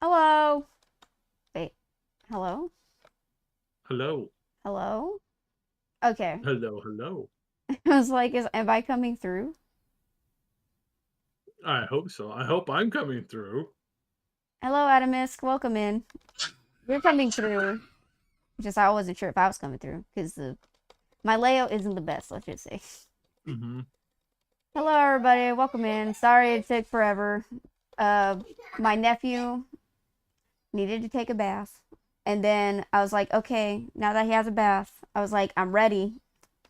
Hello. Wait. Hello? Hello. Hello? Okay. Hello, hello. I was like, am I coming through? I hope so. I hope I'm coming through. Hello, Adamisk. Welcome in. You're coming through. Just I wasn't sure if I was coming through because the my layout isn't the best. Let's just say. Hmm. Hello, everybody. Welcome in. Sorry it took forever. Uh, my nephew needed to take a bath, and then I was like, okay, now that he has a bath, I was like, I'm ready.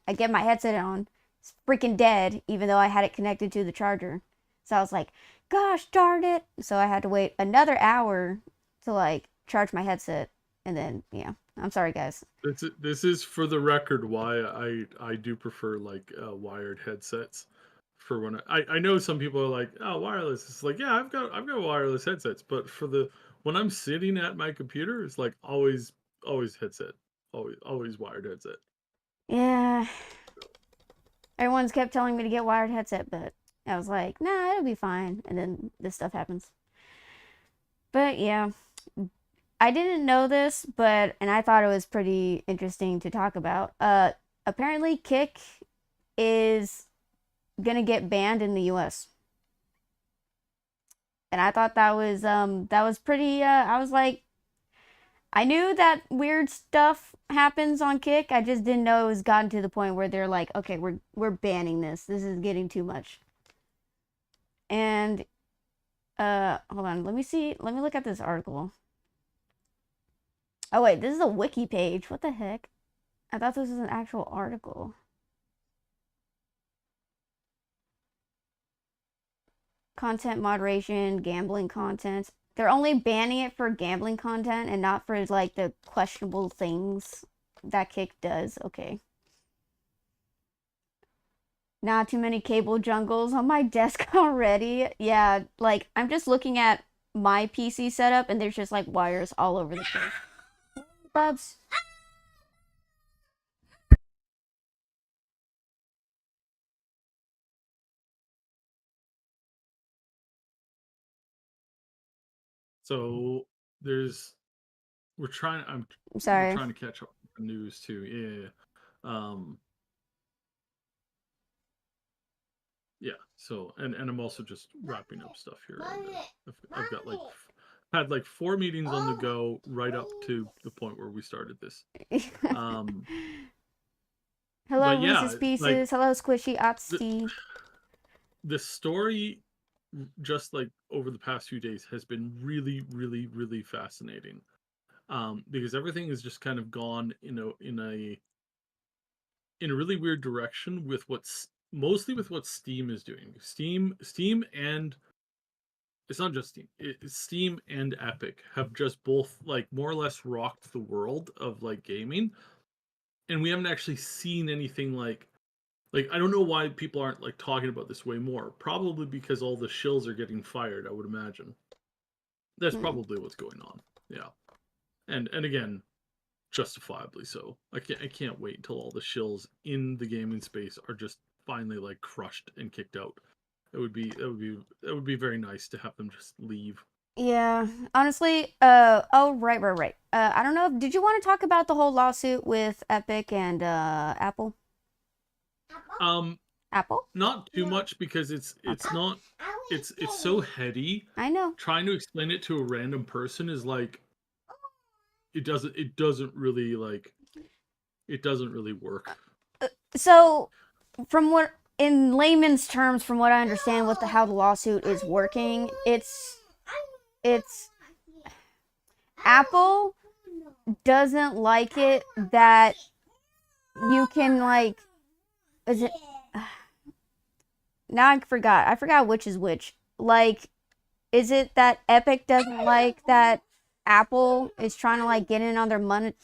I get my headset on. It's freaking dead, even though I had it connected to the charger. So I was like, gosh darn it. So I had to wait another hour to like charge my headset. And then, yeah, I'm sorry, guys. This is for the record why I do prefer like wired headsets for when I know some people are like, oh, wireless. It's like, yeah, I've got wireless headsets, but for the when I'm sitting at my computer, it's like always headset, always wired headset. Yeah, everyone's kept telling me to get wired headset, but I was like, nah, it'll be fine. And then this stuff happens. But yeah, I didn't know this, and I thought it was pretty interesting to talk about. Apparently, Kick is gonna get banned in the U.S. And I thought that was pretty. I was like, I knew that weird stuff happens on Kick. I just didn't know it was gotten to the point where they're like, okay, we're banning this. This is getting too much. And hold on, let me see. Let me look at this article. Oh wait, this is a wiki page. What the heck? I thought this was an actual article. Content moderation, gambling content. They're only banning it for gambling content and not for like the questionable things that Kick does. Okay. Not too many cable jungles on my desk already. Yeah, like I'm just looking at my PC setup and there's just like wires all over the place. Bubs. So there's we're trying. I'm We're sorry. trying to catch up with the news too. Yeah. Yeah. So, and I'm also just wrapping up stuff here. I've got like had like 4 meetings on the go right up to the point where we started this. Um, Hello, but yeah, Reese's like Pieces. Hello, Squishy the Otsty. the story just like over the past few days has been really fascinating. Because everything has just kind of gone in a really weird direction with what's mostly with what Steam is doing. Steam and it's not just Steam. Steam and Epic have just both like more or less rocked the world of like gaming, and we haven't actually seen anything like I don't know why people aren't like talking about this way more. Probably because all the shills are getting fired. I would imagine that's Hmm. probably what's going on. Yeah, and again, justifiably so. I can't wait until all the shills in the gaming space are just finally like crushed and kicked out. It would be very nice to have them just leave. Yeah, honestly, oh, right. I don't know. Did you want to talk about the whole lawsuit with Epic and Apple? Um, Apple? Not too much because it's Okay. not it's so heady. I know. Trying to explain it to a random person is like it doesn't really work. So, from what in layman's terms, from what I understand, what the how the lawsuit is working, it's Apple doesn't like it that you can like is it now I forgot. I forgot which is which. Like is it that Epic doesn't like that Apple is trying to like get in on their money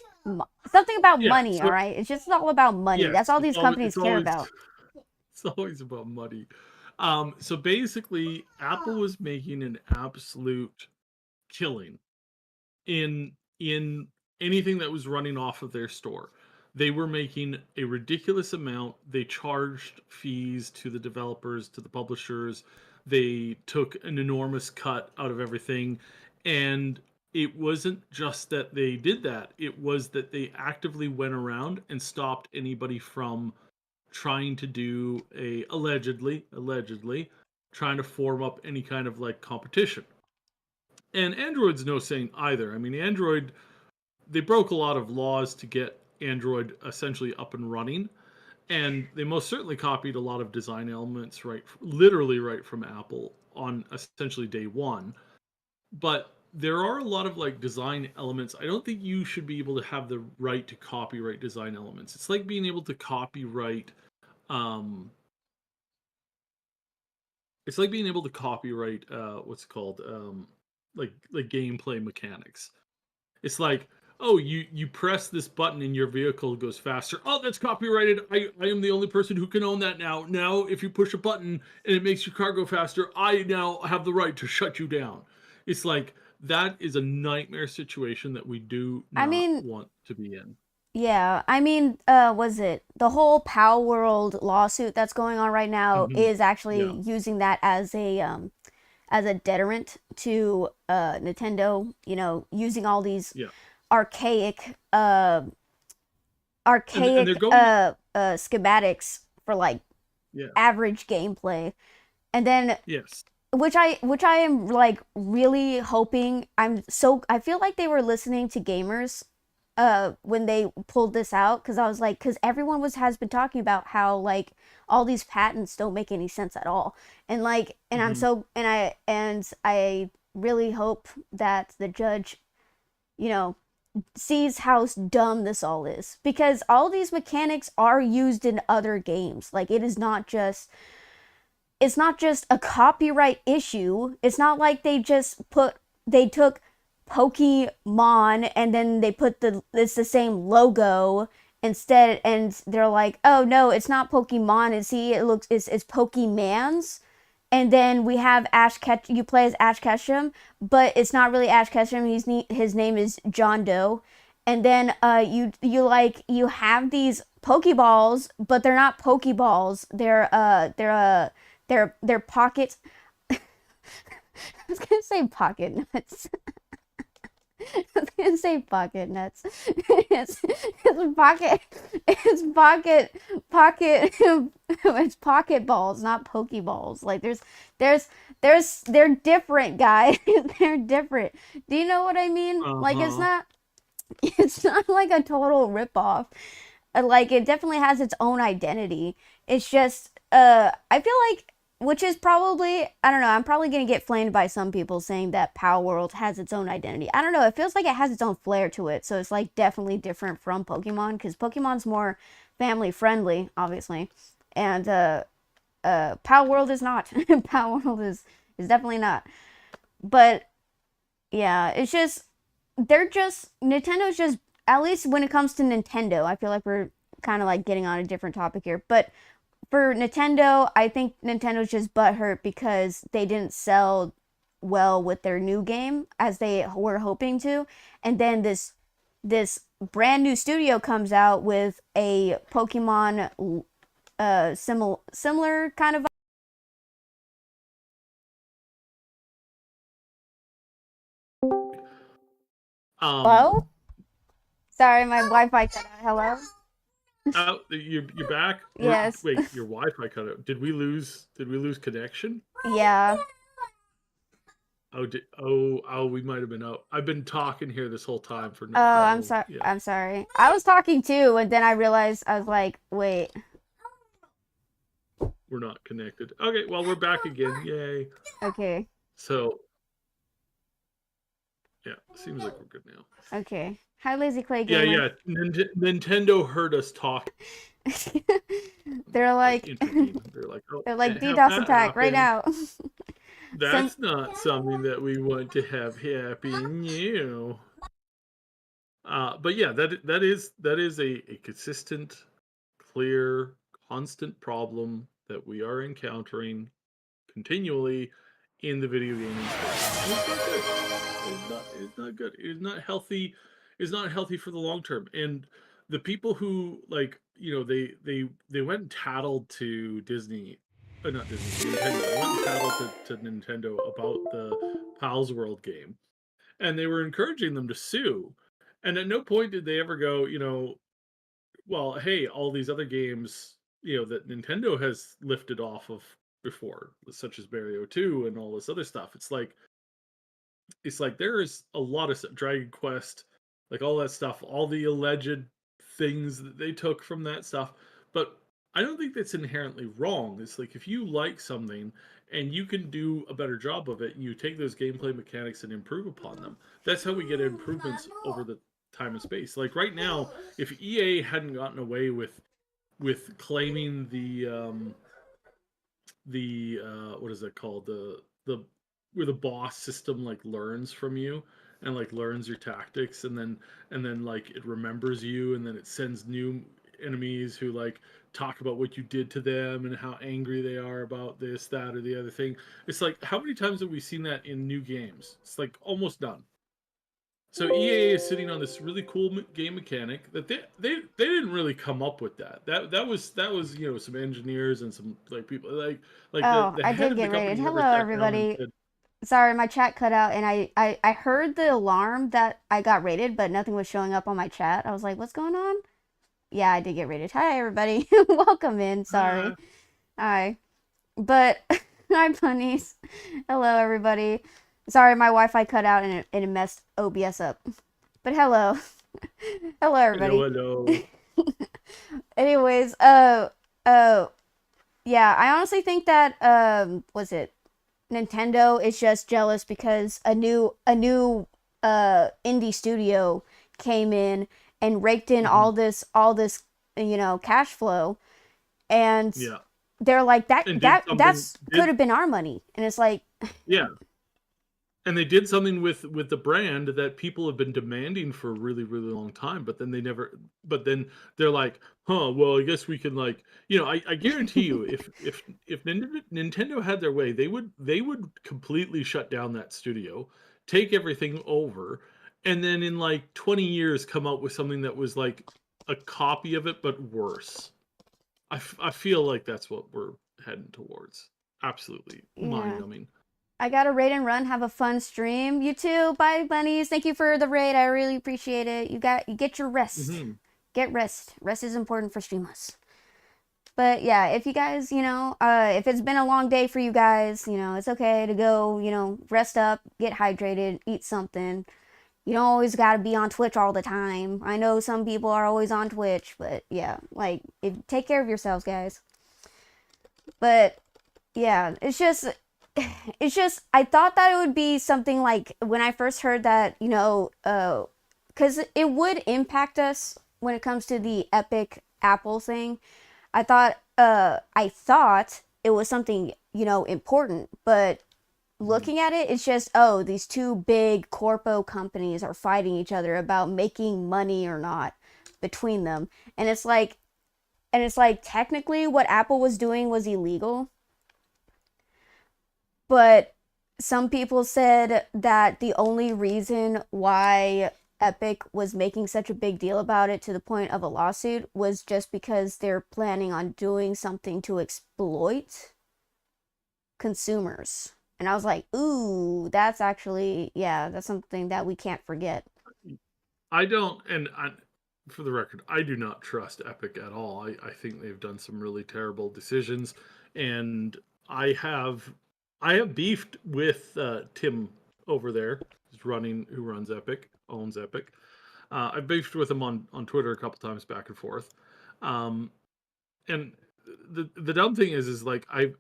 something about Yeah. money, all So right? It's just all about money. That's yes, all it's these always companies it's care always about. it's always about money. So basically, Apple was making an absolute killing in anything that was running off of their store. They were making a ridiculous amount. They charged fees to the developers, to the publishers. They took an enormous cut out of everything. And it wasn't just that they did that, it was that they actively went around and stopped anybody from trying to do allegedly trying to form up any kind of like competition. And Android's no saint either. I mean, Android, they broke a lot of laws to get Android essentially up and running, and they most certainly copied a lot of design elements literally right from Apple on essentially day one. But there are a lot of like design elements. I don't think you should be able to have the right to copyright design elements. It's like being able to copyright um it's like being able to copyright what's it called like gameplay mechanics. It's like, oh, you press this button and your vehicle goes faster. Oh, that's copyrighted. I am the only person who can own that now. Now, if you push a button and it makes your car go faster, I now have the right to shut you down. It's like that is a nightmare situation that we do I not mean, want to be in. yeah, I mean, was it the whole Palworld lawsuit that's going on right now Hmm. is actually Yeah, using that as a deterrent to Nintendo, using all these yeah, archaic and they're going. schematics for like Yeah, average gameplay. And then yes, which I am like really hoping, I feel like they were listening to gamers when they pulled this out, because I was like, because everyone has been talking about how like all these patents don't make any sense at all, and like and I'm hmm so and I really hope that the judge, you know sees how dumb this all is, because all these mechanics are used in other games. Like, it's not just a copyright issue. It's not like they took Pokemon and then they put it's the same logo instead, and they're like, "Oh no, it's not Pokemon. It's Pokemans." And then we have you play as Ash Ketchum, but it's not really Ash Ketchum. His name is John Doe. And then you have these Pokeballs, but they're not Pokeballs. They're pocket. I was gonna say pocket nuts. I was gonna say pocket nuts. It's pocket. It's pocket. It's pocket balls, not pokeballs. Like, they're different, guys. They're different. Do you know what I mean? Like, it's uh-huh. not. It's not like a total ripoff. Like, it definitely has its own identity. It's just I feel like, which is probably, I don't know, I'm probably gonna get flamed by some people saying that Power World has its own identity. I don't know, it feels like it has its own flair to it, so it's like definitely different from Pokemon, because Pokemon's more family friendly, obviously, and Power World is not. Power World is definitely not. But yeah, it's just, Nintendo's just, at least when it comes to Nintendo, I feel like we're kind of like getting on a different topic here, but for Nintendo, I think Nintendo's just butthurt because they didn't sell well with their new game as they were hoping to, and then this brand new studio comes out with a Pokemon similar kind of. Um, Hello? Sorry, my Wi-Fi cut out. Hello? oh, you're back. Yes. Wait, your Wi-Fi cut out. Did we lose connection? Yeah. Oh, we might have been out. I've been talking here this whole time for Oh, I'm no, sorry. yeah, I'm sorry. I was talking too, and then I realized, I was like, wait. we're not connected. Okay, well, we're back again. Yay. Okay. So, yeah, seems like we're good now. Okay. Hi, Lazy Clay Yeah, Gamer. yeah. Nintendo heard us talk, They're like like, intervene. They're like, oh, they're like, can't have DDoS that attack right happen. now. Send. That's not something that we want to have happen. You. But yeah, that is a consistent, clear, constant problem that we are encountering continually in the video gaming space. And it's not good. It's not good. It's not healthy. It's not healthy for the long term. And the people who like, they went and tattled to Disney, not Disney, Nintendo. They went and tattled to Nintendo about the Pals World game. and they were encouraging them to sue. And at no point did they ever go, well, hey, all these other games, that Nintendo has lifted off of before, such as Mario 2 and all this other stuff. It's like there is a lot of Dragon Quest, like all that stuff, all the alleged things that they took from that stuff. But I don't think that's inherently wrong. It's like if you like something and you can do a better job of it, you take those gameplay mechanics and improve upon them. That's how we get improvements over the time and space. Like right now, if EA hadn't gotten away with claiming the what is it called, the where the boss system like learns from you and like learns your tactics, and then like it remembers you, and then it sends new enemies who like talk about what you did to them and how angry they are about this, that, or the other thing. It's like, how many times have we seen that in new games? It's like almost none. So EA is sitting on this really cool game mechanic that they didn't really come up with that. That was some engineers and some like people like the Oh, the I head did of the get rated. company never Hello, sat down and everybody. said, Sorry, my chat cut out, and I heard the alarm that I got rated, but nothing was showing up on my chat. I was like, what's going on? Yeah, I did get rated. Hi, everybody. Welcome in. Sorry. ah, Hi. But, hi, bunnies. Hello, everybody. Sorry, my Wi-Fi cut out and it messed OBS up. But hello. Hello, hello, everybody. hello. Anyways, yeah, I honestly think that, was it Nintendo is just jealous because a new indie studio came in and raked in Hmm. all this cash flow, and Yeah, they're like that and did that something that's could did have been our money, and it's like, yeah, and they did something with the brand that people have been demanding for a really really long time, but then they never, but then they're like, huh, well, I guess we can, like, I guarantee you, if Nintendo had their way, they would completely shut down that studio, take everything over, and then in like 20 years come out with something that was like a copy of it but worse. I feel like that's what we're heading towards. Absolutely mind yeah. numbing. I got to raid and run. Have a fun stream. You too. Bye, bunnies. Thank you for the raid. I really appreciate it. You get your rest. Hmm. Get rest. Rest is important for streamers. But yeah, if you guys, if it's been a long day for you guys, it's okay to go, rest up, get hydrated, eat something. You don't always gotta be on Twitch all the time. I know some people are always on Twitch, but yeah, like, take care of yourselves, guys. But yeah, it's just I thought that it would be something like when I first heard that, because it would impact us when it comes to the Epic Apple thing. I thought it was something, important, but Hmm. looking at it, it's just, oh, these two big corpo companies are fighting each other about making money or not between them. And it's like technically what Apple was doing was illegal, but some people said that the only reason why Epic was making such a big deal about it to the point of a lawsuit was just because they're planning on doing something to exploit consumers. And I was like, ooh, that's actually, yeah, that's something that we can't forget. I don't, and for the record, I do not trust Epic at all. I think they've done some really terrible decisions, and I have I have beefed with Tim over there, who runs Epic, owns Epic. I've beefed with him on Twitter a couple times back and forth. Um, and the dumb thing is like I've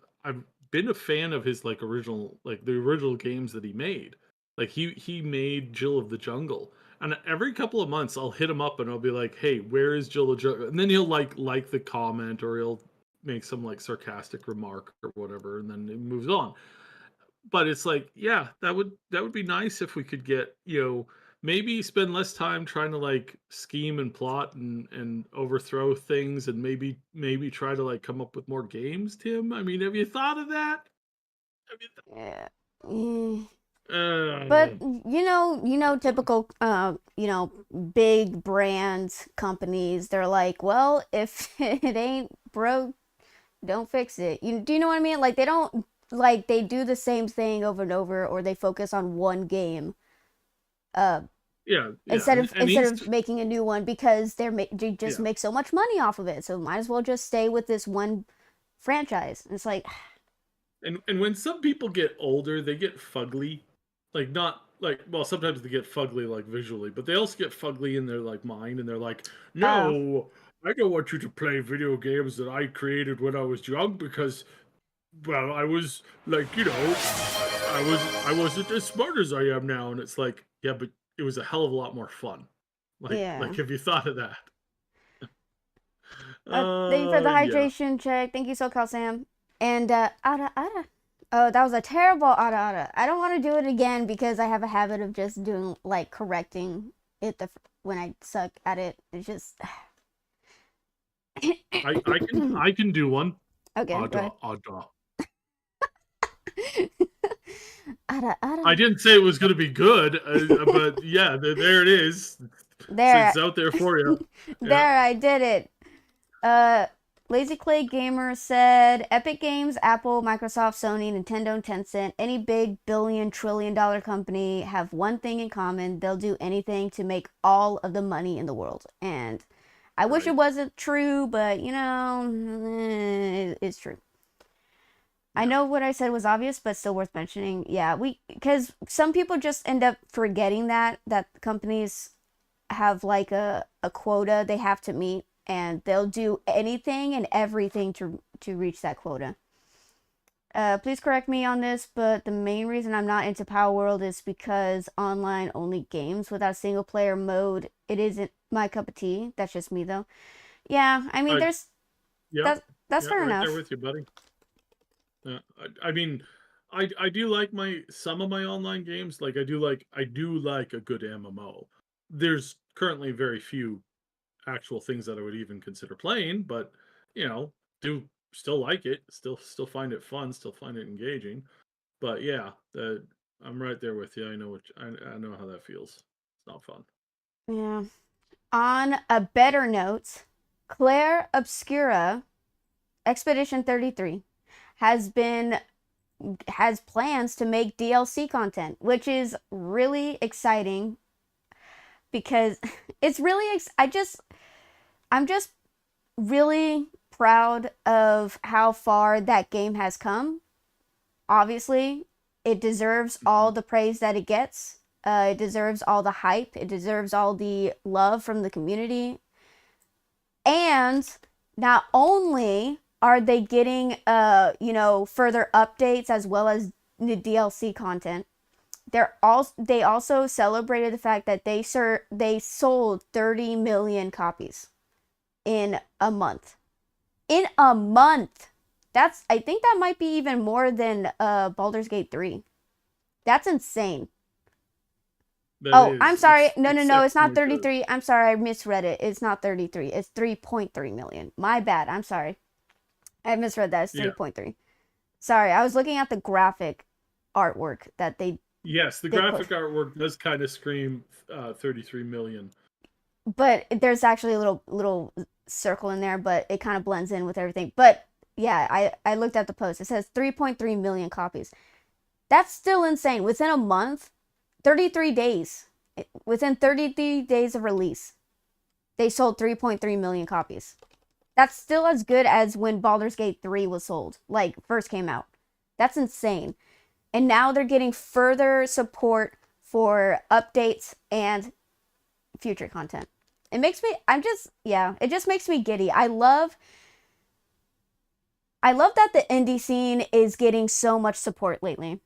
been a fan of his like the original games that he made. Like he made Jill of the Jungle, and every couple of months I'll hit him up and I'll be like, "Hey, where is Jill of the Jungle?" And then he'll like the comment, or he'll make some like sarcastic remark or whatever, and then it moves on. But it's like, yeah, that would be nice if we could get, maybe spend less time trying to like scheme and plot and overthrow things, and maybe try to like come up with more games, Tim. I mean, have you thought of that? Have you Yeah. Mm. But th- typical big brands companies, they're like, well, if it ain't broke, don't fix it. Do you know what I mean? Like, they don't, like, they do the same thing over and over, or they focus on one game Yeah, yeah, instead of and he's making a new one, because they just yeah, make so much money off of it. So might as well just stay with this one franchise. And it's like, and when some people get older, they get fugly, like not like well, sometimes they get fugly like visually, but they also get fugly in their like mind, and they're like, oh, no, I don't want you to play video games that I created when I was young because well, I was like, I wasn't as smart as I am now, and it's like, yeah, but it was a hell of a lot more fun. yeah. Have you thought of that? Thank you for the Yeah. hydration check. Thank you, SoCal Sam. And Ada Ada. Oh, that was a terrible Ada Ada. I don't want to do it again because I have a habit of just doing like correcting it when I suck at it. It's just I can do one. okay. Go Ada, ahead. ada. Ada I Ada. didn't say it was going to be good, but yeah, there it is. There, It's out there for you. Yeah. there. I did it. Uh, Lazy Clay Gamer said, Epic Games, Apple, Microsoft, Sony, Nintendo, Tencent, any big billion-trillion-dollar company have one thing in common. They'll do anything to make all of the money in the world. And I wish Right. it wasn't true, but it's true. I Yeah. know what I said was obvious, but still worth mentioning. Yeah, because some people just end up forgetting that companies have like a quota they have to meet, and they'll do anything and everything to reach that quota. Please correct me on this, but the main reason I'm not into Palworld is because online only games without single player mode, it isn't my cup of tea. That's just me though. Yeah, I mean Uh, there's yeah. that's Yeah. fair Right there enough. with you, buddy. I mean, I do like my some of my online games. Like I do like a good MMO. There's currently very few actual things that I would even consider playing, but you know, do still like it. Still find it fun. Still find it engaging. But yeah, I'm right there with you. I know how that feels. It's not fun. Yeah. On a better note, Claire Obscura Expedition 33 has been has plans to make DLC content, which is really exciting because it's really I'm just really proud of how far that game has come. Obviously, it deserves all Mhm. the praise that it gets. It deserves all the hype. It deserves all the love from the community. And not only are they getting further updates as well as the DLC content, they also celebrated the fact that they sold 30 million copies in a month. In a month. I think that might be even more than Baldur's Gate 3. That's insane. That Oh, I'm is, sorry. No, no, no. It's not exceptionally good. 33. I'm sorry. I misread it. It's not 33. It's 3.3 million. My bad. I'm sorry. I misread that. It's Yeah. 3.3. Sorry. I was looking at the graphic artwork that Yes, the they put. graphic artwork does kind of scream 33 million. But there's actually a little circle in there, but it kind of blends in with everything. But yeah, I looked at the post. It says 3.3 million copies. That's still insane. Within a month, 33 days. Within 33 days of release, they sold 3.3 million copies. That's still as good as when Baldur's Gate 3 was sold, like first came out. That's insane. And now they're getting further support for updates and future content. It makes me it just makes me giddy. I love that the indie scene is getting so much support lately.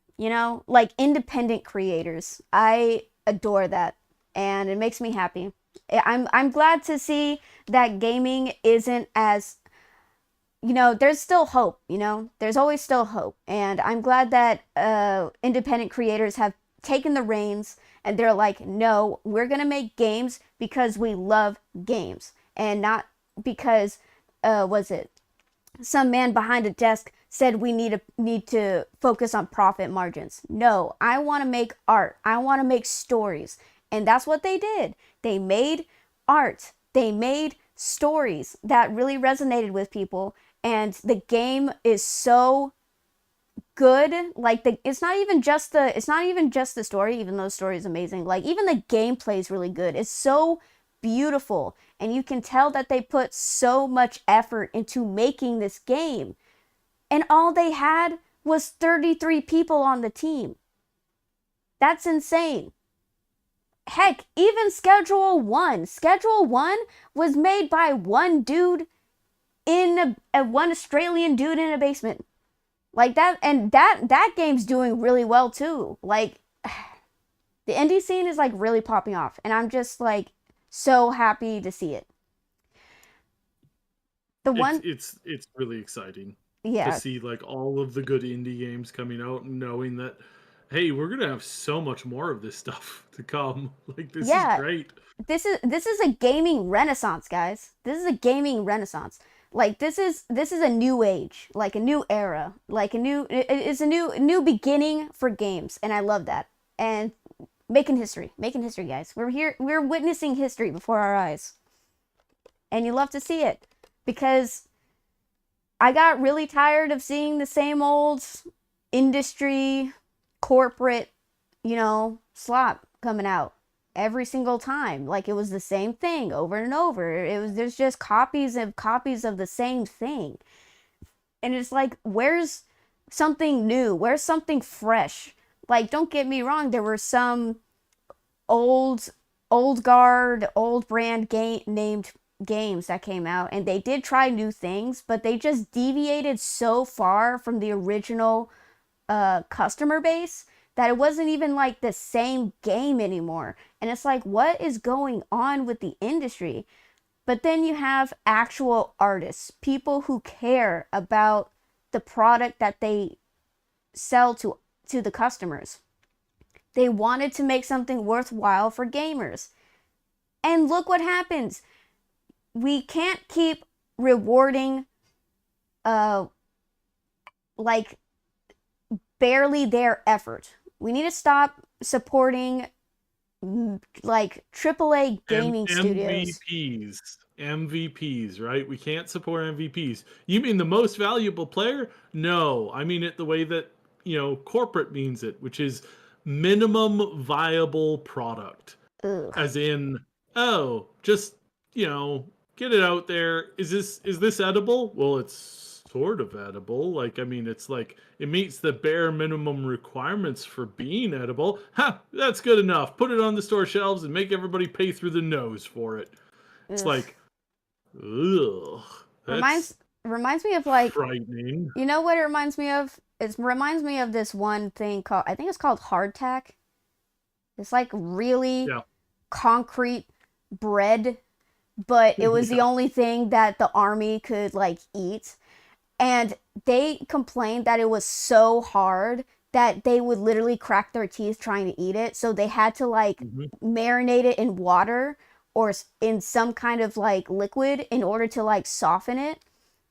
Like independent creators. I adore that, and it makes me happy. I'm glad to see that gaming isn't as there's still hope. There's always still hope, and I'm glad that independent creators have taken the reins and they're like, no, we're gonna make games because we love games and not because was it some man behind a desk said we need to focus on profit margins. No, I want to make art. I want to make stories. And that's what they did. They made art. They made stories that really resonated with people, and the game is so good. Like it's not even just the story, even though the story is amazing. Like even the gameplay is really good. It's so beautiful, and you can tell that they put so much effort into making this game. And all they had was 33 people on the team. That's insane. Heck, even Schedule 1 was made by one dude in one Australian dude in a basement. Like that, and that game's doing really well too. Like the indie scene is like really popping off, and I'm just like so happy to see it. It's really exciting to Yeah, see like all of the good indie games coming out and knowing that, hey, we're gonna have so much more of this stuff to come. Like this is yeah. great. This is a gaming renaissance, guys. This is a gaming renaissance. Like this is a new age, like a new era, like it's a new beginning for games, and I love that. And making history, guys. We're witnessing history before our eyes, and you love to see it, because I got really tired of seeing the same old industry, corporate, slop coming out every single time. Like it was the same thing over and over. There's just copies of the same thing. And it's like, where's something new? Where's something fresh? Like, don't get me wrong, there were some old guard, old brand named games that came out, and they did try new things, but they just deviated so far from the original customer base that it wasn't even like the same game anymore. And it's like, what is going on with the industry? But then you have actual artists, people who care about the product that they sell to the customers. They wanted to make something worthwhile for gamers. And look what happens. We can't keep rewarding like barely their effort. We need to stop supporting like AAA gaming studios. MVPs, right? We can't support MVPs. You mean the most valuable player? No, I mean it the way that, corporate means it, which is minimum viable product. Ugh. As in, oh, just, get it out there. Is this edible? Well, it's sort of edible. Like, I mean, it's like it meets the bare minimum requirements for being edible. Ha, that's good enough. Put it on the store shelves and make everybody pay through the nose for it. It's Ugh. like, ugh. Reminds me of like, frightening. you know what it reminds me of? It reminds me of this one thing called, I think it's called hardtack. It's like really concrete bread, but it was the only thing that the army could like eat. And they complained that it was so hard that they would literally crack their teeth trying to eat it. So they had to like marinate it in water or in some kind of like liquid in order to like soften it.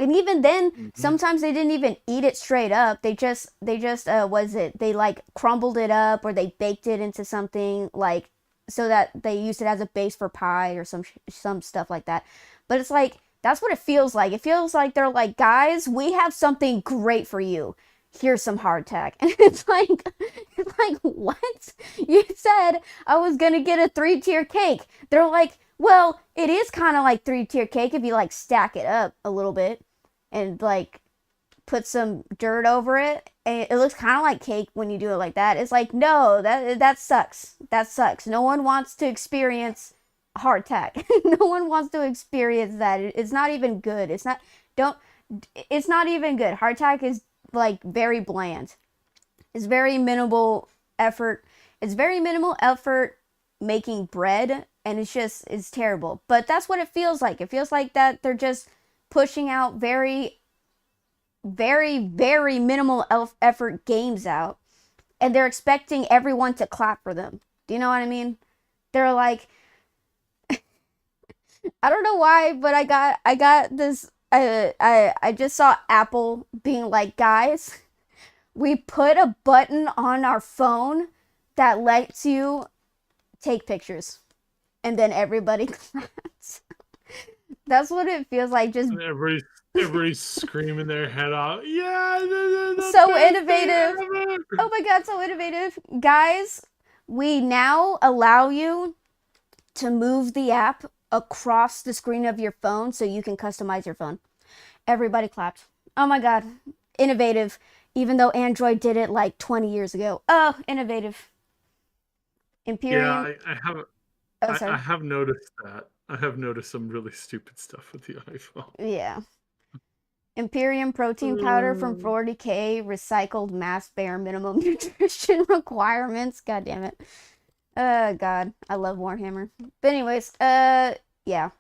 And even then, sometimes they didn't even eat it straight up. They just they like crumbled it up, or they baked it into something like, so that they used it as a base for pie or some stuff like that. But it's like, that's what it feels like. It feels like they're like, guys, we have something great for you. Here's some hardtack. And it's like what? You said I was gonna get a 3-tier cake. They're like, well, it is kind of like 3-tier cake if you like stack it up a little bit and like put some dirt over it. And it looks kind of like cake when you do it like that. It's like, no, that sucks. That sucks. No one wants to experience hardtack. No one wants to experience that. It's not even good. It's not even good. Hardtack is like very bland. It's very minimal effort. It's very minimal effort making bread, and it's terrible. But that's what it feels like. It feels like that they're just pushing out very, very, very minimal effort games out, and they're expecting everyone to clap for them. Do you know what I mean? They're like, I don't know why, but I got this. I just saw Apple being like, guys, we put a button on our phone that lets you take pictures, and then everybody claps. That's what it feels like. Just Everybody's screaming their head off. Yeah, the So best game innovative. ever. Oh my god, so innovative. Guys, we now allow you to move the app across the screen of your phone so you can customize your phone. Everybody clapped. Oh my god, innovative. Even though Android did it like 20 years ago. Oh, innovative. Yeah, Imperium. I have Oh, I sorry. have noticed that. I have noticed some really stupid stuff with the iPhone. Yeah. Imperium protein powder from Uh, 40K recycled mass bare minimum nutrition requirements. God damn it. God, I love Warhammer. But anyways, yeah.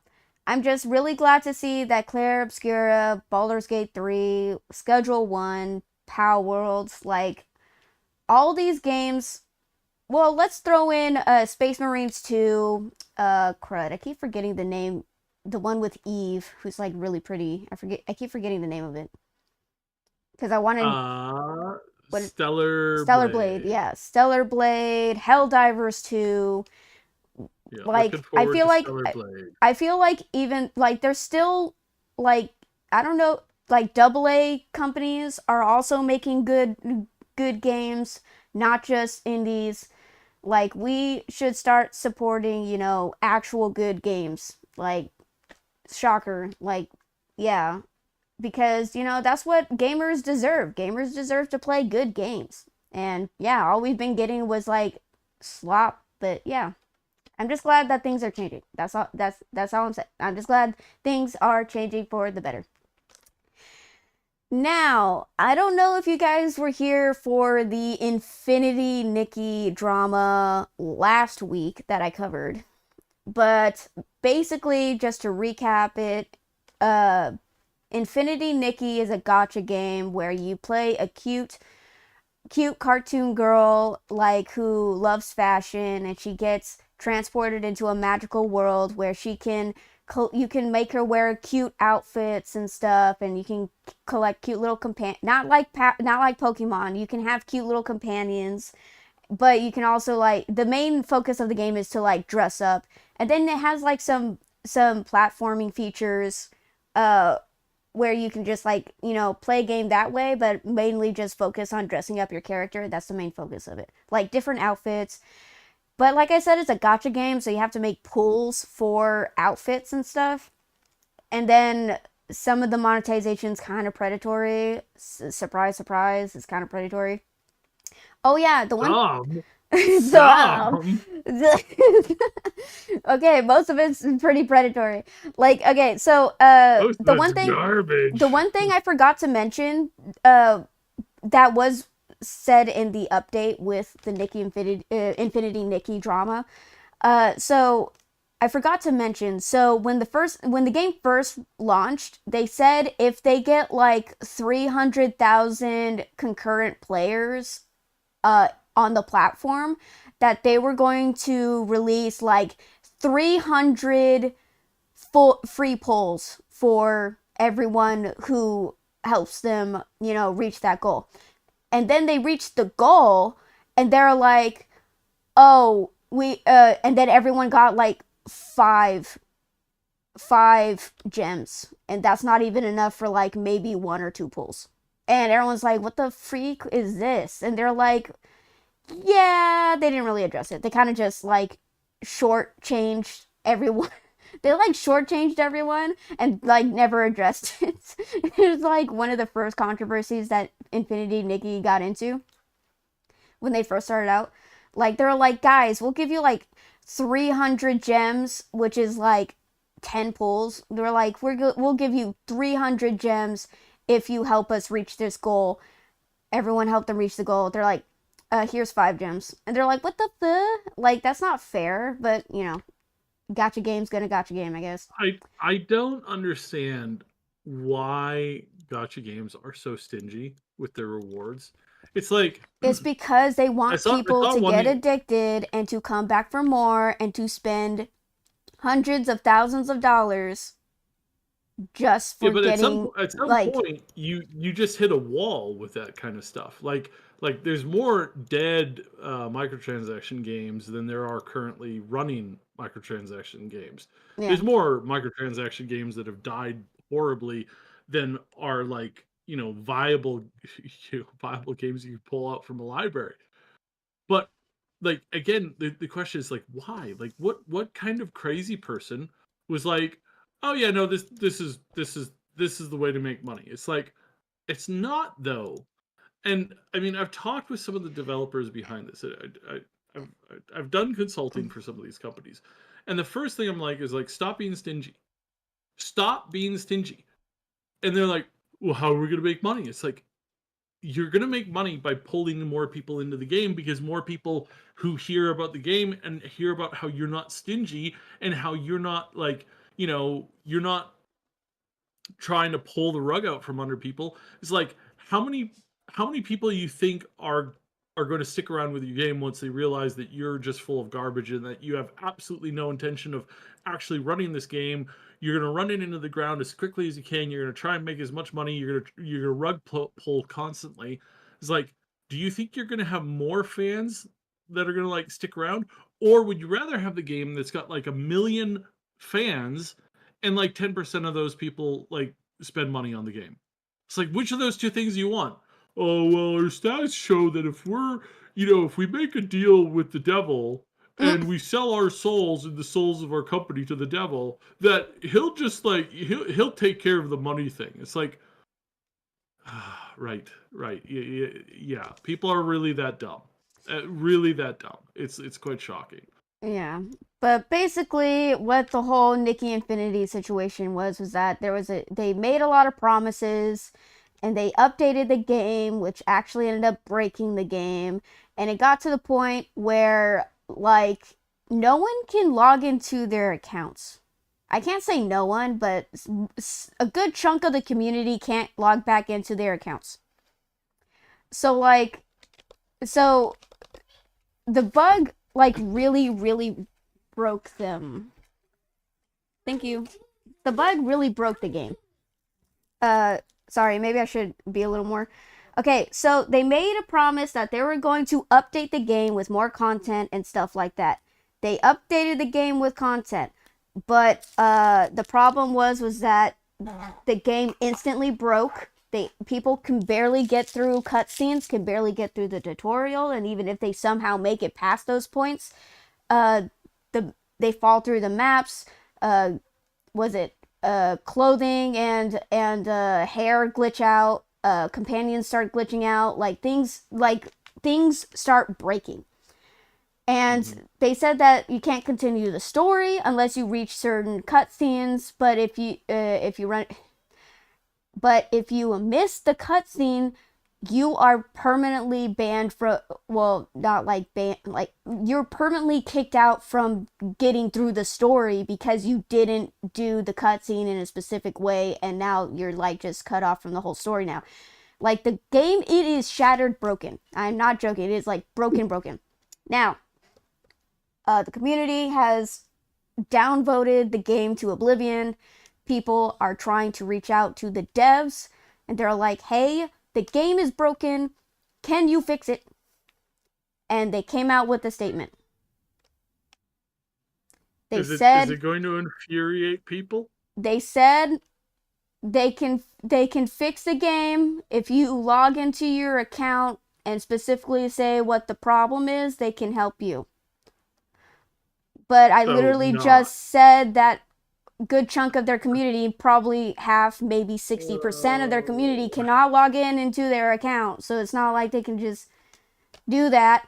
I'm just really glad to see that Claire Obscura, Baldur's Gate 3, Schedule 1, Palworld, like all these games. Well, let's throw in Space Marines 2. Crud. I keep forgetting the name. The one with Eve, who's like really pretty. I keep forgetting the name of it because I wanted what Stellar Stellar Blade. Blade. Yeah, Stellar Blade, Helldivers 2. Yeah, looking Like forward to Stellar Blade. I feel like even like there's still like I don't know like double A companies are also making good games, not just indies. Like we should start supporting, actual good games. Like shocker, like yeah, because that's what gamers deserve. Gamers deserve to play good games. And yeah, all we've been getting was like slop, but yeah. I'm just glad that things are changing. That's all I'm saying. I'm just glad things are changing for the better. Now, I don't know if you guys were here for the Infinity Nikki drama last week that I covered, but basically, just to recap it, uh, Infinity Nikki is a gotcha game where you play a cute cartoon girl like who loves fashion, and she gets transported into a magical world where you can make her wear cute outfits and stuff, and you can collect cute little not like Pokemon. You can have cute little companions, but you can also like the main focus of the game is to like dress up, and then it has like some platforming features uh where you can just like play a game that way, but mainly just focus on dressing up your character. That's the main focus of it, like different outfits. But like I said, it's a gotcha game, so you have to make pools for outfits and stuff. And then some of the monetization's kind of predatory. Surprise, surprise, it's kind of predatory. Oh yeah, the one. Some. So Some. okay, most of it's pretty predatory. Like okay, so Most of it's the garbage. one thing I forgot to mention that was said in the update with the Infinity Nikki drama. So I forgot to mention. So when the game first launched, they said if they get like 300,000 concurrent players on the platform, that they were going to release like 300 full free polls for everyone who helps them, reach that goal. And then they reached the goal, and they're like, "Oh, we and then everyone got like five gems, and that's not even enough for like maybe one or two pulls." And everyone's like, "What the freak is this?" And they're like, "Yeah, they didn't really address it. They kind of just like shortchanged everyone." They like shortchanged everyone and like never addressed it. It was like one of the first controversies that Infinity Nikki got into when they first started out. Like they're like, guys, we'll give you like 300 gems, which is like 10 pulls. They're like, we'll give you 300 gems if you help us reach this goal. Everyone helped them reach the goal. They're like, here's 5 gems. And they're like, what the fuck? Like, that's not fair, but gotcha game's gonna gotcha game, I guess. I don't understand why gotcha games are so stingy with their rewards. It's like It's because they I want saw I people saw to one get the addicted and to come back for more and to spend hundreds of thousands of dollars just yeah, for but getting at some like point you just hit a wall with that kind of stuff. Like there's more dead microtransaction games than there are currently running microtransaction games. yeah. There's more microtransaction games that have died horribly than are like, viable viable games you pull out from a library. But like again, the question is like why? Like what kind of crazy person was like, oh yeah, no, this is the way to make money. It's like it's not though. And I mean, I've talked with some of the developers behind this. I've I've done consulting for some of these companies, and the first thing I'm like is like, stop being stingy, stop being stingy. And they're like, well, how are we going to make money? It's like, you're going to make money by pulling more people into the game, because more people who hear about the game and hear about how you're not stingy and how you're not like, you're not trying to pull the rug out from under people. It's like, how many people you think are going to stick around with your game once they realize that you're just full of garbage and that you have absolutely no intention of actually running this game. You're going to run it into the ground as quickly as you can. You're going to try and make as much money. You're going to pull constantly. It's like, do you think you're going to have more fans that are going to like stick around, or would you rather have the game that's got like 1 million fans and like 10% of those people like spend money on the game? It's like, which of those two things do you want? Oh, well, our stats show that if we make a deal with the devil and we sell our souls and the souls of our company to the devil, that he'll just like he'll take care of the money thing. It's like, right, yeah. People are really that dumb, really that dumb. It's quite shocking. Yeah. But basically what the whole Nikki Infinity situation was that they made a lot of promises and they updated the game, which actually ended up breaking the game. And it got to the point where like no one can log into their accounts. I can't say no one, but a good chunk of the community can't log back into their accounts. So the bug like really, really broke them. Thank you. The bug really broke the game. Sorry, maybe I should be a little more. Okay, so they made a promise that they were going to update the game with more content and stuff like that. They updated the game with content, but the problem was that the game instantly broke. People can barely get through cutscenes, can barely get through the tutorial, and even if they somehow make it past those points, they fall through the maps. Clothing and hair glitch out. Companions start glitching out. Things start breaking. And they said that you can't continue the story unless you reach certain cutscenes. But if you miss the cutscene, you are permanently banned from, well, not like banned, like you're permanently kicked out from getting through the story because you didn't do the cutscene in a specific way, and now you're like just cut off from the whole story now. Like the game, it is shattered broken. I'm not joking. It is like broken. Now, the community has downvoted the game to oblivion. People are trying to reach out to the devs, and they're like, hey, the game is broken. Can you fix it? And they came out with a statement. Is it going to infuriate people? They said they can fix the game if you log into your account and specifically say what the problem is. They can help you. But I literally just said that good chunk of their community, probably half, maybe 60% of their community, cannot log into their account. So it's not like they can just do that.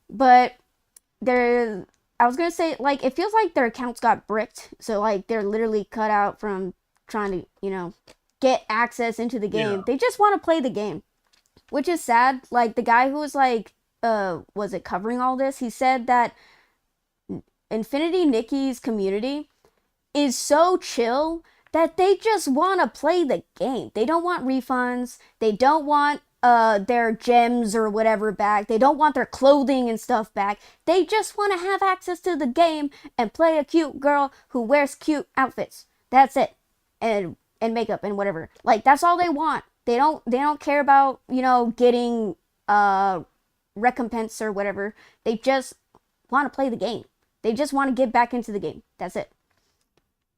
But I was gonna say, like, it feels like their accounts got bricked. So like they're literally cut out from trying to, get access into the game. Yeah. They just want to play the game, which is sad. Like the guy who was like, was it covering all this? He said that Infinity Nikki's community is so chill that they just want to play the game. They don't want refunds. They don't want their gems or whatever back. They don't want their clothing and stuff back. They just want to have access to the game and play a cute girl who wears cute outfits. That's it. And makeup and whatever. Like that's all they want. They don't care about, getting recompense or whatever. They just want to play the game. They just want to get back into the game. That's it.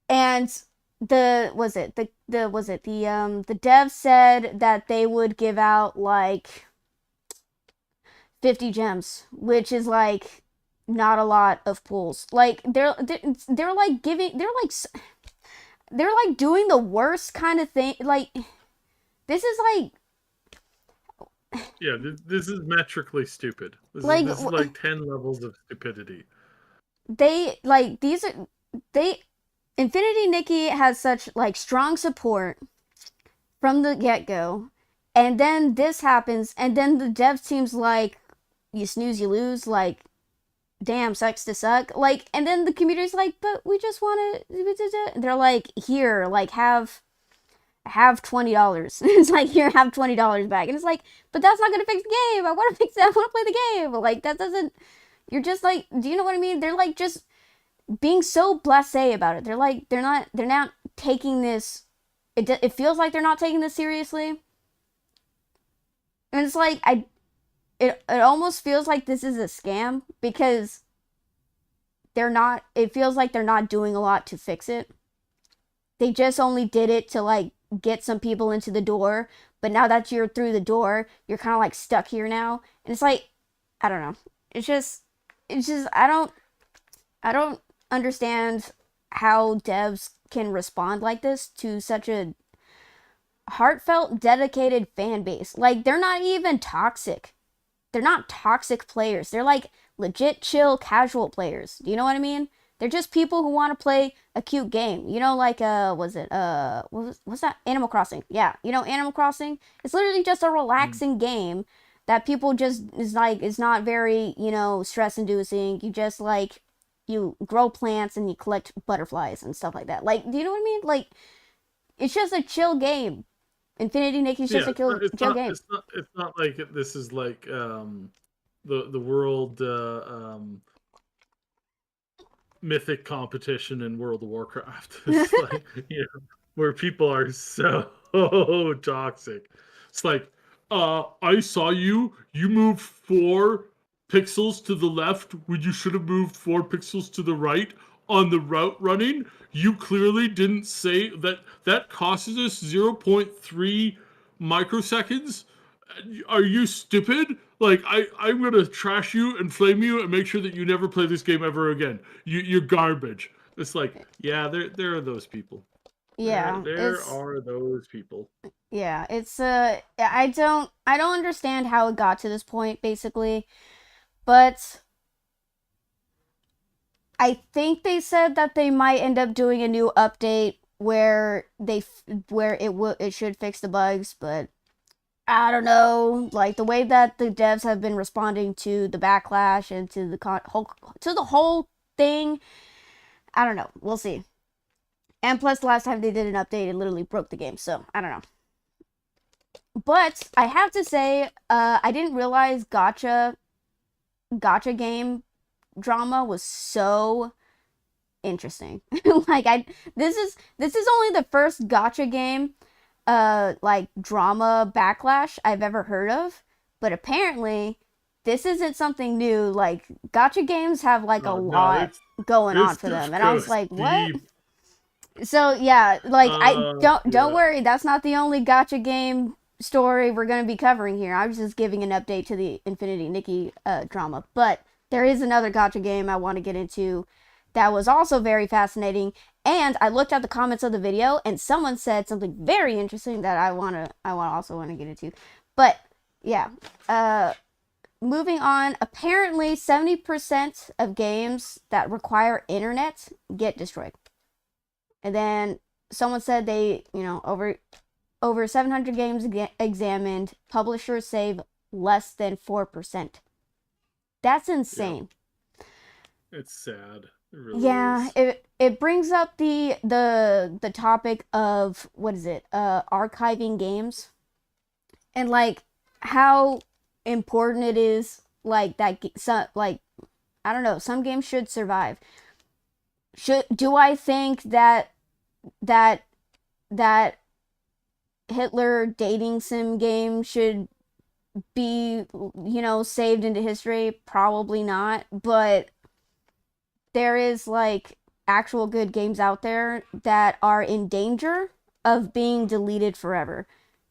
And the dev said that they would give out like 50 gems, which is like not a lot of pools. Like they're like they're like doing the worst kind of thing. Like this is like Yeah, this is metrically stupid. like This is like 10 levels of stupidity. they like these are they Infinity Nikki has such like strong support from the get-go, and then this happens, and then the dev team's like, you snooze you lose, like damn, sucks to suck, like, and then the community's like, but we just want to, they're like, here, like, have $20. It's like, here, have $20 back, and it's like, but that's not gonna fix the game. I want to fix it. I want to play the game. Like, that doesn't, you're just like, do you know what I mean? They're like just being so blasé about it. They're like, they're not taking this, it feels like they're not taking this seriously, and it's like, it almost feels like this is a scam, because they're not, it feels like they're not doing a lot to fix it. They just only did it to like get some people into the door, but now that you're through the door, you're kind of like stuck here now, and it's like, I don't know, it's just I don't understand how devs can respond like this to such a heartfelt, dedicated fan base. Like, they're not even toxic. They're not toxic players. They're like legit chill casual players. Do you know what I mean? They're just people who want to play a cute game. You know, like what's that? Animal Crossing. Yeah, you know, Animal Crossing. It's literally just a relaxing game that people just is like, is not very, you know, stress inducing. You just like, you grow plants and you collect butterflies and stuff like that. Like, do you know what I mean? Like, it's just a chill game. Infinity Nikki's just Yeah, a chill game. it's not like this is like the world mythic competition in World of Warcraft. It's like, you know, where people are so toxic. It's like, I saw you. You moved 4 pixels to the left when you should have moved 4 pixels to the right on the route running. You clearly didn't say that. That costs us 0.3 microseconds. Are you stupid? Like, I'm gonna trash you and flame you and make sure that you never play this game ever again. You're garbage. It's like, yeah, there are those people. Yeah, There are those people. yeah, it's I don't understand how it got to this point, basically, but I think they said that they might end up doing a new update where it should fix the bugs, but I don't know, like the way that the devs have been responding to the backlash and to the whole thing, I don't know. We'll see. And plus, last time they did an update, it literally broke the game, so I don't know. But I have to say, I didn't realize gacha game drama was so interesting. Like, this is only the first gacha game like drama backlash I've ever heard of, but apparently this isn't something new. Like, gacha games have like a lot going on for them, and I was like, what? So yeah, like, I don't worry, that's not the only gacha game story we're going to be covering here. I was just giving an update to the Infinity Nikki drama, but there is another gacha game I want to get into that was also very fascinating, and I looked at the comments of the video and someone said something very interesting that I also want to get into. But yeah, moving on, apparently 70% of games that require internet get destroyed. And then someone said they, you know, over 700 games examined, publishers save less than 4%. That's insane. Yeah. It's sad. It really yeah, is. it brings up the topic of, what is it? Archiving games, and like how important it is, like that some, like, I don't know, some games should survive. Do I think that that Hitler dating sim game should be, you know, saved into history? Probably not, but there is like actual good games out there that are in danger of being deleted forever,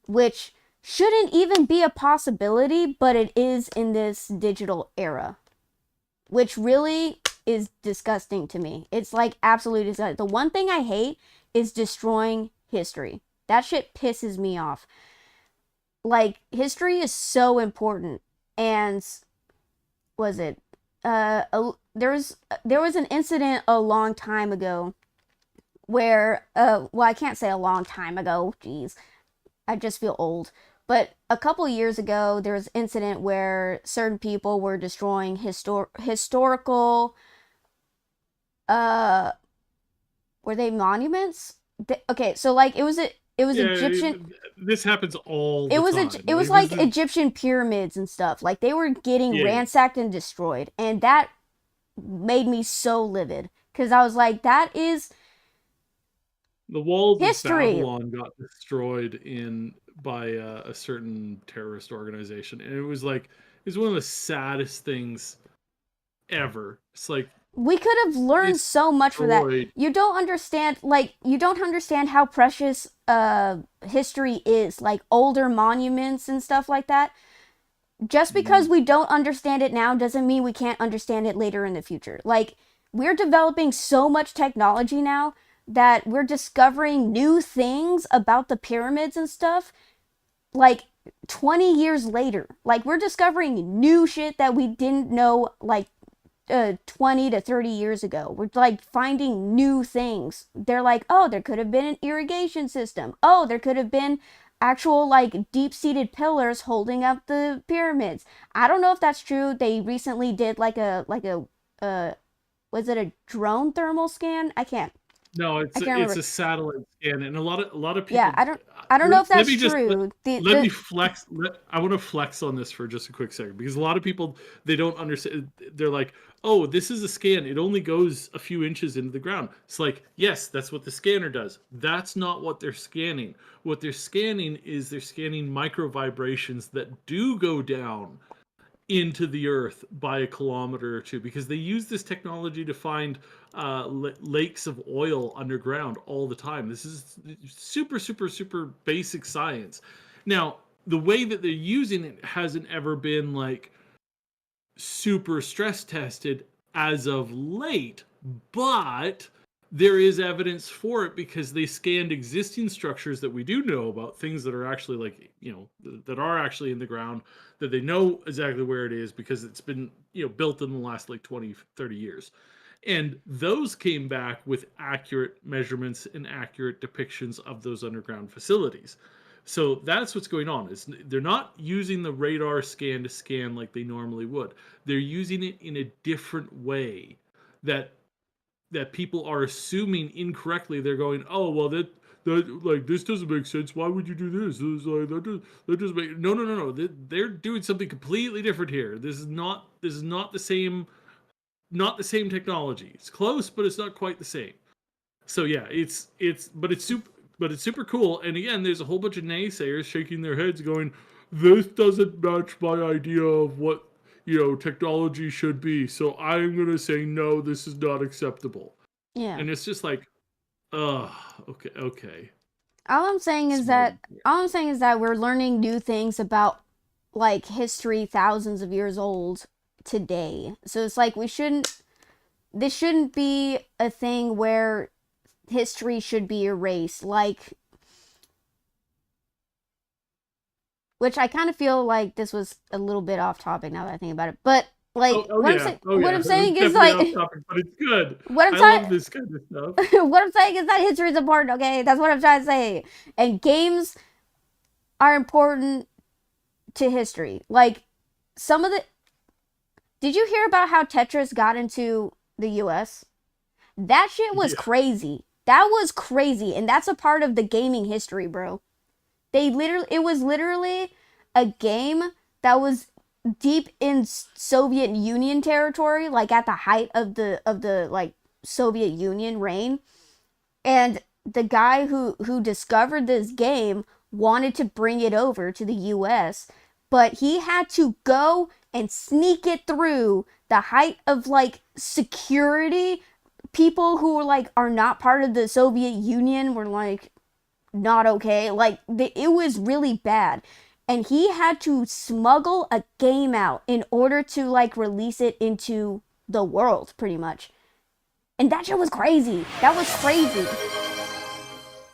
which shouldn't even be a possibility, but it is in this digital era, which really is disgusting to me. It's like absolutely disgusting. The one thing I hate is destroying history. That shit pisses me off. Like, history is so important, and was it there was an incident a long time ago where well, I can't say a long time ago, geez, I just feel old, but a couple years ago there was an incident where certain people were destroying historical uh were they monuments? Okay, so like it was Yeah, Egyptian. this happens all It the was time. it was This like is Egyptian pyramids and stuff. Like they were getting yeah. ransacked and destroyed, and that made me so livid because I was like, that is The walls of history. Babylon got destroyed in by a certain terrorist organization, and it was like it was one of the saddest things ever. It's like We could have learned it's so much for that. destroyed. You don't understand, like, you don't understand how precious history is, like older monuments and stuff like that. Just because Mhm. we don't understand it now doesn't mean we can't understand it later in the future. Like, we're developing so much technology now that we're discovering new things about the pyramids and stuff, like 20 years later. Like, we're discovering new shit that we didn't know, like, 20 to 30 years ago. We're like finding new things. They're like, oh, there could have been an irrigation system. Oh, there could have been actual like deep-seated pillars holding up the pyramids. I don't know if that's true. They recently did like a was it a drone thermal scan? No, I can't it's remember. a satellite scan, and a lot of Yeah, people. I don't know if Let that's me just true. let me The flex. I want to flex on this for just a quick second because a lot of people they don't understand. They're like, "Oh, this is a scan. It only goes a few inches into the ground." It's like, yes, that's what the scanner does. That's not what they're scanning. What they're scanning is they're scanning micro vibrations that do go down into the earth by a kilometer or two because they use this technology to find lakes of oil underground all the time. This is super, super, super basic science. Now, the way that they're using it hasn't ever been like super stress tested as of late, but there is evidence for it because they scanned existing structures that we do know about, things that are actually like, that are actually in the ground, that they know exactly where it is because it's been, built in the last like 20, 30 years. And those came back with accurate measurements and accurate depictions of those underground facilities. So that's what's going on. Is they're not using the radar scan to scan like they normally would. They're using it in a different way that people are assuming incorrectly. They're going, oh well, that like this doesn't make sense. Why would you do this? It's like that doesn't make no. They're doing something completely different here. This is not the same, not the same technology. It's close, but it's not quite the same. So yeah, it's super cool. And again, there's a whole bunch of naysayers shaking their heads, going, "This doesn't match my idea of what technology should be. So I'm gonna say no. This is not acceptable." yeah. And it's just like, oh, okay. All I'm saying is Smart. that we're learning new things about like history thousands of years old today. So it's like this shouldn't be a thing where history should be erased, like, which I kind of feel like this was a little bit off topic now that I think about it. But like Oh yeah. Oh what yeah. I'm It was saying is definitely like off topic, but it's good. what I'm I trying love this kind of stuff. what I'm saying is that history is important, okay? That's what I'm trying to say. And games are important to history. Like some of the did you hear about how Tetris got into the US? That shit was Yeah. crazy. That was crazy. And that's a part of the gaming history, bro. It was literally a game that was deep in Soviet Union territory, like at the height of the like Soviet Union reign. And the guy who discovered this game wanted to bring it over to the US, but he had to go and sneak it through the height of like security people who were like are not part of the Soviet Union were like not okay. Like it was really bad. And he had to smuggle a game out in order to like release it into the world, pretty much. And that shit was crazy. That was crazy.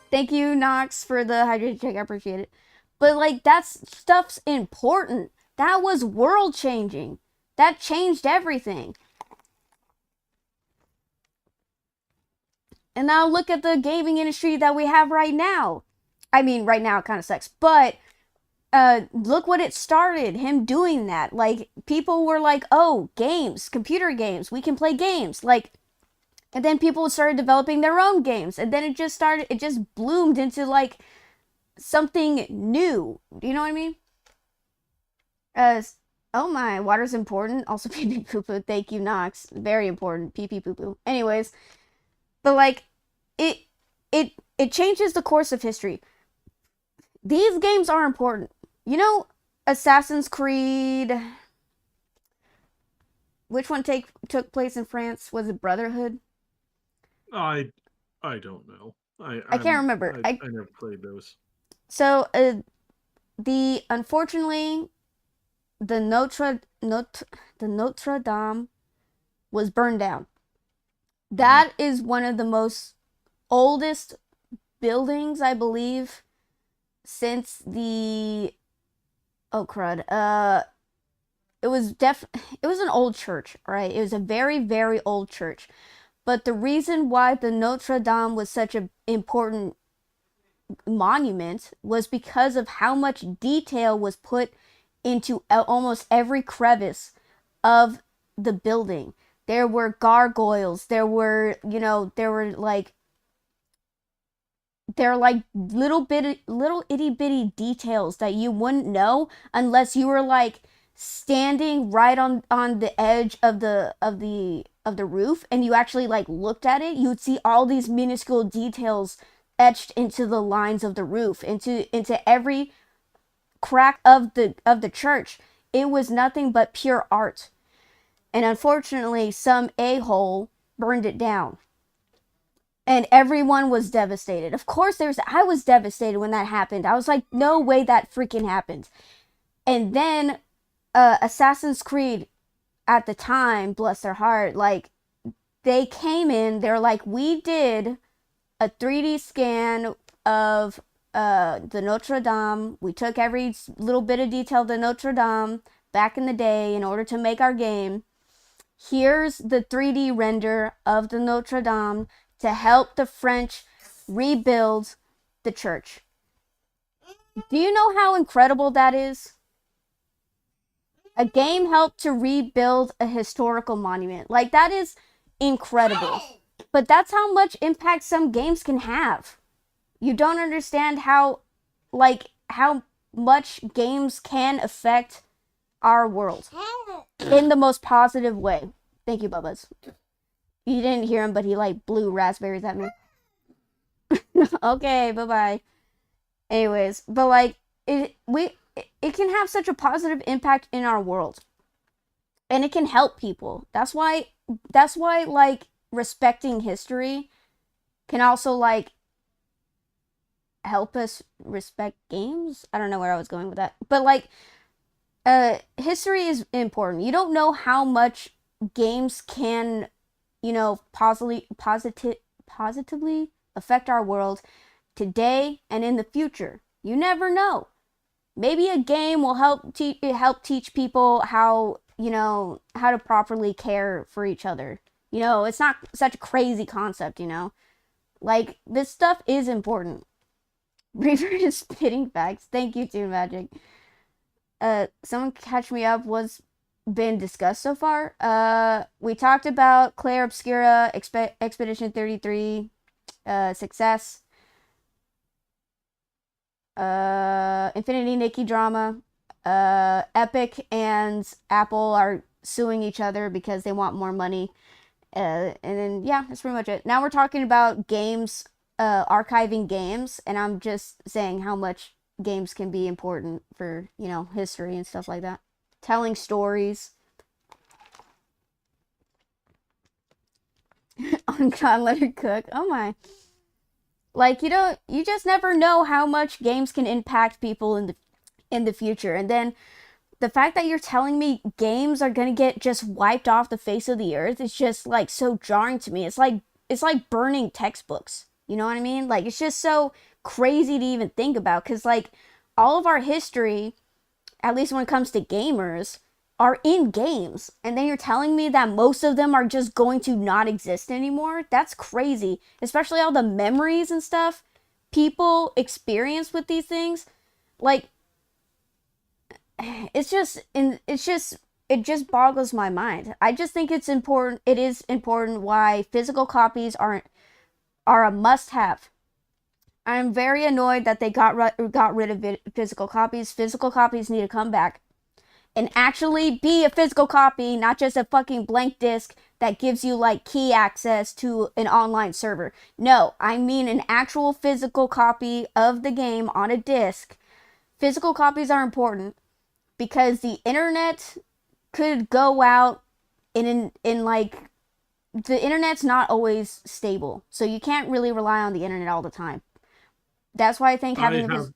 Thank you, Nox, for the hydrated check. I appreciate it. But like that stuff's important. That was world changing. That changed everything. And now look at the gaming industry that we have right now. I mean, right now it kind of sucks, but look what it started, him doing that. Like, people were like, oh, games, computer games, we can play games. Like, and then people started developing their own games. And then it just bloomed into, like, something new. Do you know what I mean? Oh my, water's important. Also, pee pee poo poo. Thank you, Nox. Very important. Pee pee poo poo. Anyways, but, like, it changes the course of history. These games are important. You know, Assassin's Creed. Which one took place in France? Was it Brotherhood? I don't know. I can't remember. I never played those. So, unfortunately, the Notre Dame was burned down. That is one of the most oldest buildings, I believe, since the it was an old church, right? It was a very, very old church. But the reason why the Notre Dame was such an important monument was because of how much detail was put into almost every crevice of the building. There were gargoyles, there were like little itty bitty details that you wouldn't know unless you were like standing right on the edge of the roof and you actually like looked at it. You would see all these minuscule details etched into the lines of the roof, into every crack of the church. It was nothing but pure art. And unfortunately, some a-hole burned it down. And everyone was devastated. Of course, I was devastated when that happened. I was like, no way that freaking happened. And then Assassin's Creed, at the time, bless their heart, like, they came in, they're like, we did a 3D scan of the Notre Dame. We took every little bit of detail of the Notre Dame back in the day in order to make our game. Here's the 3D render of the Notre Dame to help the French rebuild the church. Do you know how incredible that is? A game helped to rebuild a historical monument. Like, that is incredible. But that's how much impact some games can have. You don't understand how much games can affect our world in the most positive way. Thank you, Bubba's. You didn't hear him, but he like blew raspberries at me. Okay, bye-bye. Anyways, but like it can have such a positive impact in our world. And it can help people. That's why like respecting history can also like help us respect games. I don't know where I was going with that. But like history is important. You don't know how much games can, positively affect our world today and in the future. You never know. Maybe a game will help teach people how to properly care for each other. It's not such a crazy concept, Like, this stuff is important. Reaver is spitting facts. Thank you, Toon Magic. Someone catch me up. What's been discussed so far? We talked about Claire Obscura, Expedition 33, Success, Infinity Nikki drama. Epic and Apple are suing each other because they want more money. And then, yeah, that's pretty much it. Now we're talking about games, archiving games, and I'm just saying how much games can be important for, history and stuff like that. Telling stories. On God, let her cook. Oh my. Like, you just never know how much games can impact people in the future. And then the fact that you're telling me games are gonna get just wiped off the face of the earth is just like so jarring to me. It's like burning textbooks. You know what I mean? Like, it's just so crazy to even think about, because like all of our history, at least when it comes to gamers, are in games. And then you're telling me that most of them are just going to not exist anymore? That's crazy. Especially all the memories and stuff people experience with these things. Like, it just boggles my mind. I just think it's important. It is important why physical copies are a must have. I'm very annoyed that they got rid of physical copies. Physical copies need to come back and actually be a physical copy, not just a fucking blank disc that gives you like key access to an online server. No, I mean an actual physical copy of the game on a disc. Physical copies are important because the internet could go out in like, the internet's not always stable, so you can't really rely on the internet all the time. That's why I think I having have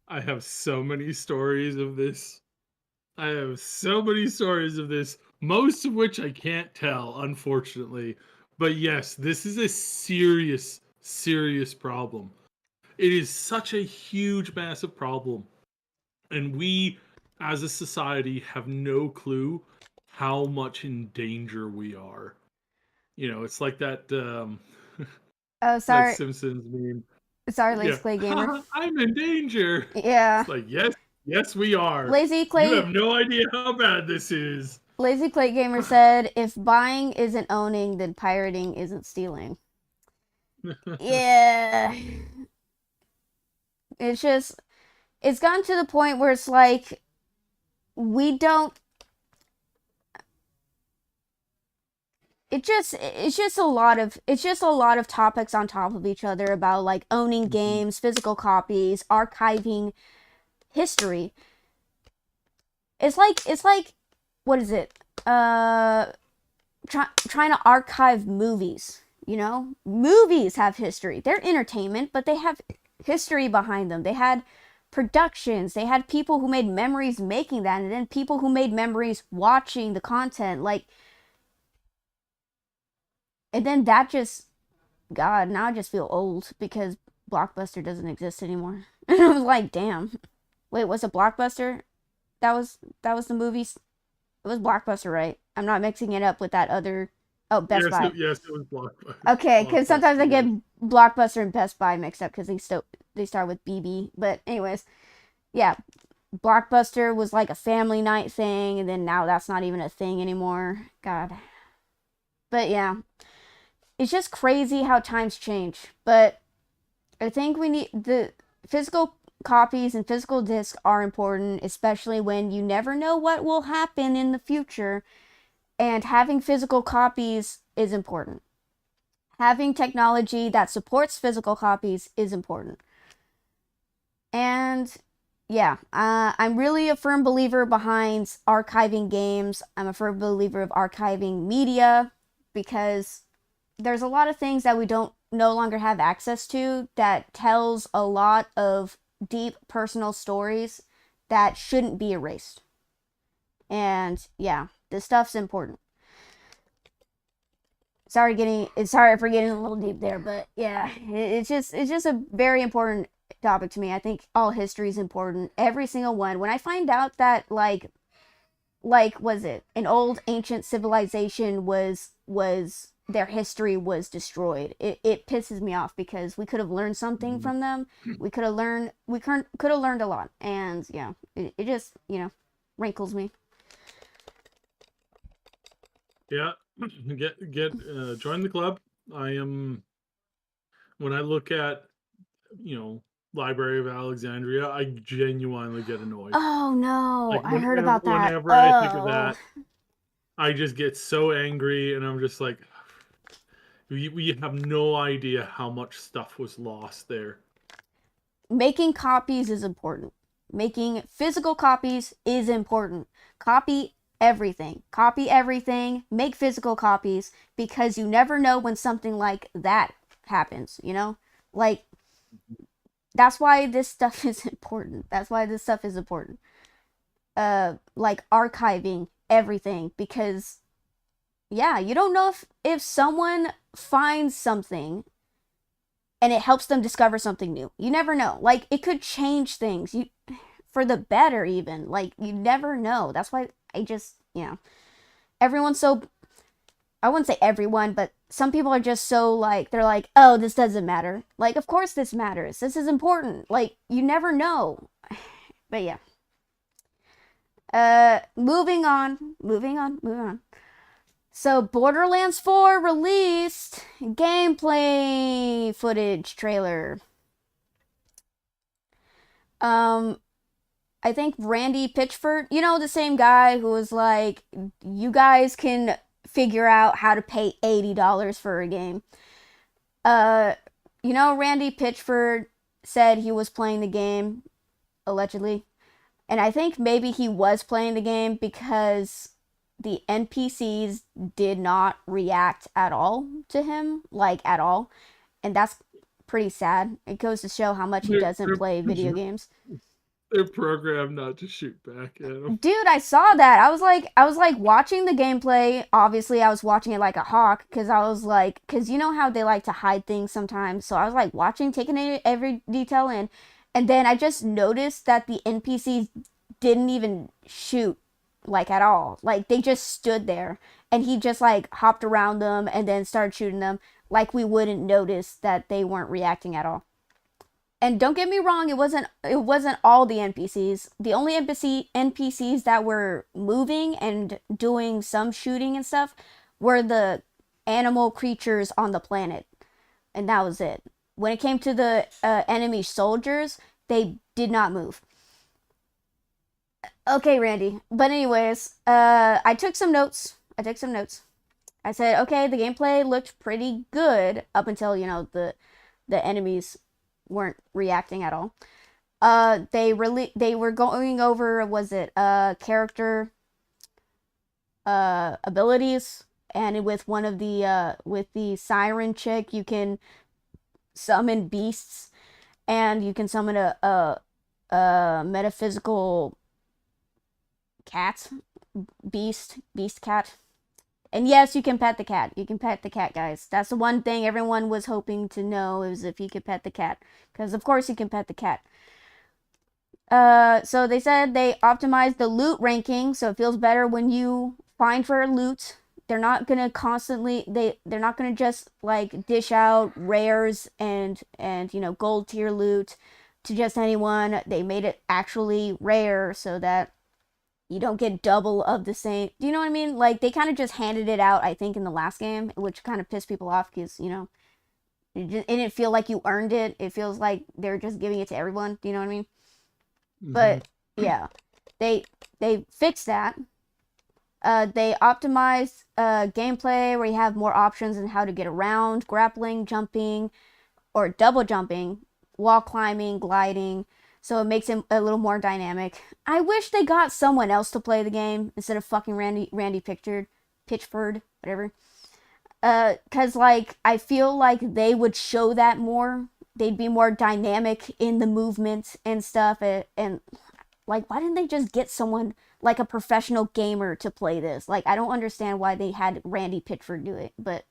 I have so many stories of this. I have so many stories of this, most of which I can't tell, unfortunately. But yes, this is a serious, serious problem. It is such a huge, massive problem. And we, as a society, have no clue how much in danger we are. It's like that oh, that sorry, Simpsons meme. Lazy Yeah, Clay Gamer. I'm in danger. Yeah, It's like, yes, yes, we are. Lazy You have Clay no idea how bad this is. Lazy Clay Gamer said, "If buying isn't owning, then pirating isn't stealing." Yeah, it's just it's gotten to the point where it's like we don't. It's just a lot of topics on top of each other about like owning Mhm. games, physical copies, archiving history. It's like what is it? Trying to archive movies. Movies have history. They're entertainment, but they have history behind them. They had productions. They had people who made memories making that, and then people who made memories watching the content. Like, and then that just, God, now I just feel old because Blockbuster doesn't exist anymore. And I was like, damn. Wait, was it Blockbuster? That was the movies. It was Blockbuster, right? I'm not mixing it up with that other. Oh, Best Yes, Buy. yes, it was Okay, because sometimes I Blockbuster. get Yes. Blockbuster and Best Buy mixed up because they start with BB. But anyways, yeah, Blockbuster was like a family night thing, and then now that's not even a thing anymore. God. But yeah, it's just crazy how times change. But I think we need the physical copies and physical discs are important, especially when you never know what will happen in the future. And having physical copies is important. Having technology that supports physical copies is important. And yeah, I'm really a firm believer behind archiving games. I'm a firm believer of archiving media because there's a lot of things that we don't no longer have access to that tells a lot of deep personal stories that shouldn't be erased. And yeah, this stuff's important. Sorry for getting a little deep there, but yeah, it's just a very important topic to me. I think all history is important, every single one. When I find out that like was it an old ancient civilization was their history was destroyed, it pisses me off because we could have learned something Mhm. from them. We could have learned a lot, and yeah, it just rankles me. Yeah, join the club. I am when I look at Library of Alexandria, I genuinely get annoyed. Oh no, Like I heard whenever about that. whenever I think of Oh, that, I just get so angry, and I'm just like, we have no idea how much stuff was lost there. making copies is important. Making physical copies is important. Copy. everything. Copy everything, make physical copies, because you never know when something like that happens, you know? Like, that's why this stuff is important. That's why this stuff is important. Like archiving everything, because yeah, you don't know if someone finds something and it helps them discover something new. You never know. Like, it could change things. You for the better even. Like, you never know. That's why I just, everyone's so, I wouldn't say everyone, but some people are just so like, they're like, "Oh, this doesn't matter." Like, of course this matters. This is important. Like, you never know. But yeah. Moving on. So, Borderlands 4 released gameplay footage trailer. I think Randy Pitchford, the same guy who was like, "You guys can figure out how to pay $80 for a game." Randy Pitchford said he was playing the game, allegedly. And I think maybe he was playing the game because the NPCs did not react at all to him, like at all. And that's pretty sad. It goes to show how much he doesn't play video games. They're programmed not to shoot back at him. Dude, I saw that. I was like watching the gameplay. Obviously, I was watching it like a hawk because I was like, because you know how they like to hide things sometimes. So I was like watching, taking every detail in, and then I just noticed that the NPCs didn't even shoot like at all. Like, they just stood there, and he just like hopped around them and then started shooting them like we wouldn't notice that they weren't reacting at all. And don't get me wrong, it wasn't all the NPCs. The only NPCs that were moving and doing some shooting and stuff were the animal creatures on the planet, and that was it. When it came to the enemy soldiers, they did not move. Okay, Randy. But anyways, I took some notes. I said, okay, the gameplay looked pretty good up until the enemies weren't reacting at all. They were going over, was it character abilities, and with one of the with the siren chick, you can summon beasts, and you can summon a metaphysical cat, beast cat. And yes, you can pet the cat. You can pet the cat, guys. That's the one thing everyone was hoping to know, is if you could pet the cat. Because of course you can pet the cat. So they said they optimized the loot ranking, so it feels better when you find for loot. They're not gonna constantly they're not gonna just like dish out rares and gold tier loot to just anyone. They made it actually rare so that you don't get double of the same. Do you know what I mean? Like, they kind of just handed it out, I think, in the last game, which kind of pissed people off because, it didn't feel like you earned it. It feels like they're just giving it to everyone. Do you know what I mean? Mm-hmm. But, yeah, they fixed that. They optimized gameplay where you have more options on how to get around, grappling, jumping, or double jumping, wall climbing, gliding. So it makes it a little more dynamic. I wish they got someone else to play the game instead of fucking Randy Pitchford, whatever. Cause like, I feel like they would show that more. They'd be more dynamic in the movement and stuff. And like, why didn't they just get someone like a professional gamer to play this? Like, I don't understand why they had Randy Pitchford do it, but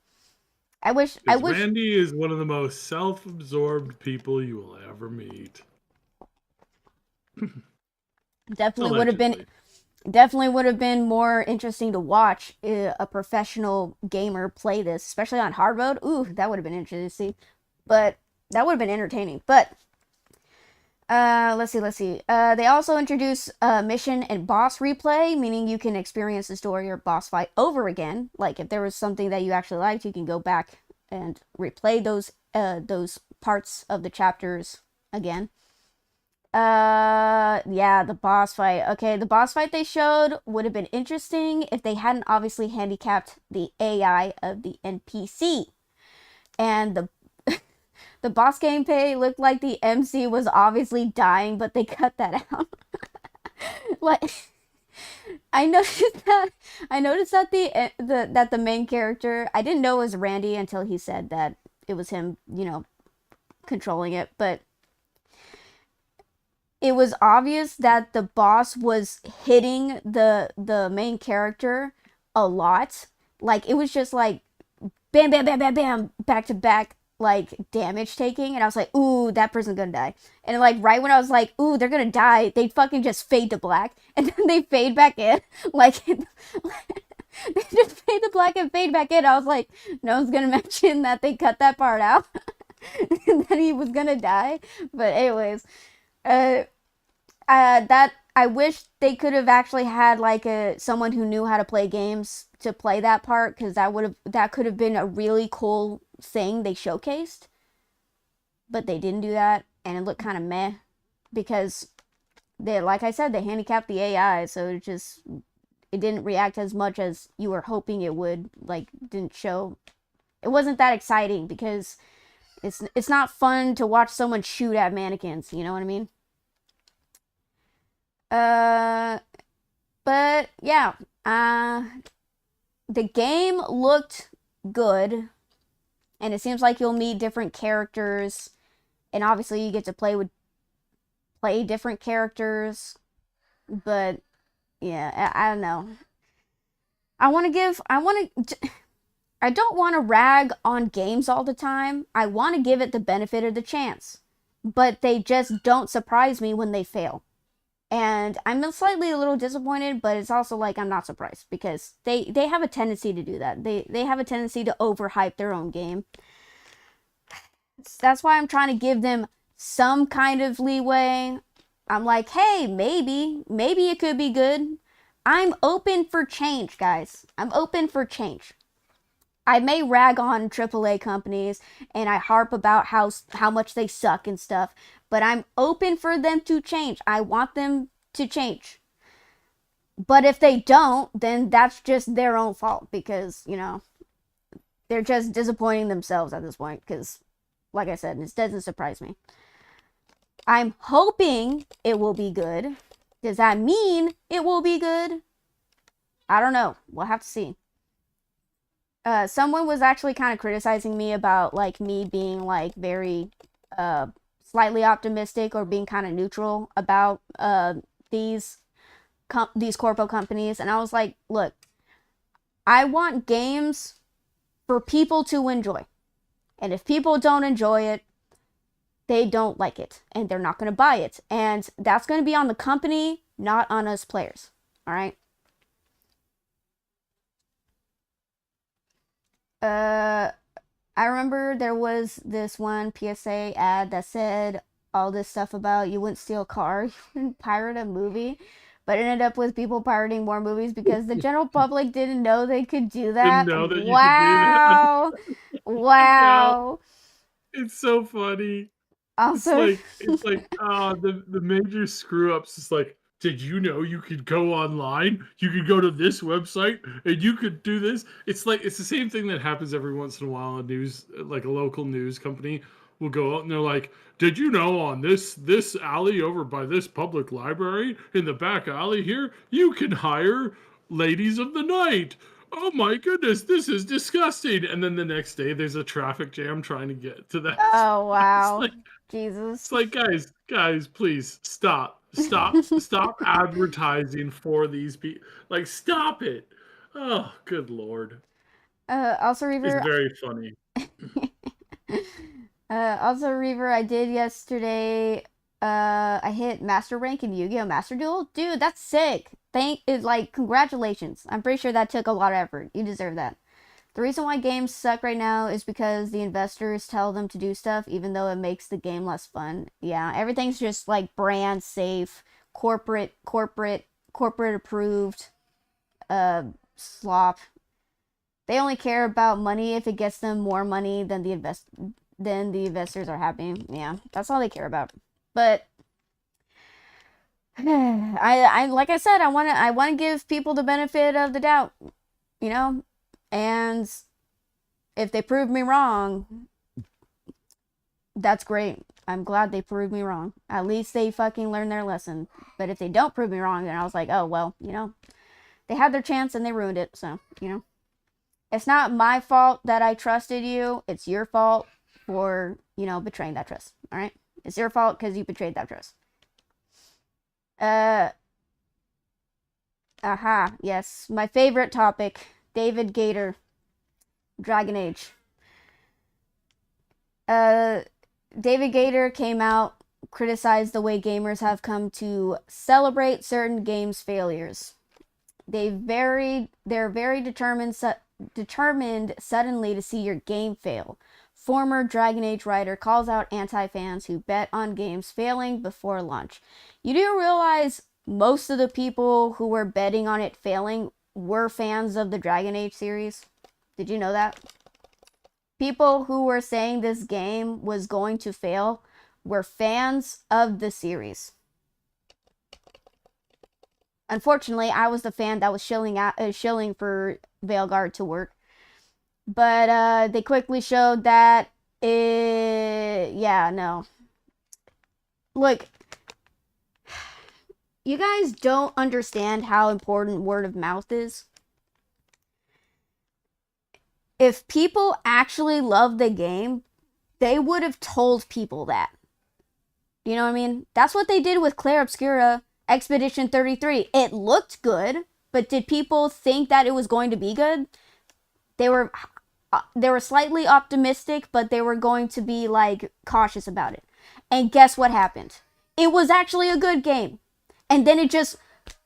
I wish. Randy is one of the most self-absorbed people you will ever meet. Definitely would have been more interesting to watch a professional gamer play this, especially on hard mode. Ooh, that would have been interesting to see. But that would have been entertaining. But let's see. They also introduced mission and boss replay, meaning you can experience the story or boss fight over again. Like, if there was something that you actually liked, you can go back and replay those parts of the chapters again. Yeah, the boss fight. Okay, the boss fight they showed would have been interesting if they hadn't obviously handicapped the AI of the NPC. And the boss gameplay looked like the MC was obviously dying, but they cut that out. Like, I noticed that the main character, I didn't know it was Randy until he said that it was him, controlling it, but it was obvious that the boss was hitting the main character a lot. Like it was just like bam bam bam bam bam back to back like damage taking, and I was like, ooh, that person's gonna die. And like right when I was like, ooh, they're gonna die, they fucking just fade to black, and then they fade back in. Like they just fade to black and fade back in. I was like, no one's gonna mention that they cut that part out and that he was gonna die. But anyways, uh, that I wish they could have actually had like someone who knew how to play games to play that part, because that could have been a really cool thing they showcased, but they didn't do that, and it looked kind of meh because they, like I said, they handicapped the AI, so it didn't react as much as you were hoping it would. Like didn't show, it wasn't that exciting because it's not fun to watch someone shoot at mannequins, you know what I mean? Uh, but yeah, the game looked good, and it seems like you'll meet different characters, and obviously you get to play different characters. But yeah, I don't know. I don't want to rag on games all the time. I want to give it the benefit of the chance, but they just don't surprise me when they fail. And I'm slightly a little disappointed, but it's also like I'm not surprised because they have a tendency to do that. They have a tendency to overhype their own game. That's why I'm trying to give them some kind of leeway. I'm like, hey, maybe it could be good. I'm open for change, guys. I'm open for change. I may rag on AAA companies and I harp about how much they suck and stuff, but I'm open for them to change. I want them to change. But if they don't, then that's just their own fault because, they're just disappointing themselves at this point because, like I said, this doesn't surprise me. I'm hoping it will be good. Does that mean it will be good? I don't know. We'll have to see. Someone was actually kind of criticizing me about like me being like very slightly optimistic or being kind of neutral about these corpo companies, and I was like, look, I want games for people to enjoy, and if people don't enjoy it, they don't like it and they're not going to buy it, and that's going to be on the company, not on us players. All right. I remember there was this one PSA ad that said all this stuff about you wouldn't steal a car, you wouldn't pirate a movie, but it ended up with people pirating more movies because the general public didn't know they could do Didn't that. know that you could do that. Wow. I know. Wow. It's so funny. It's Also, like the major screw ups is like, did you know you could go online? You could go to this website and you could do this. It's like it's the same thing that happens every once in a while. Like a local news company will go out and they're like, did you know on this alley over by this public library in the back alley here, you can hire ladies of the night. Oh my goodness, this is disgusting. And then the next day there's a traffic jam trying to get to that. oh It's wow. like Jesus. it's like, guys, please stop advertising for these people. Like, stop it. Oh, good lord. Also It's Reaver, very funny. also Reaver, I did yesterday. I hit master rank in Yu-Gi-Oh! Master Duel. Dude, that's sick. Congratulations. I'm pretty sure that took a lot of effort. You deserve that. The reason why games suck right now is because the investors tell them to do stuff even though it makes the game less fun. Yeah, everything's just like brand safe, corporate approved, slop. They only care about money if it gets them more money than the investors are happy. Yeah, that's all they care about. But I like I said, I want to give people the benefit of the doubt, you know? And if they prove me wrong, that's great. I'm glad they proved me wrong. At least they fucking learned their lesson. But if they don't prove me wrong, then I was like, oh, well, they had their chance and they ruined it. So, it's not my fault that I trusted you. It's your fault for, betraying that trust. All right? It's your fault because you betrayed that trust. Yes. My favorite topic. David Gaider. Dragon Age. David Gaider came out, criticized the way gamers have come to celebrate certain games' failures. They're very determined suddenly to see your game fail. Former Dragon Age writer calls out anti-fans who bet on games failing before launch. You do realize most of the people who were betting on it failing were fans of the Dragon Age series? Did you know that? People who were saying this game was going to fail were fans of the series. Unfortunately, I was the fan that was shilling for Veilgard to work. But they quickly showed that no. Look, you guys don't understand how important word of mouth is. If people actually loved the game, they would have told people that. You know what I mean? That's what they did with Claire Obscura Expedition 33. It looked good, but did people think that it was going to be good? They were slightly optimistic, but they were going to be like cautious about it. And guess what happened? It was actually a good game. And then it just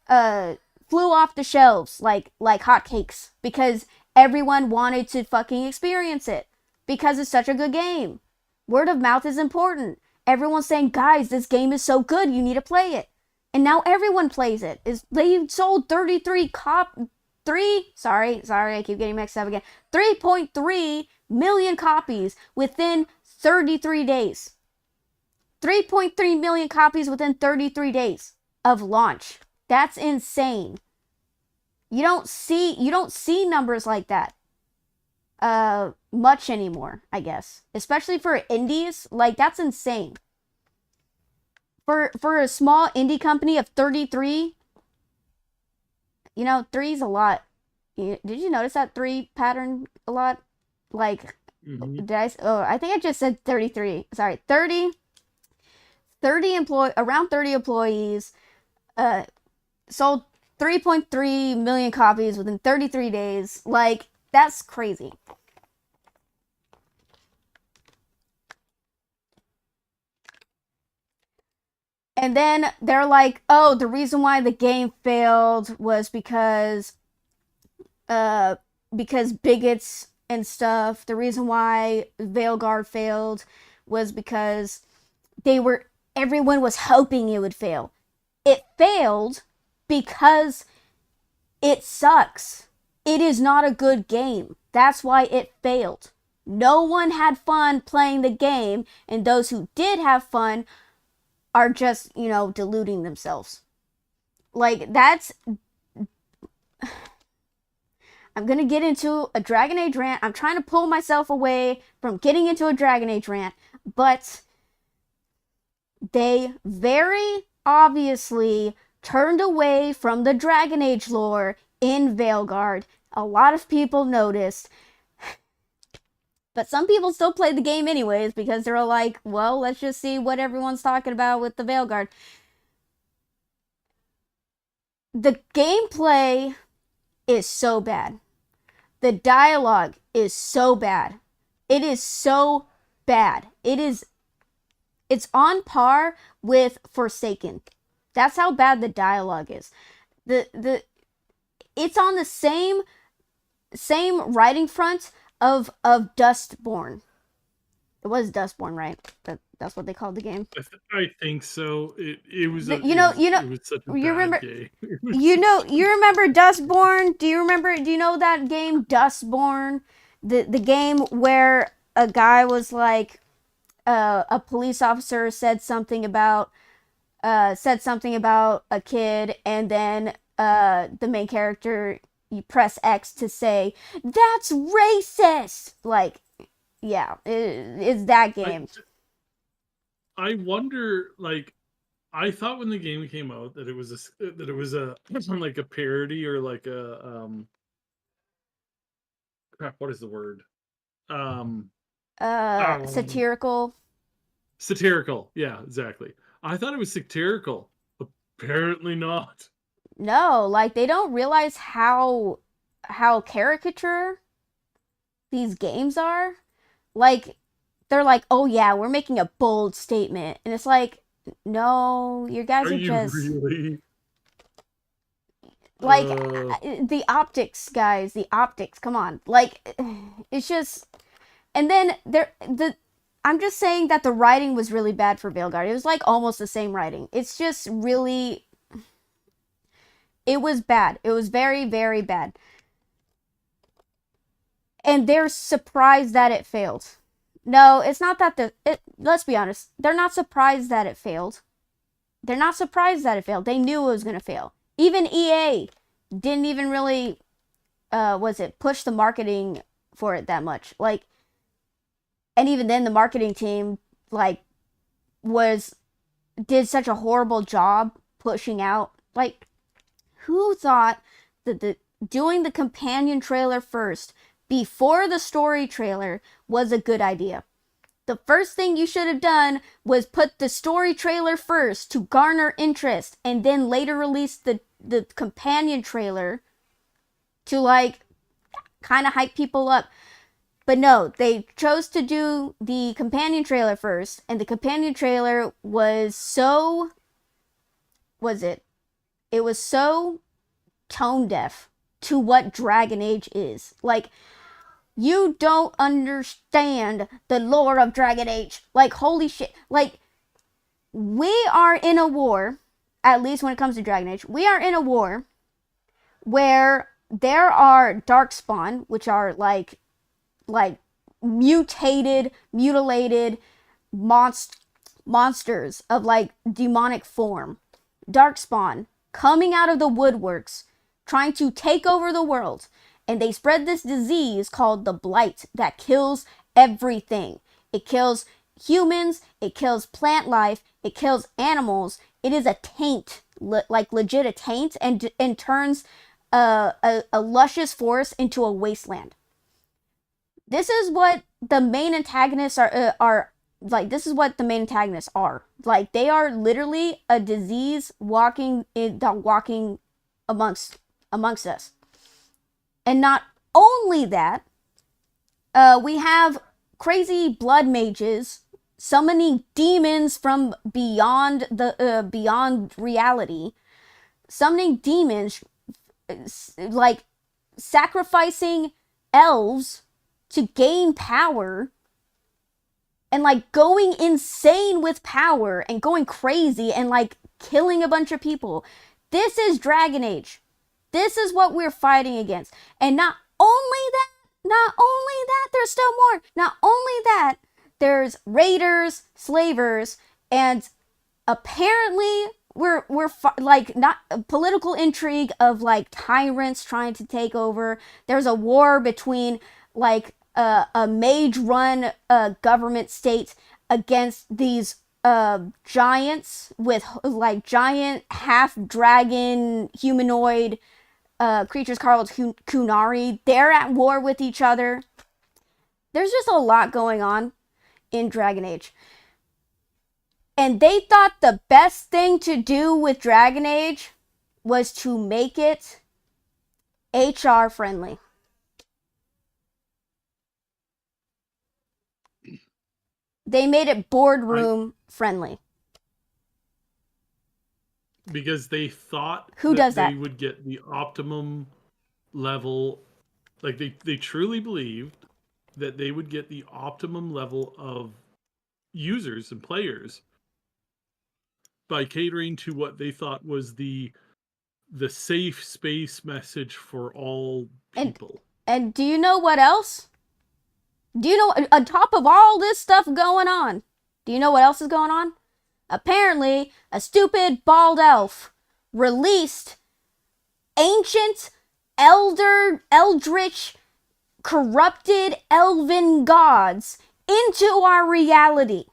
flew off the shelves like hotcakes because everyone wanted to fucking experience it because it's such a good game. Word of mouth is important. Everyone's saying, guys, this game is so good, you need to play it. And now everyone plays it. They sold 3.3 million copies within 33 days. 3.3 million copies within 33 days of launch. That's insane. You don't see numbers like that much anymore, I guess. Especially for indies, like that's insane. For a small indie company of 33, 3 is a lot. Did you notice that 3 pattern a lot? Like, I think I just said 33. Sorry, 30 around 30 employees, sold 3.3 million copies within 33 days. Like, that's crazy. And then they're like, oh, the reason why the game failed was because bigots and stuff. The reason why Veilgard failed was because everyone was hoping it would fail. It failed because it sucks. It is not a good game. That's why it failed. No one had fun playing the game, and those who did have fun are just, deluding themselves. Like, that's... I'm gonna get into a Dragon Age rant. I'm trying to pull myself away from getting into a Dragon Age rant, but they very obviously turned away from the Dragon Age lore in Veilgard. A lot of people noticed. But some people still play the game anyways because they're like, well, let's just see what everyone's talking about with the Veilgard. The gameplay is so bad. The dialogue is so bad. It is so bad. It's on par with Forsaken. That's how bad the dialogue is. It's on the same writing front of Dustborn. It was Dustborn, right? That's what they called the game. I think so. It was such a you remember bad game. you remember Dustborn? Do you know that game Dustborn? The game where a guy was like a police officer said something about a kid, and then the main character, you press X to say, that's racist! Like, yeah, it's that game. I wonder, like, I thought when the game came out that it was a like a parody or like a crap. What is the word? Um, um, Satirical. Satirical. Yeah, exactly. I thought it was satirical. Apparently not. No, like they don't realize how caricature these games are. Like they're like, "Oh yeah, we're making a bold statement." And it's like, "No, you guys Are are you just really? like Uh, the optics, guys, the optics. Come on." Like it's just and then I'm just saying that the writing was really bad for Veilgard. It was like almost the same writing. It's just really it was bad. It was very, very bad. And they're surprised that it failed. No, it's not that let's be honest. They're not surprised that it failed. They're not surprised that it failed. They knew it was going to fail. Even EA didn't even really push the marketing for it that much. Like and even then the marketing team like was did such a horrible job pushing out like who thought that the doing the companion trailer first before the story trailer was a good idea. The first thing you should have done was put the story trailer first to garner interest and then later release the companion trailer to like kind of hype people up. But no, they chose to do the companion trailer first, and the companion trailer was so was it? It was so tone deaf to what Dragon Age is. Like you don't understand the lore of Dragon Age. Like holy shit. Like we are in a war, at least when it comes to Dragon Age. We are in a war where there are darkspawn, which are like mutilated monsters of like demonic form. Darkspawn coming out of the woodworks, trying to take over the world. And they spread this disease called the Blight that kills everything. It kills humans, it kills plant life, it kills animals. It is a taint, like legit a taint, and turns a luscious forest into a wasteland. This is what the main antagonists are like. This is what the main antagonists are like. They are literally a disease walking amongst us. And not only that, we have crazy blood mages summoning demons from beyond reality, summoning demons, like sacrificing elves to gain power, and like going insane with power and going crazy and like killing a bunch of people. This is Dragon Age. This is what we're fighting against. And not only that, there's still more. Not only that, there's raiders, slavers, and apparently we're like not political intrigue of like tyrants trying to take over. There's a war between like a mage run government state against these giants with like giant half dragon humanoid creatures called Kunari. They're at war with each other. There's just a lot going on in Dragon Age. And they thought the best thing to do with Dragon Age was to make it HR friendly. They made it boardroom friendly. Because they thought Who does that? they would get the optimum level. Like they truly believed that they would get the optimum level of users and players by catering to what they thought was the safe space message for all people. And do you know what else? Do you know, on top of all this stuff going on, do you know what else is going on? Apparently, a stupid bald elf released ancient, eldritch, corrupted elven gods into our reality.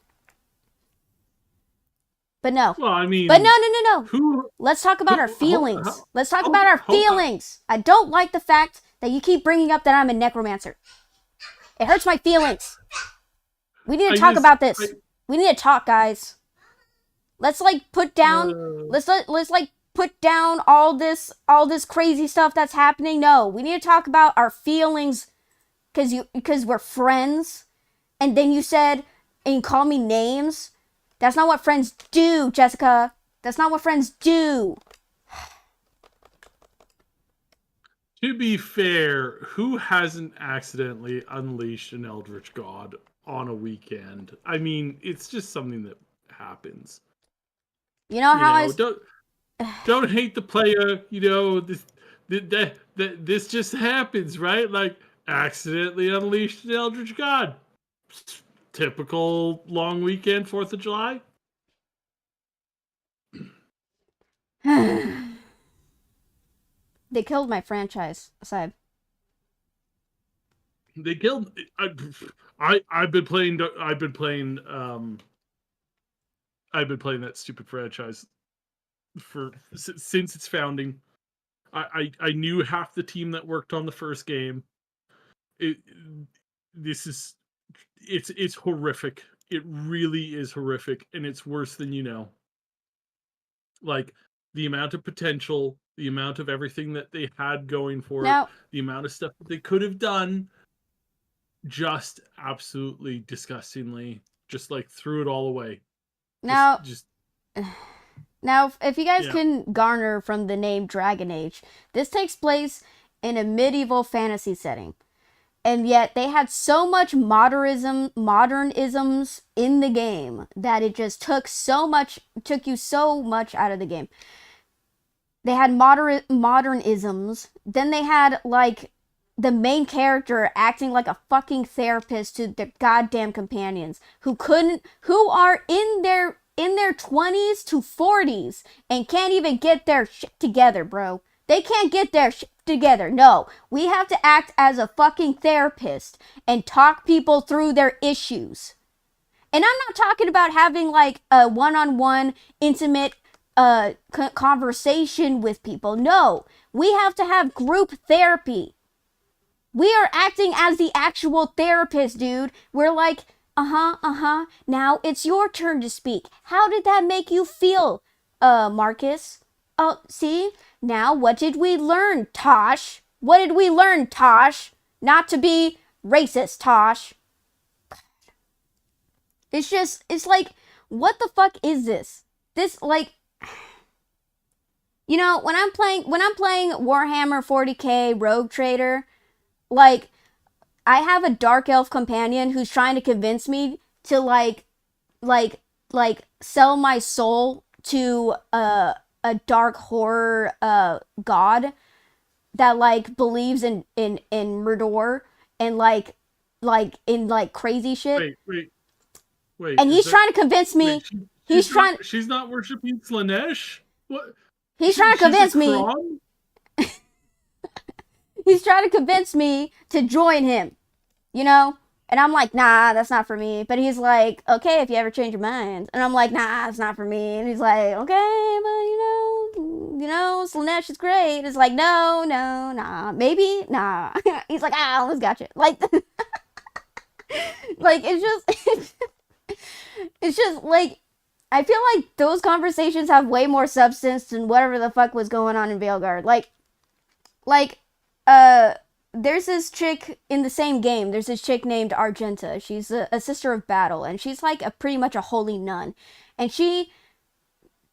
But no. Well, I mean, But no. who? Let's talk about Who? our feelings. Let's talk about Hold, our hold, feelings. I don't like the fact that you keep bringing up that I'm a necromancer. It hurts my feelings. We need to talk about this. We need to talk, guys. Let's like put down. Let's like put down all this crazy stuff that's happening. No, we need to talk about our feelings because we're friends. And then you said and you call me names. That's not what friends do, Jessica. That's not what friends do. To be fair, who hasn't accidentally unleashed an eldritch god on a weekend? I mean, it's just something that happens. You know how don't hate the player. You know this just happens, right? Like accidentally unleashed an eldritch god. Typical long weekend, 4th of July. They killed my franchise, Saib. They killed. I've been playing that stupid franchise since its founding. I knew half the team that worked on the first game. It's horrific. It really is horrific, and it's worse than you know. Like the amount of potential, the amount of everything that they had going for it, the amount of stuff that they could have done, just absolutely disgustingly, just like threw it all away. Now, if you guys can garner from the name Dragon Age, this takes place in a medieval fantasy setting. And yet they had so much modernisms in the game that it just took you so much out of the game. They had modernisms. Then they had like the main character acting like a fucking therapist to their goddamn companions who are in their 20s to 40s and can't even get their shit together, bro. They can't get their shit together. No, we have to act as a fucking therapist and talk people through their issues. And I'm not talking about having like a one-on-one intimate conversation with people. No, we have to have group therapy. We are acting as the actual therapist, dude. We're like, now it's your turn to speak. How did that make you feel, Marcus? Oh, see? Now, what did we learn, Tosh? What did we learn, Tosh? Not to be racist, Tosh. It's like, what the fuck is this? This, like, you know, when I'm playing Warhammer 40k Rogue Trader, like, I have a dark elf companion who's trying to convince me to, like, sell my soul to, a dark horror god that like believes in Mordor and like in like crazy shit. Wait. And he's trying to convince me. She's not worshiping Slanesh? What? He's trying to convince me. He's trying to convince me to join him. You know? And I'm like, nah, that's not for me. But he's like, okay, if you ever change your mind. And I'm like, nah, it's not for me. And he's like, okay, but you know, Slanesh is great. It's like, no, nah, maybe, nah. He's like, I almost got you. Like, like, it's just like, I feel like those conversations have way more substance than whatever the fuck was going on in Veilgard. There's this chick in the same game. There's this chick named Argenta. She's a sister of battle, and she's like pretty much a holy nun. And she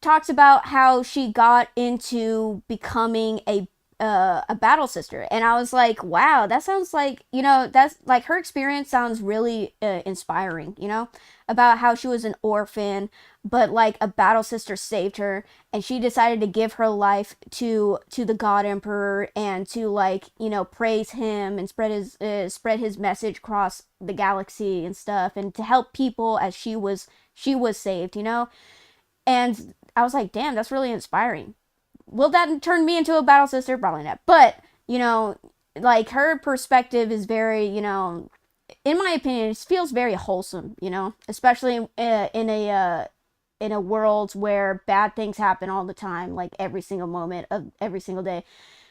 talks about how she got into becoming a battle sister. And I was like, wow, that sounds like, you know, that's like her experience sounds really inspiring, you know, about how she was an orphan, but like a battle sister saved her, and she decided to give her life to the God Emperor and to, like, you know, praise him and spread his message across the galaxy and stuff, and to help people as she was saved, you know. And I was like, damn, that's really inspiring. Will that turn me into a battle sister? Probably not. But, you know, like, her perspective is very, you know, in my opinion, it feels very wholesome, you know, especially in a in a world where bad things happen all the time, like every single moment of every single day.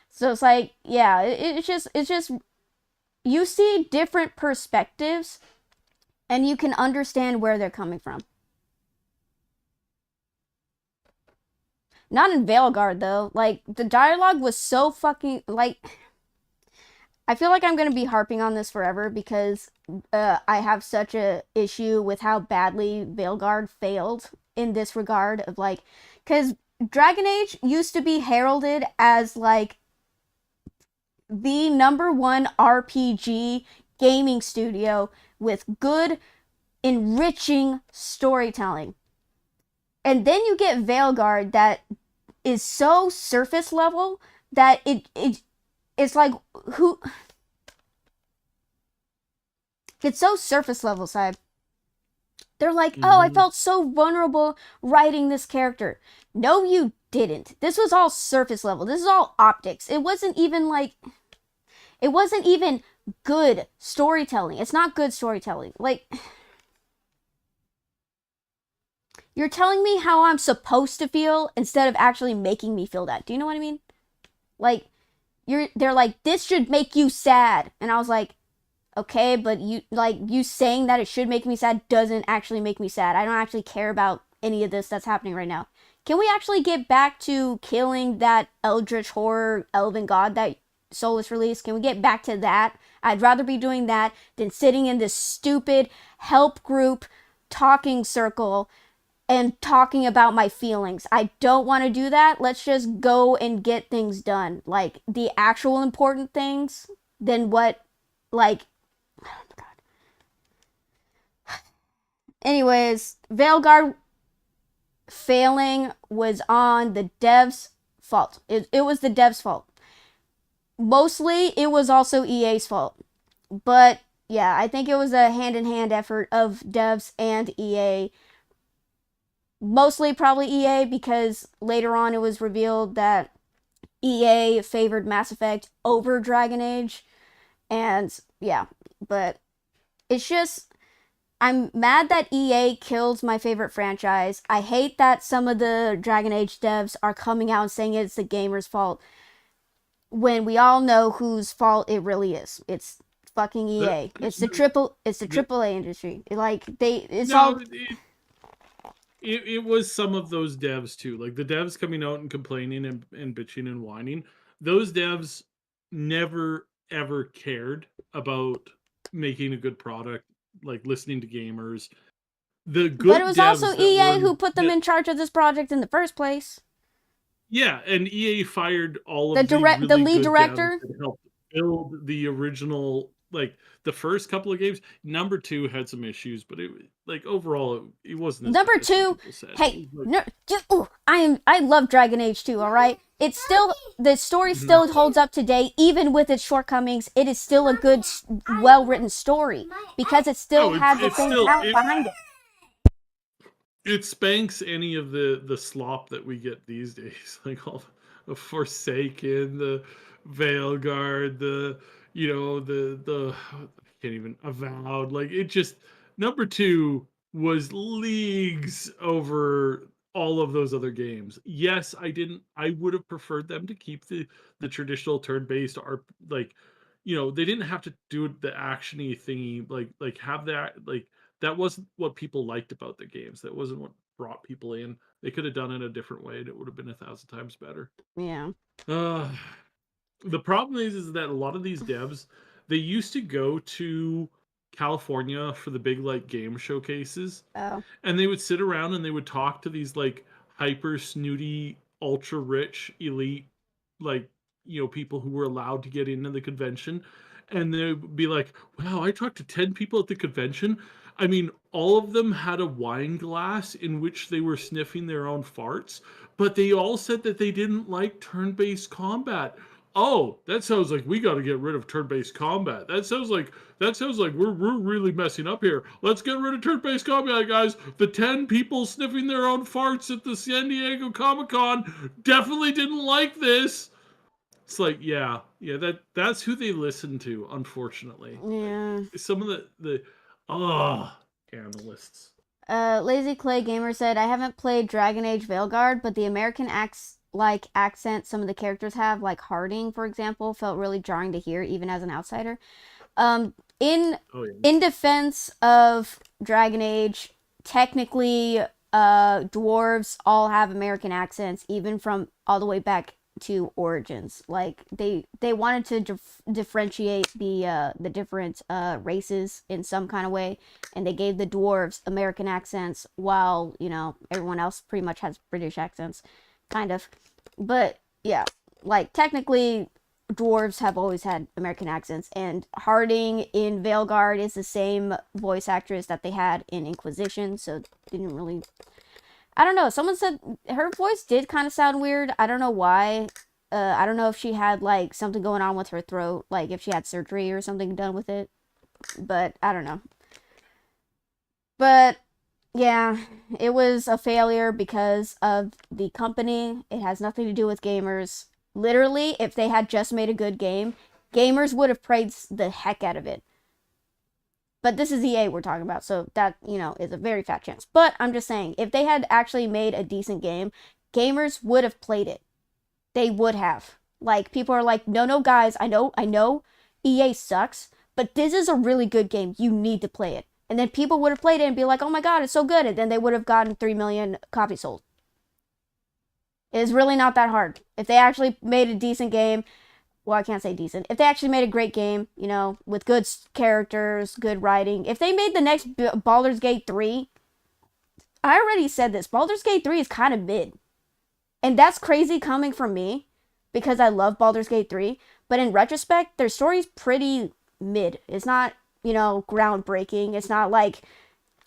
So it's like, yeah, it's just you see different perspectives and you can understand where they're coming from. Not in Veilgard though. Like the dialogue was so fucking like I feel like I'm going to be harping on this forever because I have such a issue with how badly Veilgard failed in this regard of like cuz Dragon Age used to be heralded as like the #1 RPG gaming studio with good enriching storytelling. And then you get Veilgard that is so surface level that it's like who it's so surface level side. They're like, oh, I felt so vulnerable writing this character. No, you didn't. This was all surface level. This is all optics. It wasn't even good storytelling. It's not good storytelling. Like, you're telling me how I'm supposed to feel instead of actually making me feel that. Do you know what I mean? Like, they're like, this should make you sad. And I was like, okay, but you saying that it should make me sad doesn't actually make me sad. I don't actually care about any of this that's happening right now. Can we actually get back to killing that eldritch horror elven god that Solus released? Can we get back to that? I'd rather be doing that than sitting in this stupid help group talking circle and talking about my feelings. I don't want to do that. Let's just go and get things done. Like, the actual important things than what, like, oh my god. Anyways, Veilgard failing was on the devs' fault. It was the devs' fault. Mostly, it was also EA's fault. But, yeah, I think it was a hand-in-hand effort of devs and EA. Mostly probably EA because later on it was revealed that EA favored Mass Effect over Dragon Age. And, yeah, but it's just, I'm mad that EA killed my favorite franchise. I hate that some of the Dragon Age devs are coming out and saying it's the gamer's fault when we all know whose fault it really is. It's fucking EA. It's the AAA industry. It was some of those devs too. Like the devs coming out and complaining and bitching and whining. Those devs never ever cared about making a good product, like listening to gamers. The good But it was devs also EA who put them in charge of this project in the first place. Yeah, and EA fired all of the lead director that helped build the original, like the first couple of games. Number 2 had some issues, but it like overall it wasn't. Number 2, hey, I love Dragon Age 2. All right, it's still the story still holds up today, even with its shortcomings. It is still a good, well-written story because it still has the same talent behind it. It spanks any of the slop that we get these days, like all the Forsaken, the Veilgard, the I can't even Avowed. Like it just number 2 was leagues over all of those other games. Yes, I would have preferred them to keep the traditional turn-based art, like they didn't have to do the actiony thingy, like have that, like that wasn't what people liked about the games. That wasn't what brought people in. They could have done it a different way and it would have been 1,000 times better. Yeah. The problem is that a lot of these devs, they used to go to California for the big like game showcases. Oh. And they would sit around and they would talk to these like hyper snooty, ultra rich, elite, like, people who were allowed to get into the convention. And they'd be like, wow, I talked to 10 people at the convention. I mean, all of them had a wine glass in which they were sniffing their own farts, but they all said that they didn't like turn-based combat. Oh, that sounds like we got to get rid of turn-based combat. That sounds like we're really messing up here. Let's get rid of turn-based combat, guys. The 10 people sniffing their own farts at the San Diego Comic-Con definitely didn't like this. It's like, yeah, that's who they listen to, unfortunately. Yeah. Some of the analysts. Lazy Clay Gamer said, I haven't played Dragon Age Veilgard, but the American accent some of the characters have, like Harding, for example, felt really jarring to hear, even as an outsider. Um, in Oh yeah. in defense of Dragon Age, technically, dwarves all have American accents, even from all the way back to Origins. Like they wanted to differentiate the different races in some kind of way, and they gave the dwarves American accents, while everyone else pretty much has British accents, kind of. But yeah, like technically dwarves have always had American accents, and Harding in Veilgard is the same voice actress that they had in Inquisition, so didn't really. I don't know. Someone said her voice did kind of sound weird. I don't know why. I don't know if she had like something going on with her throat, like if she had surgery or something done with it, but I don't know. But yeah, it was a failure because of the company. It has nothing to do with gamers. Literally, if they had just made a good game, gamers would have praised the heck out of it. But this is EA we're talking about, so that, is a very fat chance. But I'm just saying, if they had actually made a decent game, gamers would have played it. They would have. Like, people are like, no, guys, I know EA sucks, but this is a really good game. You need to play it. And then people would have played it and be like, oh my god, it's so good. And then they would have gotten 3 million copies sold. It's really not that hard. If they actually made a decent game, well, I can't say decent. If they actually made a great game, with good characters, good writing. If they made the next Baldur's Gate 3, I already said this. Baldur's Gate 3 is kind of mid. And that's crazy coming from me, because I love Baldur's Gate 3. But in retrospect, their story's pretty mid. It's not, groundbreaking. It's not like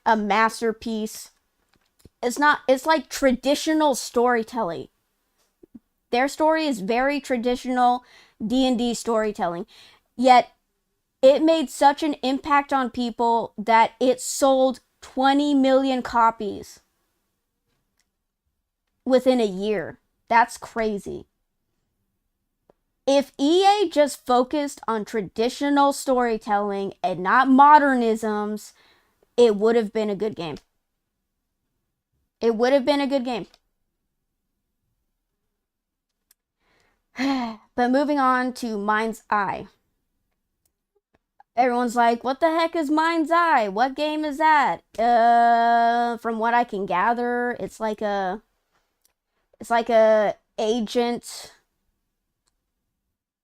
a masterpiece. It's like traditional storytelling. Their story is very traditional D&D storytelling. Yet, it made such an impact on people that it sold 20 million copies within a year. That's crazy. If EA just focused on traditional storytelling and not modernisms, it would have been a good game. It would have been a good game. But moving on to MindsEye. Everyone's like, what the heck is MindsEye? What game is that? From what I can gather, it's like a agent.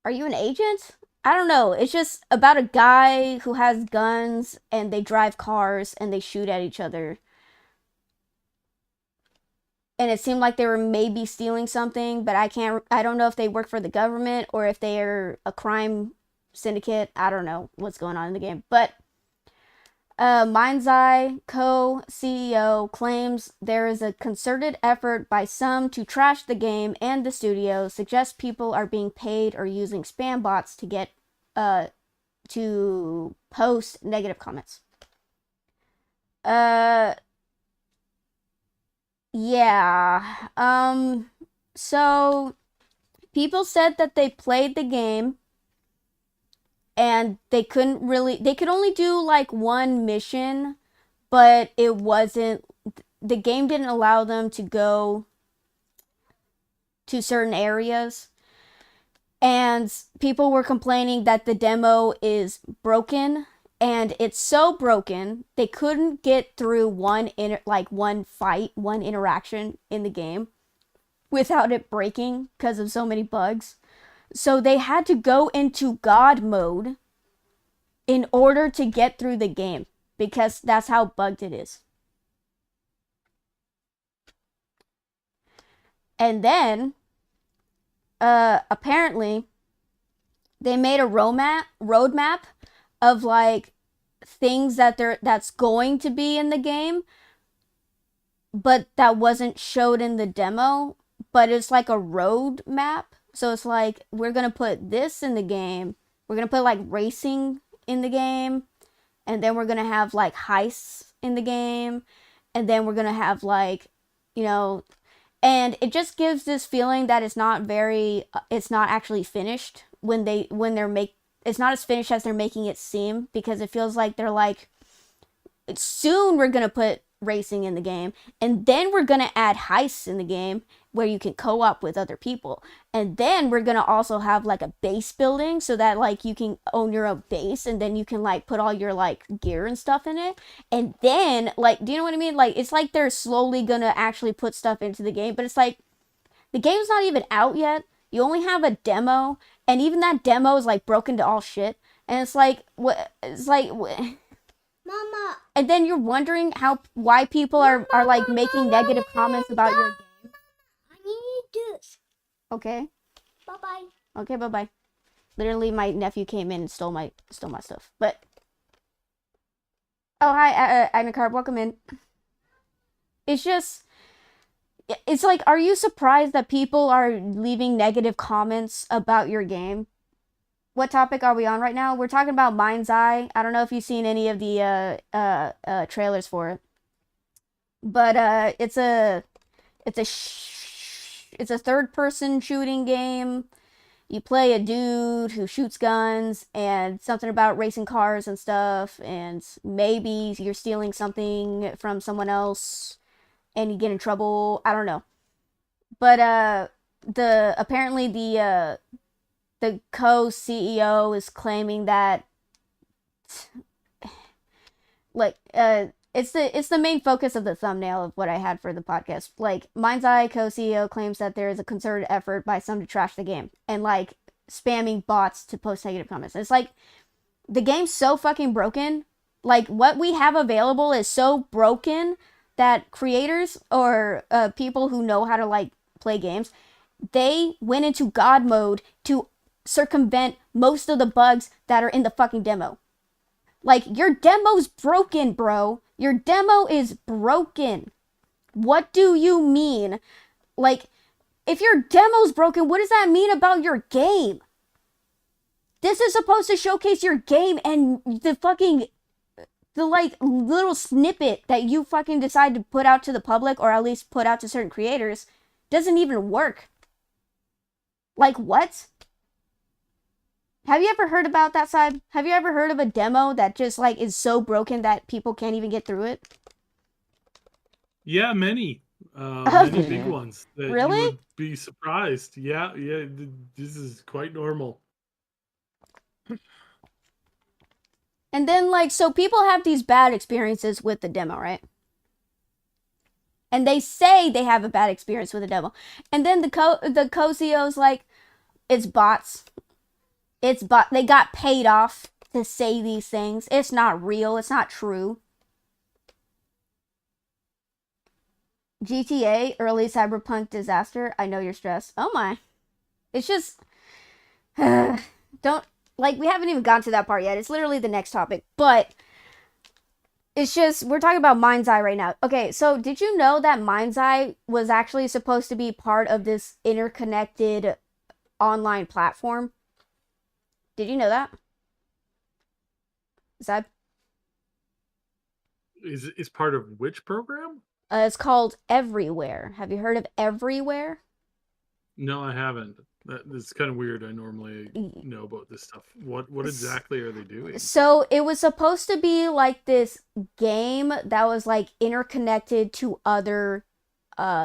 Are you an agent? I don't know. It's just about a guy who has guns and they drive cars and they shoot at each other. And it seemed like they were maybe stealing something, but I don't know if they work for the government or if they're a crime syndicate. I don't know what's going on in the game. But MindsEye co-CEO claims there is a concerted effort by some to trash the game, and the studio suggests people are being paid or using spam bots to get to post negative comments. Yeah. So people said that they played the game and they could only do like one mission, but the game didn't allow them to go to certain areas. And people were complaining that the demo is broken, and it's so broken they couldn't get through one interaction in the game without it breaking because of so many bugs. So they had to go into God mode in order to get through the game, because that's how bugged it is. And then apparently they made a roadmap of like things that's going to be in the game, but that wasn't showed in the demo. But it's like a roadmap. So it's like, we're gonna put this in the game. We're gonna put like racing in the game, and then we're gonna have like heists in the game, and then we're gonna have like, and it just gives this feeling that it's not actually finished it's not as finished as they're making it seem, because it feels like they're like, soon we're gonna put racing in the game, and then we're gonna add heists in the game where you can co-op with other people, and then we're gonna also have like a base building so that like you can own your own base, and then you can like put all your like gear and stuff in it, and then like, do you know what I mean? Like, it's like they're slowly gonna actually put stuff into the game, but it's like the game's not even out yet. You only have a demo, and even that demo is like broken to all shit, and it's like what? It's like. Mama. And then you're wondering why people are like making negative comments about your game. I need this. Okay. Bye-bye. Okay, bye-bye. Literally, my nephew came in and stole my stuff. But oh, hi, Agnacarb, welcome in. It's like, are you surprised that people are leaving negative comments about your game? What topic are we on right now? We're talking about MindsEye. I don't know if you've seen any of the trailers for it, but it's a third-person shooting game. You play a dude who shoots guns, and something about racing cars and stuff, and maybe you're stealing something from someone else, and you get in trouble. I don't know, but apparently the co-CEO is claiming that like it's the main focus of the thumbnail of what I had for the podcast. Like, MindsEye co-CEO claims that there is a concerted effort by some to trash the game and like spamming bots to post negative comments. And it's like, the game's so fucking broken. Like, what we have available is so broken that creators or people who know how to like play games, they went into God mode to circumvent most of the bugs that are in the fucking demo. Like, your demo's broken, bro. Your demo is broken. What do you mean? Like, if your demo's broken, what does that mean about your game? This is supposed to showcase your game, and the like little snippet that you fucking decide to put out to the public, or at least put out to certain creators, doesn't even work. Like, what? Have you ever heard about that side? Have you ever heard of a demo that just like is so broken that people can't even get through it? Yeah, many big ones that Really? you would be surprised. Yeah, this is quite normal. And then like, so people have these bad experiences with the demo, right? And they say they have a bad experience with the demo. And then the co-CEO's like, it's bots. They got paid off to say these things. It's not real. It's not true. GTA, early Cyberpunk disaster. I know you're stressed. Oh my. It's just... don't... Like, we haven't even gotten to that part yet. It's literally the next topic. But... it's just... we're talking about MindsEye right now. Okay, so did you know that MindsEye was actually supposed to be part of this interconnected online platform? Did you know that? Zeb? Is part of which program? It's called Everywhere. Have you heard of Everywhere? No, I haven't. That's kind of weird. I normally know about this stuff. What exactly are they doing? So it was supposed to be like this game that was like interconnected to other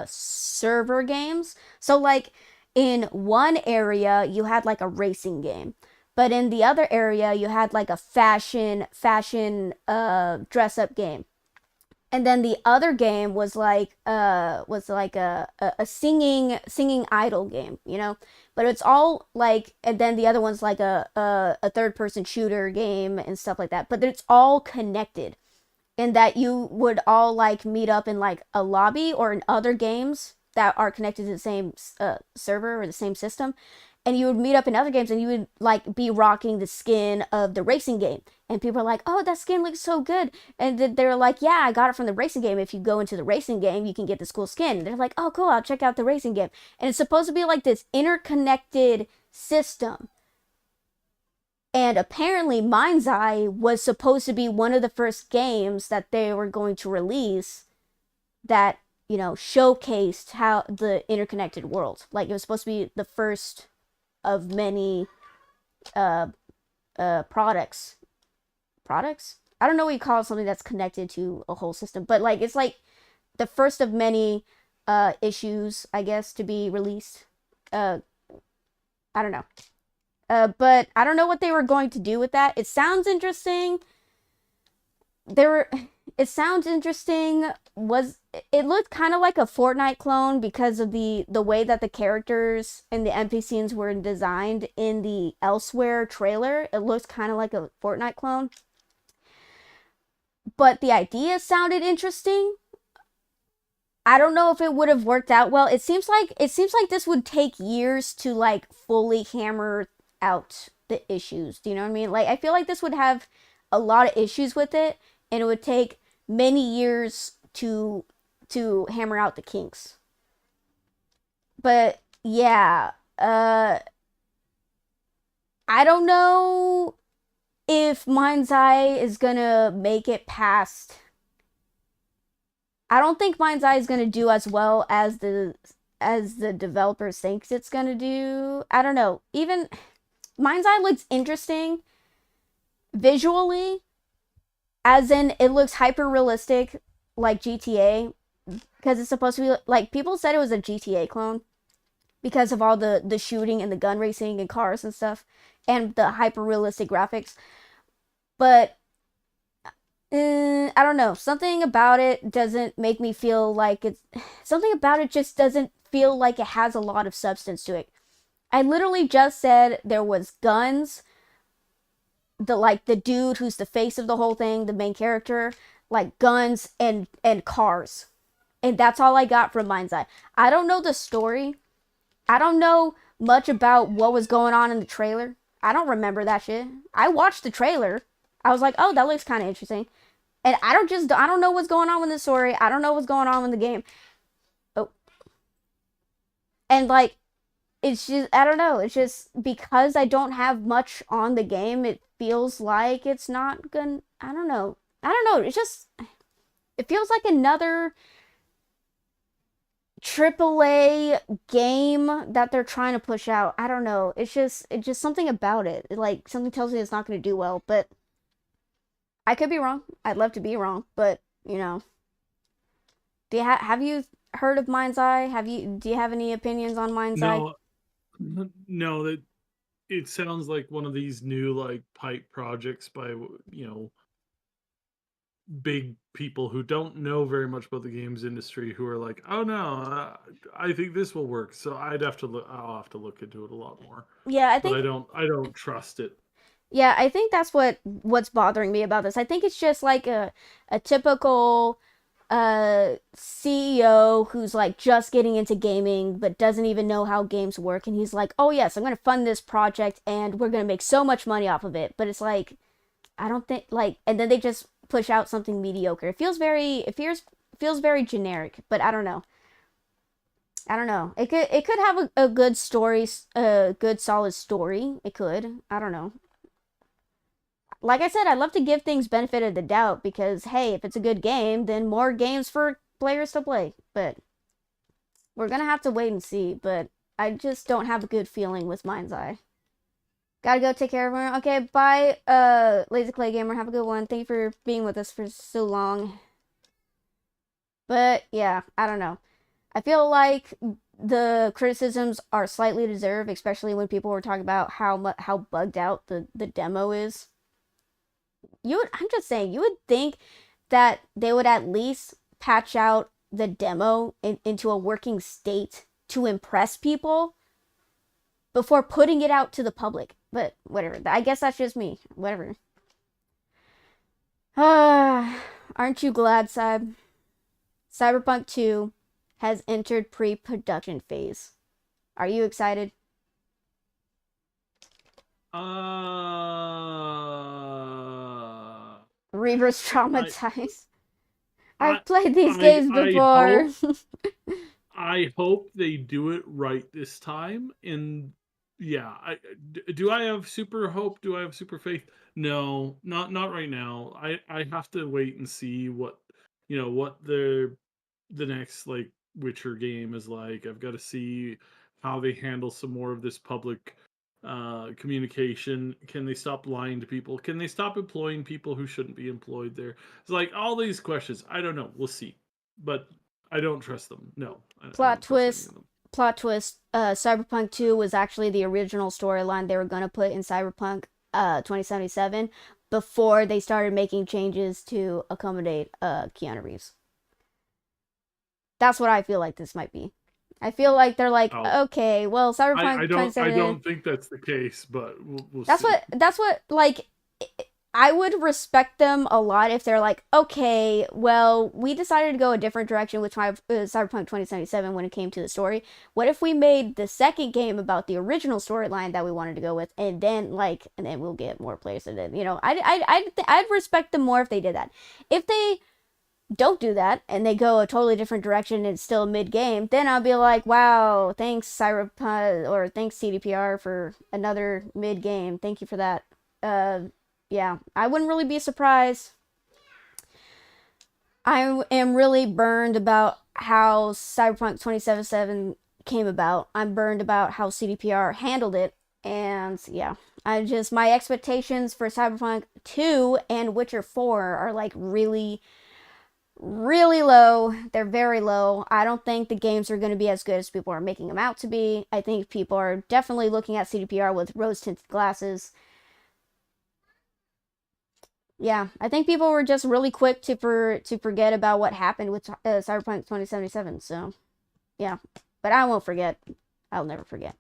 server games. So like, in one area you had like a racing game, but in the other area you had like a fashion dress up game. And then the other game was like a singing idol game, you know? But it's all like, and then the other one's like a third person shooter game and stuff like that. But it's all connected in that you would all like meet up in like a lobby or in other games that are connected to the same server or the same system. And you would meet up in other games and you would like be rocking the skin of the racing game. And people are like, oh, that skin looks so good. And they're like, yeah, I got it from the racing game. If you go into the racing game, you can get this cool skin. And they're like, oh, cool, I'll check out the racing game. And it's supposed to be like this interconnected system. And apparently MindsEye was supposed to be one of the first games that they were going to release that, you know, showcased how the interconnected world. Like, it was supposed to be the first of many products. I don't know what you call something that's connected to a whole system, but like it's like the first of many issues, I guess, to be released. I don't know. But I don't know what they were going to do with that. It sounds interesting. It sounds interesting. It looked kind of like a Fortnite clone because of the way that the characters and the NPCs were designed in the Elsewhere trailer. It looks kind of like a Fortnite clone. But the idea sounded interesting. I don't know if it would have worked out well. It seems like this would take years to like fully hammer out the issues. Do you know what I mean? Like I feel like this would have a lot of issues with it, and it would take many years to hammer out the kinks. But yeah, I don't know if MindsEye is gonna make it past. I don't think MindsEye is gonna do as well as the developers thinks it's gonna do. I don't know. Even MindsEye looks interesting visually, as in it looks hyper realistic like GTA, because it's supposed to be like, people said it was a GTA clone because of all the shooting and the gun racing and cars and stuff and the hyper realistic graphics. But I don't know. Something about it doesn't make me feel like it's. Something about it just doesn't feel like it has a lot of substance to it. I literally just said there was guns. The dude who's the face of the whole thing, the main character, like guns and cars, and that's all I got from MindsEye. I don't know the story. I don't know much about what was going on in the trailer. I don't remember that shit. I watched the trailer. I was like, oh, that looks kind of interesting. And I don't know what's going on with the story. I don't know what's going on in the game. Oh. And like, it's just, I don't know. It's just because I don't have much on the game, it feels like it's not gonna, I don't know. It's just, it feels like another AAA game that they're trying to push out. I don't know. It's just something about it. Like, something tells me it's not going to do well, but I could be wrong. I'd love to be wrong, but you know, have you heard of MindsEye? Do you have any opinions on MindsEye? No, that it sounds like one of these new like pipe projects by big people who don't know very much about the games industry, who are like, oh no, I think this will work. So I'll have to look into it a lot more. Yeah, but I don't trust it. Yeah, I think that's what's bothering me about this. I think it's just like a typical CEO who's like just getting into gaming but doesn't even know how games work, and he's like, "Oh yes, I'm going to fund this project and we're going to make so much money off of it." But it's like, I don't think like, and then they just push out something mediocre. It feels very generic, but I don't know. It could have a good story, a good solid story. It could. I don't know. Like I said, I love to give things benefit of the doubt because, hey, if it's a good game, then more games for players to play. But we're going to have to wait and see. But I just don't have a good feeling with MindsEye. Gotta go take care of everyone. Okay, bye, Lazy Clay Gamer. Have a good one. Thank you for being with us for so long. But, yeah, I don't know. I feel like the criticisms are slightly deserved, especially when people were talking about how bugged out the demo is. I'm just saying, you would think that they would at least patch out the demo into a working state to impress people before putting it out to the public. But whatever. I guess that's just me. Whatever. Aren't you glad, Cyb? Cyberpunk 2 has entered pre-production phase. Are you excited? Reaver's traumatized. I've played these games before. I hope they do it right this time. And yeah, do I have super hope? Do I have super faith? No, not right now. I have to wait and see what the next like Witcher game is like. I've got to see how they handle some more of this public communication? Can they stop lying to people? Can they stop employing people who shouldn't be employed there? It's like all these questions. I don't know. We'll see. But I don't trust them. No, I Plot don't trust any twist. of them. Plot twist. Cyberpunk 2 was actually the original storyline they were gonna put in Cyberpunk 2077 before they started making changes to accommodate Keanu Reeves. That's what I feel like this might be. I feel like they're like, Oh. okay, well, Cyberpunk I don't 2077. think that's the case, but we'll That's see. what like I would respect them a lot if they're like, okay, well, we decided to go a different direction with Cyberpunk 2077 when it came to the story. What if we made the second game about the original storyline that we wanted to go with, and then we'll get more players in it. You know, I'd respect them more if they did that. If they don't do that and they go a totally different direction and it's still mid game, then I'll be like, wow, thanks Cyberpunk or thanks CDPR for another mid game. Thank you for that. Yeah, I wouldn't really be surprised. I am really burned about how Cyberpunk 2077 came about. I'm burned about how CDPR handled it. And yeah, my expectations for Cyberpunk 2 and Witcher 4 are like really, really low. They're very low. I don't think the games are going to be as good as people are making them out to be. I think people are definitely looking at CDPR with rose-tinted glasses. Yeah, I think people were just really quick to forget about what happened with Cyberpunk 2077. So, yeah, but I won't forget. I'll never forget.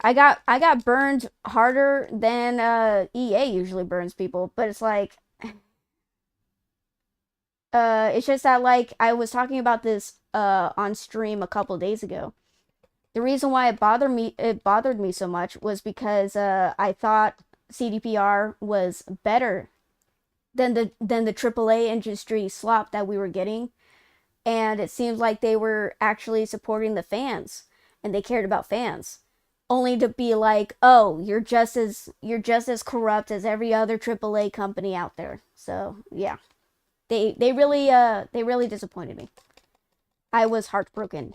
I got burned harder than EA usually burns people, but it's like it's just that like I was talking about this on stream a couple days ago. The reason why it bothered me so much was because I thought CDPR was better than the AAA industry slop that we were getting, and it seems like they were actually supporting the fans and they cared about fans, only to be like, oh, you're just as corrupt as every other AAA company out there. So yeah, they really disappointed me. I was heartbroken.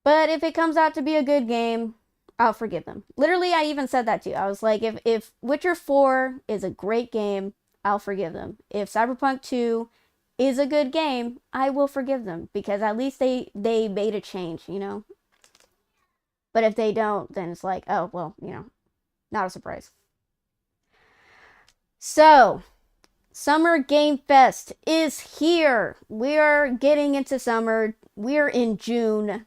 But if it comes out to be a good game, I'll forgive them. Literally, I even said that too. I was like, if Witcher 4 is a great game, I'll forgive them. If Cyberpunk 2 is a good game, I will forgive them because at least they made a change, you know? But if they don't, then it's like, oh, well, you know, not a surprise. So, Summer Game Fest is here. We're getting into summer. We're in June.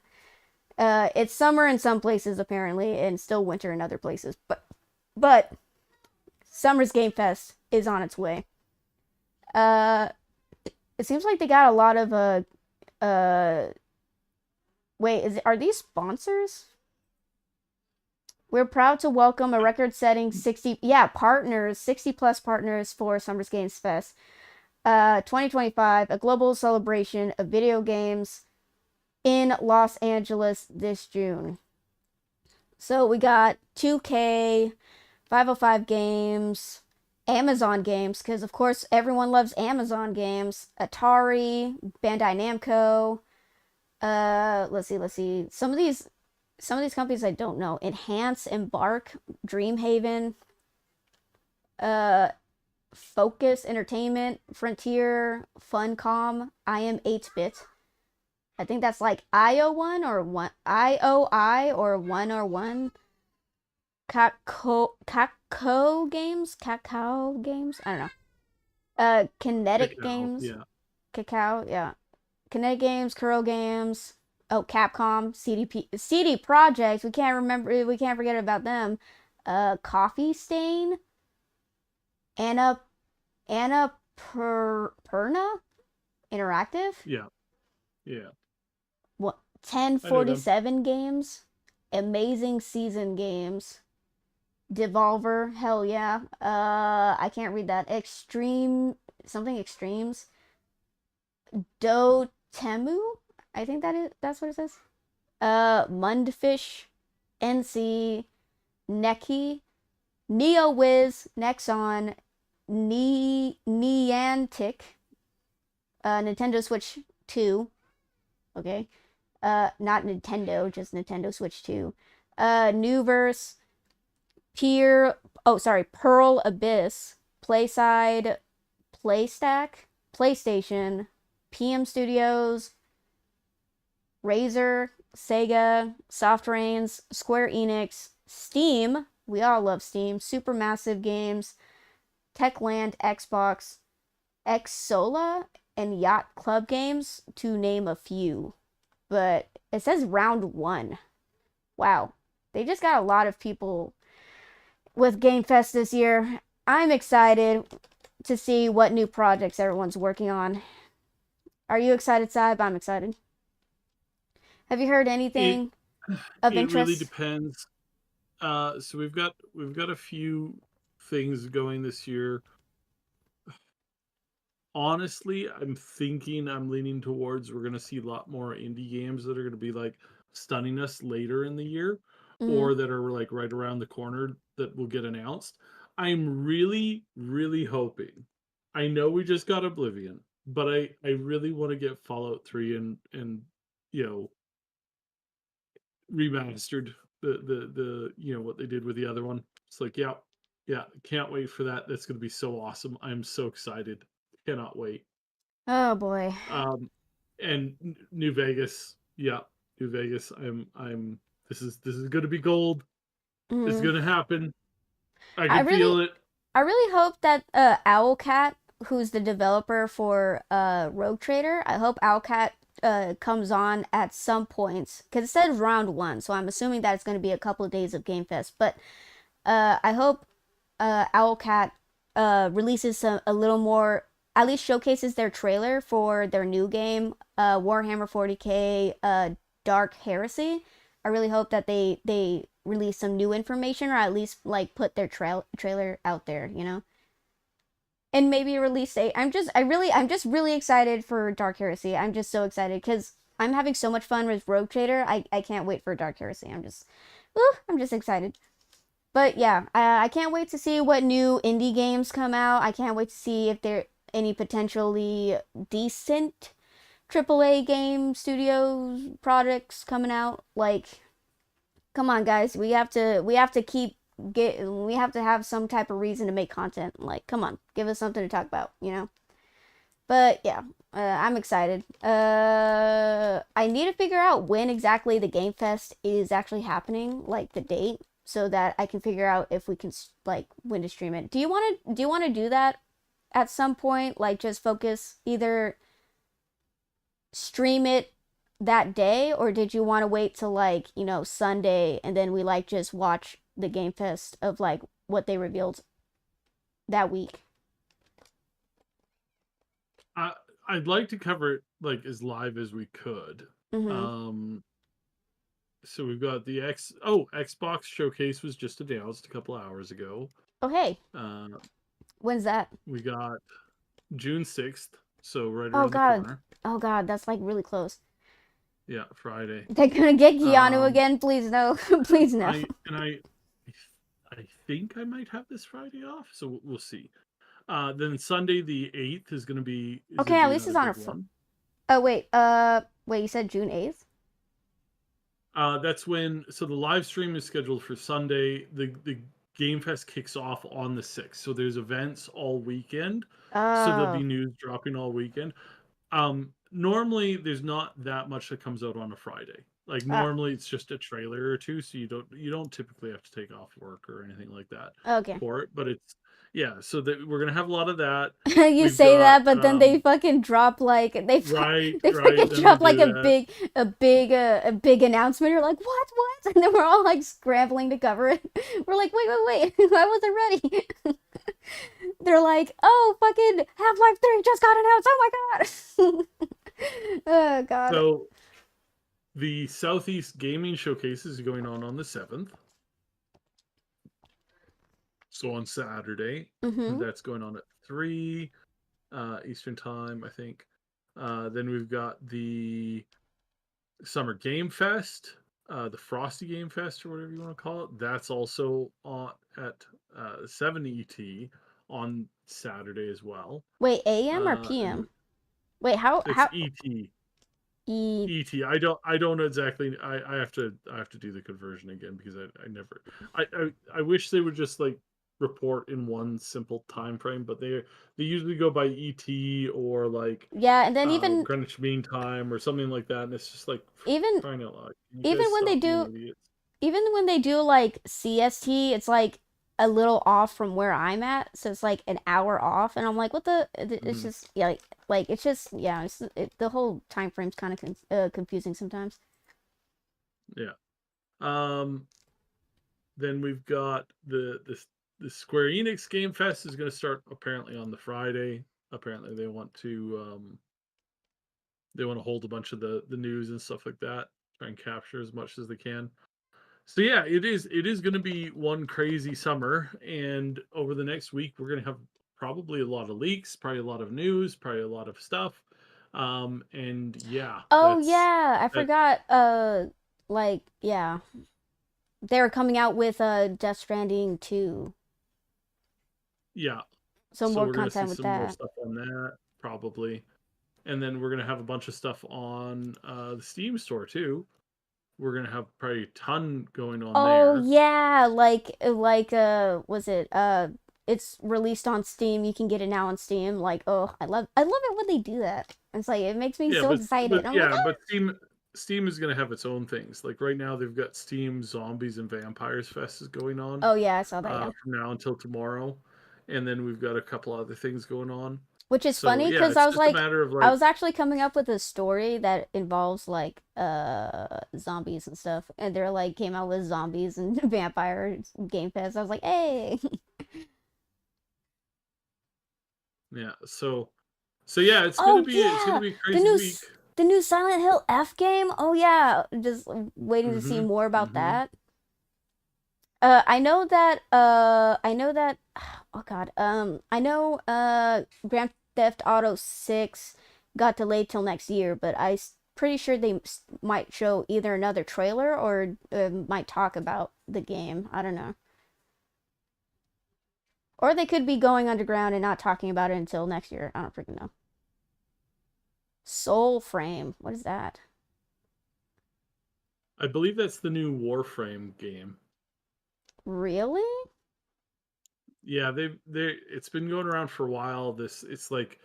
It's summer in some places apparently, and still winter in other places. But Summer's Game Fest is on its way. It seems like they got a lot of wait, are these sponsors? We're proud to welcome a record-setting 60 plus partners for Summer's Games Fest 2025, a global celebration of video games in Los Angeles this June. So we got 2K, 505 Games, Amazon Games, because of course everyone loves Amazon Games, Atari, Bandai Namco. Let's see. Some of these companies I don't know. Enhance, Embark, Dreamhaven, Focus Entertainment, Frontier, Funcom, I Am 8-Bit. I think that's like IO1 or one IOI or 101. Cacao Games? I don't know. Kinetic Cacao, Games. yeah. Cacao, yeah. Kinetic Games, Kuro Games. Oh, Capcom, CD Projekt. We can't forget about them. Coffee Stain. Anna Perna Interactive. Yeah. 1047 Games, Amazing Season Games, Devolver, hell yeah. I can't read that. Extremes. Dotemu, I think that's what it says. Mundfish, NC, Neki, NeoWiz, Nexon, Niantic, Nintendo Switch 2, okay. Not Nintendo, just Nintendo Switch 2. Newverse, Pearl Abyss, Playside, Playstack, PlayStation, PM Studios, Razer, Sega, Softrains, Square Enix, Steam, we all love Steam, Supermassive Games, Techland, Xbox, Xsola, and Yacht Club Games, to name a few. But it says round 1. Wow. They just got a lot of people with Game Fest this year. I'm excited to see what new projects everyone's working on. Are you excited, Saib? I'm excited. Have you heard anything of It really interest? depends. So we've got a few things going this year. Honestly, I'm leaning towards we're gonna see a lot more indie games that are gonna be like stunning us later in the year, Mm-hmm. or that are like right around the corner that will get announced. I'm really, really hoping. I know we just got Oblivion, but I really want to get Fallout 3 and you know remastered the what they did with the other one. It's like yeah, can't wait for that. That's gonna be so awesome. I'm so excited. Cannot wait. Oh boy. And New Vegas, yeah, New Vegas. I'm. This is going to be gold. This is Mm. going to happen. I I can really feel it. I really hope that Owlcat, who's the developer for Rogue Trader, I hope Owlcat comes on at some points because it says round 1, so I'm assuming that it's going to be a couple of days of Game Fest. But I hope Owlcat releases a little more, at least showcases their trailer for their new game, Warhammer 40K, Dark Heresy. I really hope that they release some new information, or at least like put their trailer out there, and maybe a release date. I'm just really excited for Dark Heresy. I'm just so excited because I'm having so much fun with Rogue Trader. I can't wait for Dark Heresy. I'm just excited. But yeah, I can't wait to see what new indie games come out. I can't wait to see if there are any potentially decent AAA game studios projects coming out. Like, come on, guys, we have to have some type of reason to make content. Like, come on, give us something to talk about. But yeah, I'm excited. I need to figure out when exactly the Game Fest is actually happening, like the date, so that I can figure out if we can like when to stream it. Do you want to do that at some point? Like just focus either stream it that day, or did you want to wait till like Sunday and then we like just watch the Game Fest of like what they revealed that week? I I'd like to cover it like as live as we could. Mm-hmm. Um, so we've got the Xbox showcase was just announced a couple hours ago. Oh hey, Uh, when's that? we got June 6th, so right Oh around the god. corner. Oh god, that's like really close. Yeah, Friday. They're gonna get Keanu Um, again. Please no. Please no. I think I might have this Friday off, so we'll see. Then Sunday the 8th is Okay, gonna at be least it's another on big one. oh wait. Wait. You said June 8th? That's when the live stream is scheduled for Sunday. The Game Fest kicks off on the 6th, so there's events all weekend. So there'll be Oh. news dropping all weekend. Normally there's not that much that comes out on a Friday. Like Uh. normally it's just a trailer or two, so you don't typically have to take off work or anything like that Okay. for it. But it's yeah, so that we're gonna have a lot of that. You We've say got that, but then they fucking drop like right, they right, fucking then they drop like do that. a big announcement. You're like, what? And then we're all like scrambling to cover it. We're like, wait, I wasn't ready. They're like, oh, fucking Half-Life 3 just got announced. Oh my god. Oh god. So the Southeast Gaming Showcase is going on the 7th. So on Saturday, Mm-hmm. that's going on at 3 Eastern time, I think. Then we've got the Summer Game Fest, the Frosty Game Fest, or whatever you want to call it. That's also on at 7 ET on Saturday as well. Wait, AM or And PM? Wait, how it's ET. ET. I don't exactly. I have to do the conversion again because I never. I wish they would just like report in one simple time frame, but they usually go by ET or like Yeah, and then even Greenwich Mean Time or something like that, and it's just like even crying out loud. You even guys when they stop being do idiots. even when they do like CST, it's like a little off from where I'm at, so it's like an hour off, and I'm like, what the? It's Mhm. just yeah, like it's just yeah, the whole time frame's kind of confusing sometimes. Yeah. Um. Then we've got the Square Enix Game Fest is going to start apparently on the Friday. Apparently they want to hold a bunch of the news and stuff like that, try and capture as much as they can. So yeah, it is going to be one crazy summer, and over the next week we're going to have probably a lot of leaks, probably a lot of news, probably a lot of stuff. And yeah, Oh that's yeah, I that. forgot. Like yeah, they were coming out with Death Stranding 2, Yeah, so so more we're going to see content with some more that. stuff on that probably, and then we're going to have a bunch of stuff on the Steam store too. We're going to have probably a ton going on Oh there. yeah, was it it's released on Steam. You can get it now on Steam. Like, oh, I love it when they do that. It's like it makes me Yeah, so but excited. I'm like, but Steam is gonna have its own things. Like right now, they've got Steam Zombies and Vampires Fest is going on oh yeah, I saw that. Yeah, from now until tomorrow, and then we've got a couple other things going on. which is So funny yeah, because it's I was just a like, matter of I like was actually coming up with a story that involves like zombies and stuff, and they're like came out with zombies and vampires game fest. I was like, hey. yeah. So yeah, Oh it's gonna yeah, be a the crazy week. the new Silent Hill F game. Oh yeah, just waiting to see Mm-hmm. more about Mm-hmm. that. I know that oh god. I know Grand Theft Auto 6 got delayed till next year, but pretty sure they might show either another trailer or might talk about the game. I don't know. Or they could be going underground and not talking about it until next year. I don't freaking know. Soul Frame. What is that? I believe that's the new Warframe game. Really? Yeah, they it's been going around for a while. It's like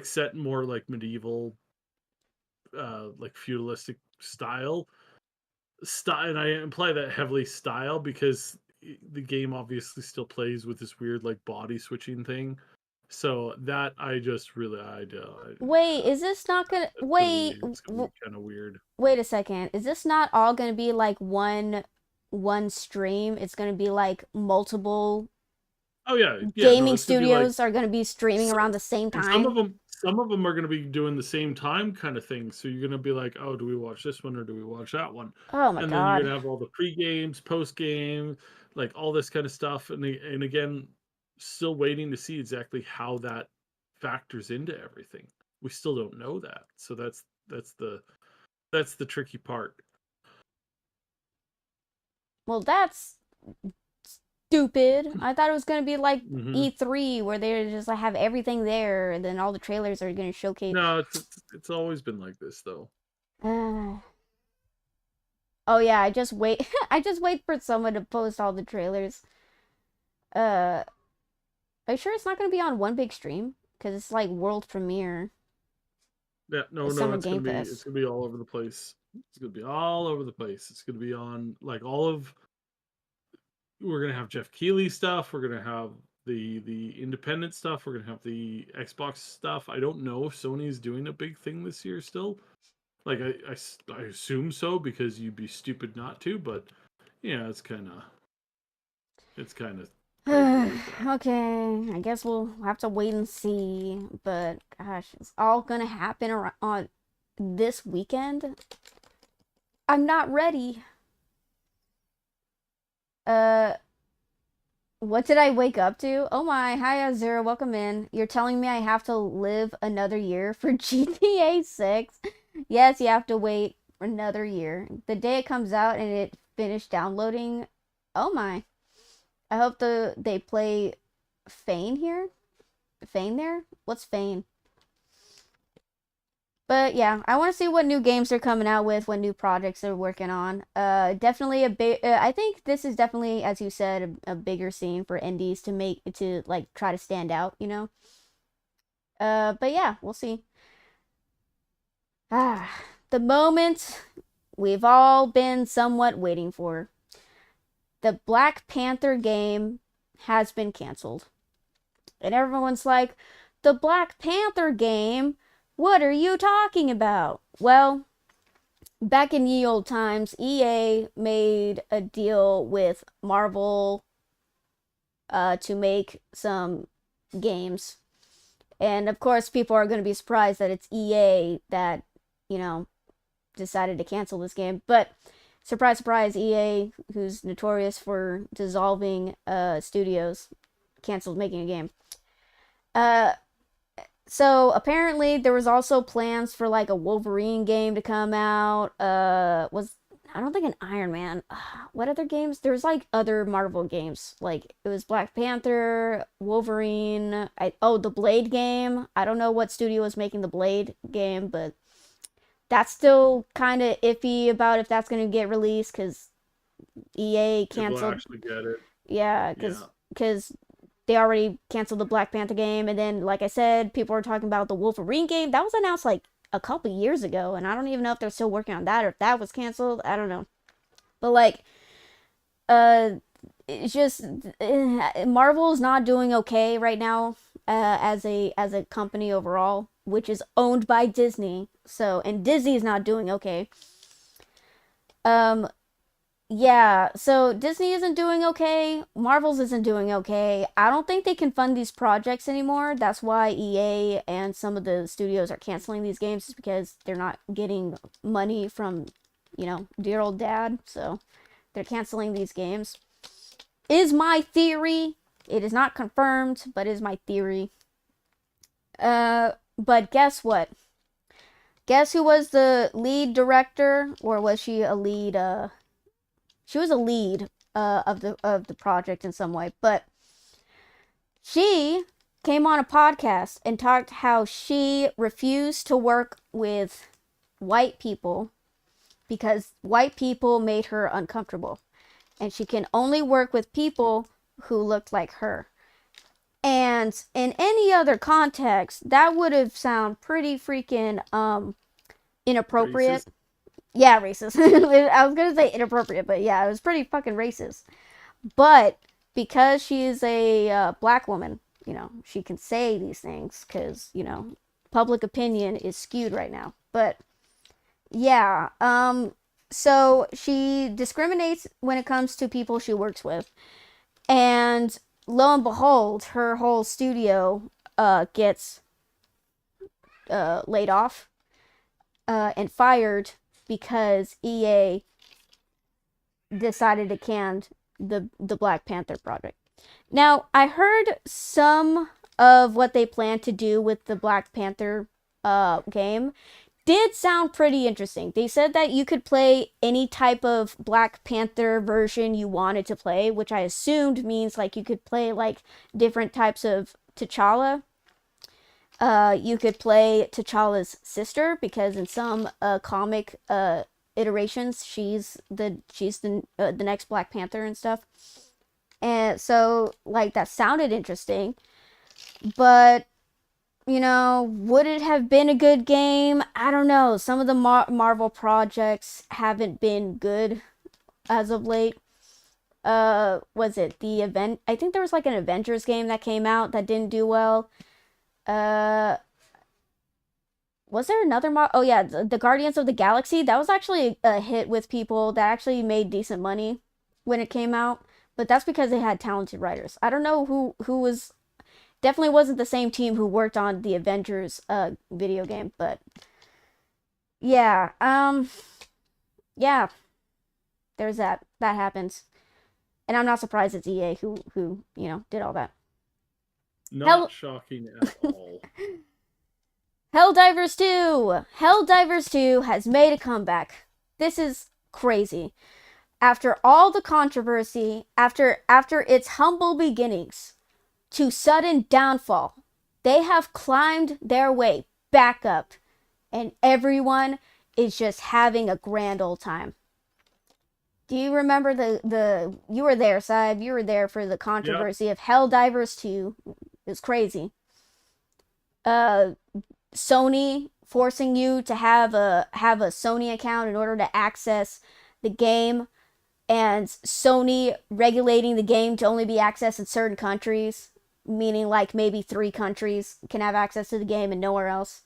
set in more like medieval, like feudalistic style, and I imply that heavily style because the game obviously still plays with this weird like body switching thing. So that I just really I do Wait, is this not gonna it's gonna be kind of weird. wait a second. Is this not all gonna be like one stream? It's gonna be like multiple Oh yeah, yeah, no, gaming it's gonna be like studios are gonna be streaming so, around the same and time? some of them are gonna be doing the same time kind of thing. So you're gonna be like, oh, do we watch this one or do we watch that one? Oh my And then you're god. gonna have all the pre games, post game, like all this kind of stuff. And again, still waiting to see exactly how that factors into everything. We still don't know that. So that's the that's the tricky part. Well, that's stupid. I thought it was gonna be like Hmm. E3 where they just like have everything there and then all the trailers are gonna showcase. No, it's always been like this though. Oh yeah, I just wait. I just wait for someone to post all the trailers. Uh, are you sure it's not gonna be on one big stream? Because it's like world premiere, Yeah, no, no, Summer Game it's Fest. gonna be all over the place. It's gonna be all over the place. It's gonna be on like all of. We're gonna have Jeff Keighley stuff. We're gonna have the independent stuff. We're gonna have the Xbox stuff. I don't know if Sony's doing a big thing this year still. Like I assume so because you'd be stupid not to. But yeah, it's kind of crazy like that. Okay, I guess we'll have to wait and see. But gosh, it's all gonna happen on this weekend. I'm not ready. Uh, what did I wake up to? Oh my, hi Azura, welcome in. You're telling me I have to live another year for GTA 6? Yes, you have to wait for another year. The day it comes out and it finished downloading. Oh my. I hope they play Fane here. Fane there? What's Fane? But yeah, I want to see what new games they're coming out with, what new projects they're working on. Definitely a big. I think this is definitely, as you said, a bigger scene for indies to like try to stand out. But yeah, we'll see. Ah, the moment we've all been somewhat waiting for. The Black Panther game has been canceled. And everyone's like, the Black Panther game? What are you talking about? Well, back in ye old times, EA made a deal with Marvel to make some games. And of course, people are going to be surprised that it's EA that, decided to cancel this game. But surprise, surprise, EA, who's notorious for dissolving studios, canceled making a game. So apparently there was also plans for like a Wolverine game to come out. I don't think an Iron Man. What other games? There's like other Marvel games. Like it was Black Panther, Wolverine. The Blade game. I don't know what studio was making the Blade game, but that's still kind of iffy about if that's going to get released because EA canceled. People actually get it. Yeah, because they already canceled the Black Panther game, and then, like I said, people were talking about the Wolverine game. That was announced like a couple years ago, and I don't even know if they're still working on that or if that was canceled. I don't know, but like, it's just Marvel's not doing okay right now as a company overall, which is owned by Disney. So, and Disney's not doing okay. Yeah, so Disney isn't doing okay. Marvel's isn't doing okay. I don't think they can fund these projects anymore. That's why EA and some of the studios are canceling these games, is because they're not getting money from, dear old dad. So they're canceling these games. Is my theory. It is not confirmed, but is my theory. But guess what? Guess who was the lead director, or was she a lead? She was a lead of the project in some way, but she came on a podcast and talked how she refused to work with white people because white people made her uncomfortable, and she can only work with people who looked like her. And in any other context, that would have sounded pretty freaking inappropriate. Racist. Yeah, racist. I was gonna say inappropriate, but yeah, it was pretty fucking racist. But because she is a black woman, she can say these things because, public opinion is skewed right now. But yeah, so she discriminates when it comes to people she works with. And lo and behold, her whole studio gets laid off and fired because EA decided to can the Black Panther project. Now, I heard some of what they plan to do with the Black Panther game did sound pretty interesting. They said that you could play any type of Black Panther version you wanted to play, which I assumed means like you could play like different types of T'Challa. You could play T'Challa's sister because in some comic iterations she's the next Black Panther and stuff. And so like that sounded interesting, but would it have been a good game? I don't know. Some of the Marvel projects haven't been good as of late. Was it the event? I think there was like an Avengers game that came out that didn't do well. Was there another oh yeah, the Guardians of the Galaxy? That was actually a hit with people that actually made decent money when it came out, but that's because they had talented writers. I don't know who was. Definitely wasn't the same team who worked on the Avengers video game, but yeah, yeah, there's that happens, and I'm not surprised it's EA who did all that. Not shocking at all. Helldivers 2! Helldivers 2 has made a comeback. This is crazy. After all the controversy, after its humble beginnings to sudden downfall, they have climbed their way back up and everyone is just having a grand old time. Do you remember you were there, Saib, you were there for the controversy of Helldivers 2. It was crazy. Sony forcing you to have a Sony account in order to access the game, and Sony regulating the game to only be accessed in certain countries, meaning like maybe 3 countries can have access to the game and nowhere else.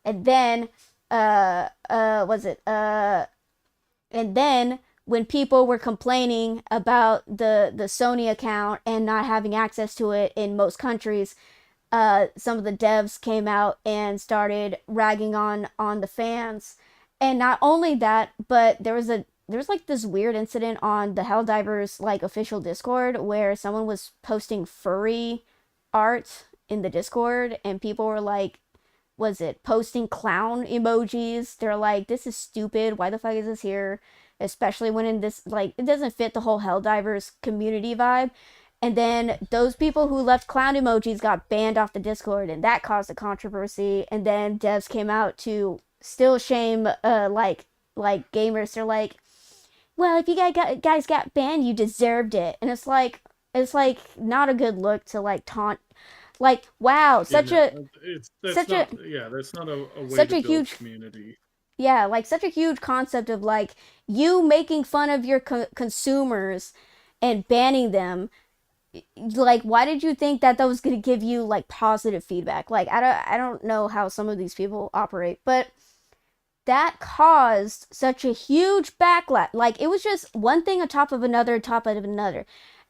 And then and then when people were complaining about the Sony account and not having access to it in most countries, some of the devs came out and started ragging on the fans. And not only that, but there's like this weird incident on the Helldivers like official Discord where someone was posting furry art in the Discord, and people were like, posting clown emojis. They're like, this is stupid, why the fuck is this here? Especially when in this, like, it doesn't fit the whole Helldivers community vibe. And then those people who left clown emojis got banned off the Discord, and that caused a controversy. And then devs came out to still shame like gamers. They're like, well, if you guys got banned, you deserved it. And it's like not a good look to like taunt. Like, wow, that's not a way to build huge community. Yeah, like such a huge concept of like you making fun of your consumers and banning them. Like, why did you think that was going to give you like positive feedback? Like, I don't know how some of these people operate, but that caused such a huge backlash. Like, it was just one thing on top of another,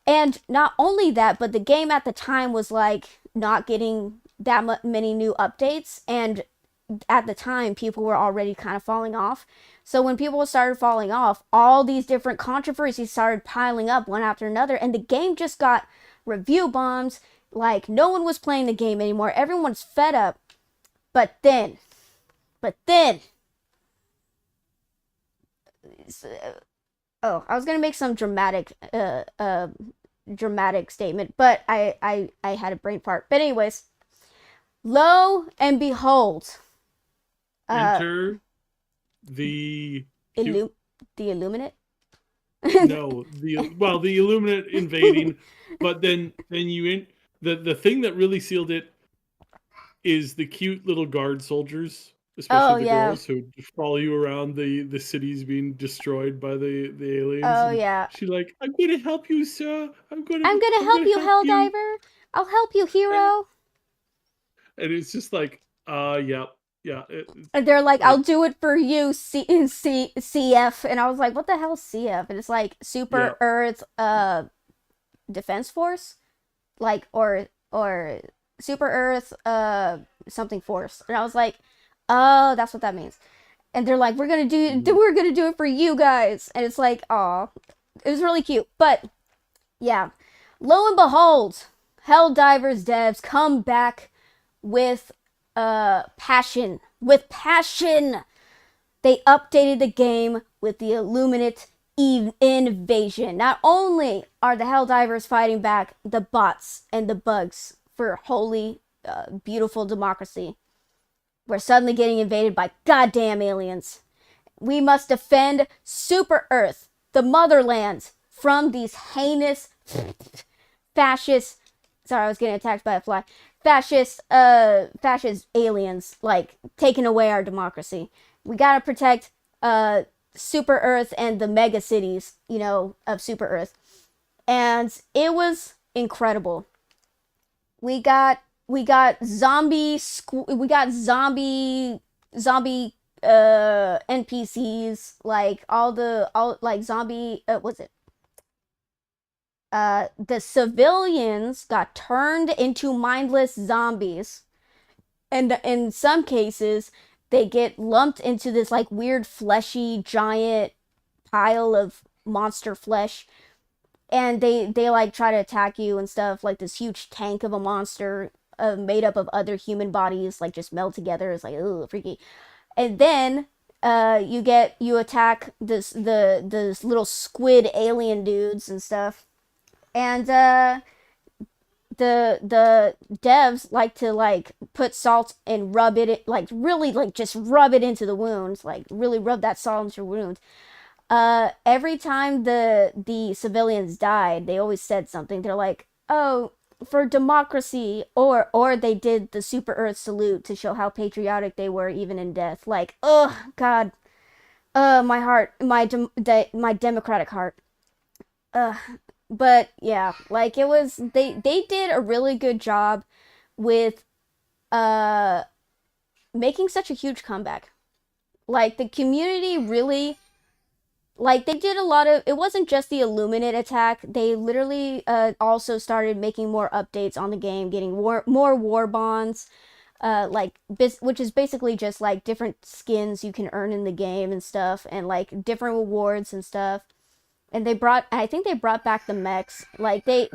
and not only that, but the game at the time was like not getting that many new updates, and at the time people were already kind of falling off. So when people started falling off, all these different controversies started piling up one after another, and the game just got review bombs. Like, no one was playing the game anymore. Everyone's fed up. But then I was gonna make some dramatic statement, but I had a brain fart. But anyways, lo and behold, enter the Illuminate. No, the Illuminate invading, but then the thing that really sealed it is the cute little guard soldiers, especially girls who follow you around the cities being destroyed by the aliens. Oh, yeah. She's like, I'm gonna help you, sir. I'm gonna help you, Helldiver. I'll help you, hero. And it's just like, yeah. And they're like, I'll do it for you, CF. And I was like, what the hell is CF? And it's like Super Earth Defense Force, like, or Super Earth something force. And I was like, oh, that's what that means. And they're like, we're gonna do it for you guys. And it's like, aw, it was really cute. But yeah, lo and behold, Helldivers devs come back with passion. They updated the game with the Illuminate invasion. Not only are the Helldivers fighting back the bots and the bugs for holy, beautiful democracy, we're suddenly getting invaded by goddamn aliens. We must defend Super Earth, the motherland, from these heinous fascist. Sorry, I was getting attacked by a fly. Fascist aliens, like, taking away our democracy. We gotta protect Super Earth and the mega cities, of Super Earth. And it was incredible. We got zombie NPCs, like like zombie the civilians got turned into mindless zombies, and in some cases they get lumped into this like weird fleshy giant pile of monster flesh, and they like try to attack you and stuff, like this huge tank of a monster made up of other human bodies, like just meld together. It's like, ooh, freaky. And then you attack this little squid alien dudes and stuff. And the devs like to like put salt and rub it, like really like just rub it into the wounds, like really rub that salt into wounds. Every time the civilians died, they always said something. They're like, "Oh, for democracy," or they did the Super Earth salute to show how patriotic they were even in death. Like, oh God, my heart, my democratic heart. But yeah, like it was, they did a really good job with making such a huge comeback. Like the community really, like they did a lot of, it wasn't just the Illuminate attack. They literally also started making more updates on the game, getting more war bonds, which is basically just like different skins you can earn in the game and stuff, and like different rewards and stuff. And I think they brought back the mechs. Like they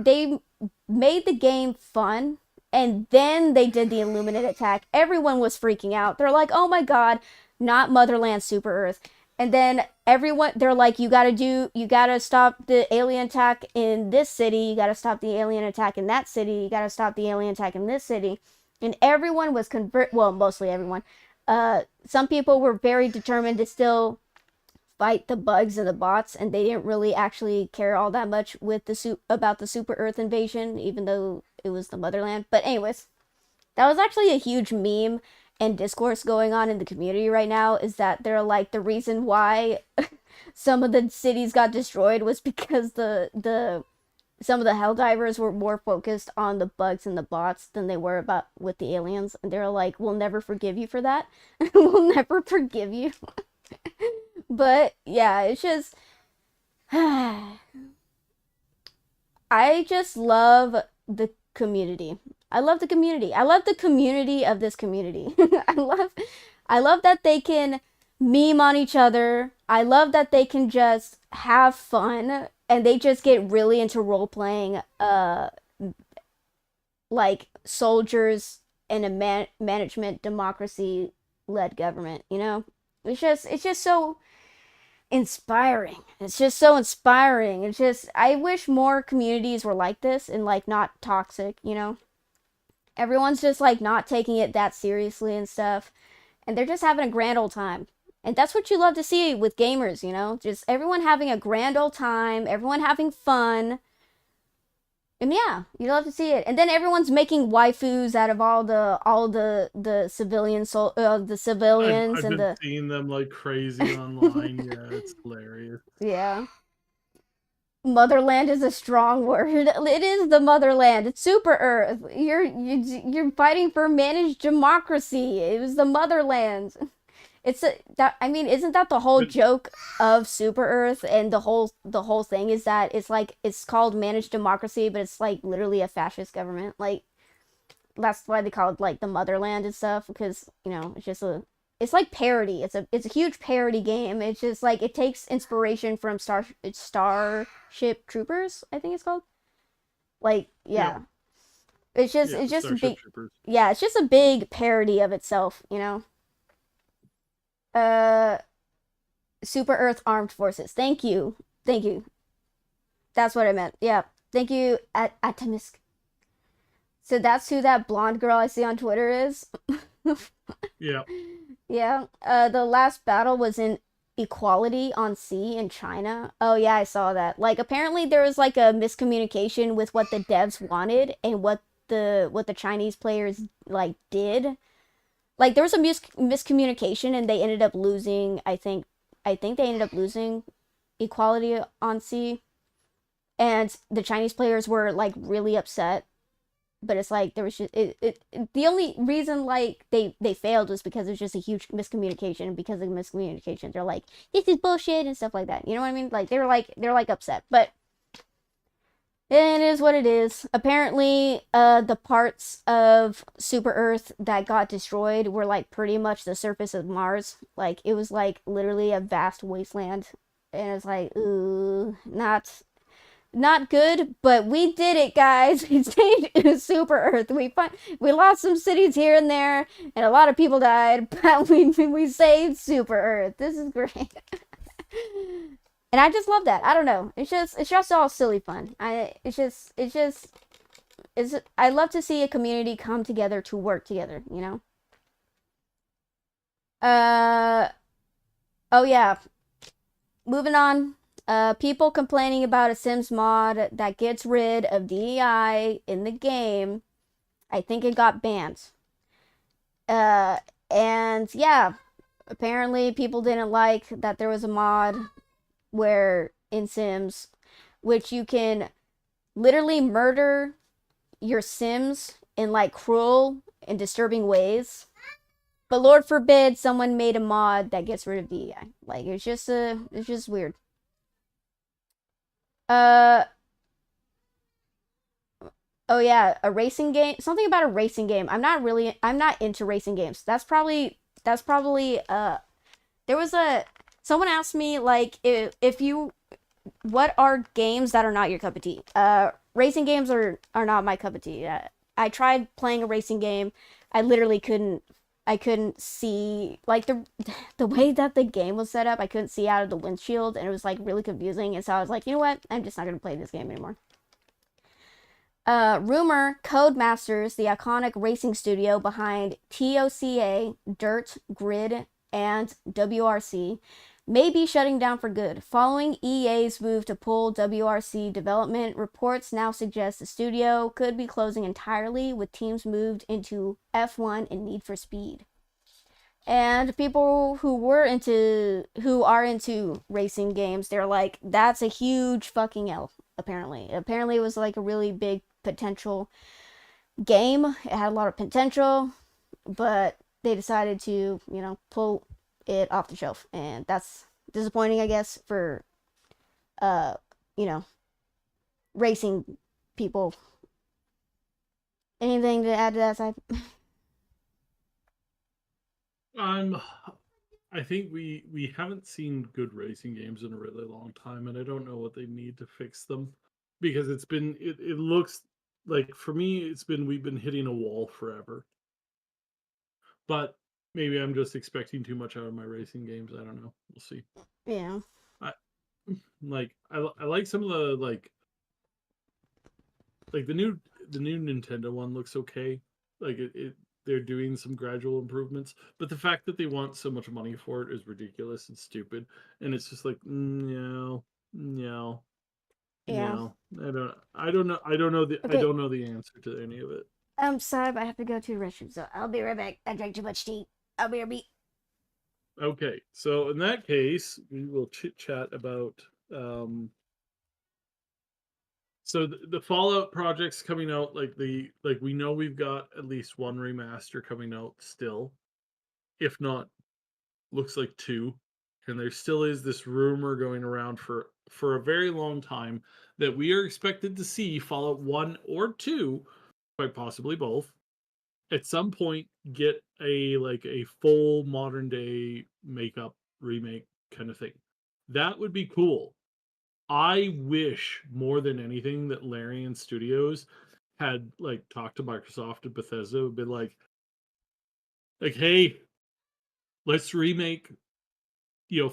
made the game fun, and then they did the Illuminate attack. Everyone was freaking out. They're like, "Oh my God, not Motherland Super Earth." And then they're like, you gotta stop the alien attack in this city, you gotta stop the alien attack in that city, you gotta stop the alien attack in this city. And everyone was well, mostly everyone. Some people were very determined to still fight the bugs and the bots, and they didn't really actually care all that much with about the Super Earth invasion, even though it was the Motherland. But anyways, that was actually a huge meme and discourse going on in the community right now, is that they're like, the reason why some of the cities got destroyed was because some of the Helldivers were more focused on the bugs and the bots than they were about with the aliens. And they're like, we'll never forgive you for that. We'll never forgive you. But yeah, it's just I just love the community. I love the community. I love the community of this community. I love that they can meme on each other. I love that they can just have fun, and they just get really into role playing like soldiers in a management democracy led government, you know? It's just so inspiring. It's just so inspiring. It's just, I wish more communities were like this and like not toxic, you know? Everyone's just like not taking it that seriously and stuff, and they're just having a grand old time. And that's what you love to see with gamers, you know? Just everyone having a grand old time, everyone having fun. And yeah, you love to see it. And then everyone's making waifus out of all the civilians, the civilians. I've been seeing them like crazy online. Yeah, it's hilarious. Yeah. Motherland is a strong word. It is the motherland. It's Super Earth. You're fighting for managed democracy. It was the motherland. I mean, isn't that the whole joke of Super Earth? And the whole thing is that it's called managed democracy, but it's like literally a fascist government. Like that's why they call it like the motherland and stuff, because you know it's like parody. It's a huge parody game. It's just like it takes inspiration from Starship Troopers, I think it's called. Like yeah. It's just a big Troopers. Yeah, it's just a big parody of itself, you know. Super Earth Armed Forces. Thank you. That's what I meant. Yeah. Thank you, Atomisk. So that's who that blonde girl I see on Twitter is. Yeah. Yeah. The last battle was in Equality on Sea in China. Oh yeah, I saw that. Like apparently there was like a miscommunication with what the devs wanted and what the Chinese players like did. Like there was a miscommunication, and they ended up losing. I think they ended up losing Equality on Sea, and the Chinese players were like really upset. But it's like there was just the only reason like they failed was because there's just a huge miscommunication. And because of the miscommunication, they're like, this is bullshit and stuff like that. You know what I mean? Like they're like upset, but it is what it is. Apparently, the parts of Super Earth that got destroyed were like pretty much the surface of Mars. Like it was like literally a vast wasteland, and it's like, ooh, not good. But we did it, guys. We saved Super Earth. We lost some cities here and there, and a lot of people died, but we saved Super Earth. This is great. And I just love that. I don't know. It's just all silly fun. It's just I love to see a community come together to work together, you know? Oh yeah, moving on. People complaining about a Sims mod that gets rid of DEI in the game. I think it got banned. Uh, and yeah, apparently people didn't like that there was a mod where in Sims, which you can literally murder your Sims in like cruel and disturbing ways. But Lord forbid someone made a mod that gets rid of DEI. Like it's just weird. Uh oh yeah, a racing game. Something about a racing game. I'm not into racing games. That's probably there was a someone asked me like if you what are games that are not your cup of tea? Racing games are not my cup of tea. I tried playing a racing game. I literally couldn't. I couldn't see like the way that the game was set up. I couldn't see out of the windshield, and it was like really confusing. And so I was like, you know what? I'm just not gonna play this game anymore. Rumor Codemasters, the iconic racing studio behind TOCA, Dirt, Grid, and WRC, may be shutting down for good. Following EA's move to pull WRC development, reports now suggest the studio could be closing entirely, with teams moved into F1 and Need for Speed. And people who are into racing games, they're like, that's a huge fucking L, apparently. Apparently it was like a really big potential game. It had a lot of potential, but they decided to, you know, pull it off the shelf, and that's disappointing, I guess, for uh, you know, racing people. Anything to add to that side? Um, I think we haven't seen good racing games in a really long time, and I don't know what they need to fix them because it looks like for me it's been we've been hitting a wall forever. But maybe I'm just expecting too much out of my racing games. I don't know. We'll see. Yeah. I I like some of the like the new Nintendo one looks okay. Like it they're doing some gradual improvements, but the fact that they want so much money for it is ridiculous and stupid. And it's just like no, no, Yeah. no. I Okay. don't know the answer to any of it. Sorry, but I have to go to the restroom, so I'll be right back. I drank too much tea. I'll be right back. Okay, so in that case, we will chit chat about so the Fallout projects coming out, like we know we've got at least one remaster coming out still, if not, looks like two, and there still is this rumor going around for a very long time that we are expected to see Fallout 1 or 2, quite possibly both, at some point get a full modern day makeup remake kind of thing. That would be cool. I wish more than anything that Larian Studios had like talked to Microsoft and Bethesda would be like, hey, let's remake,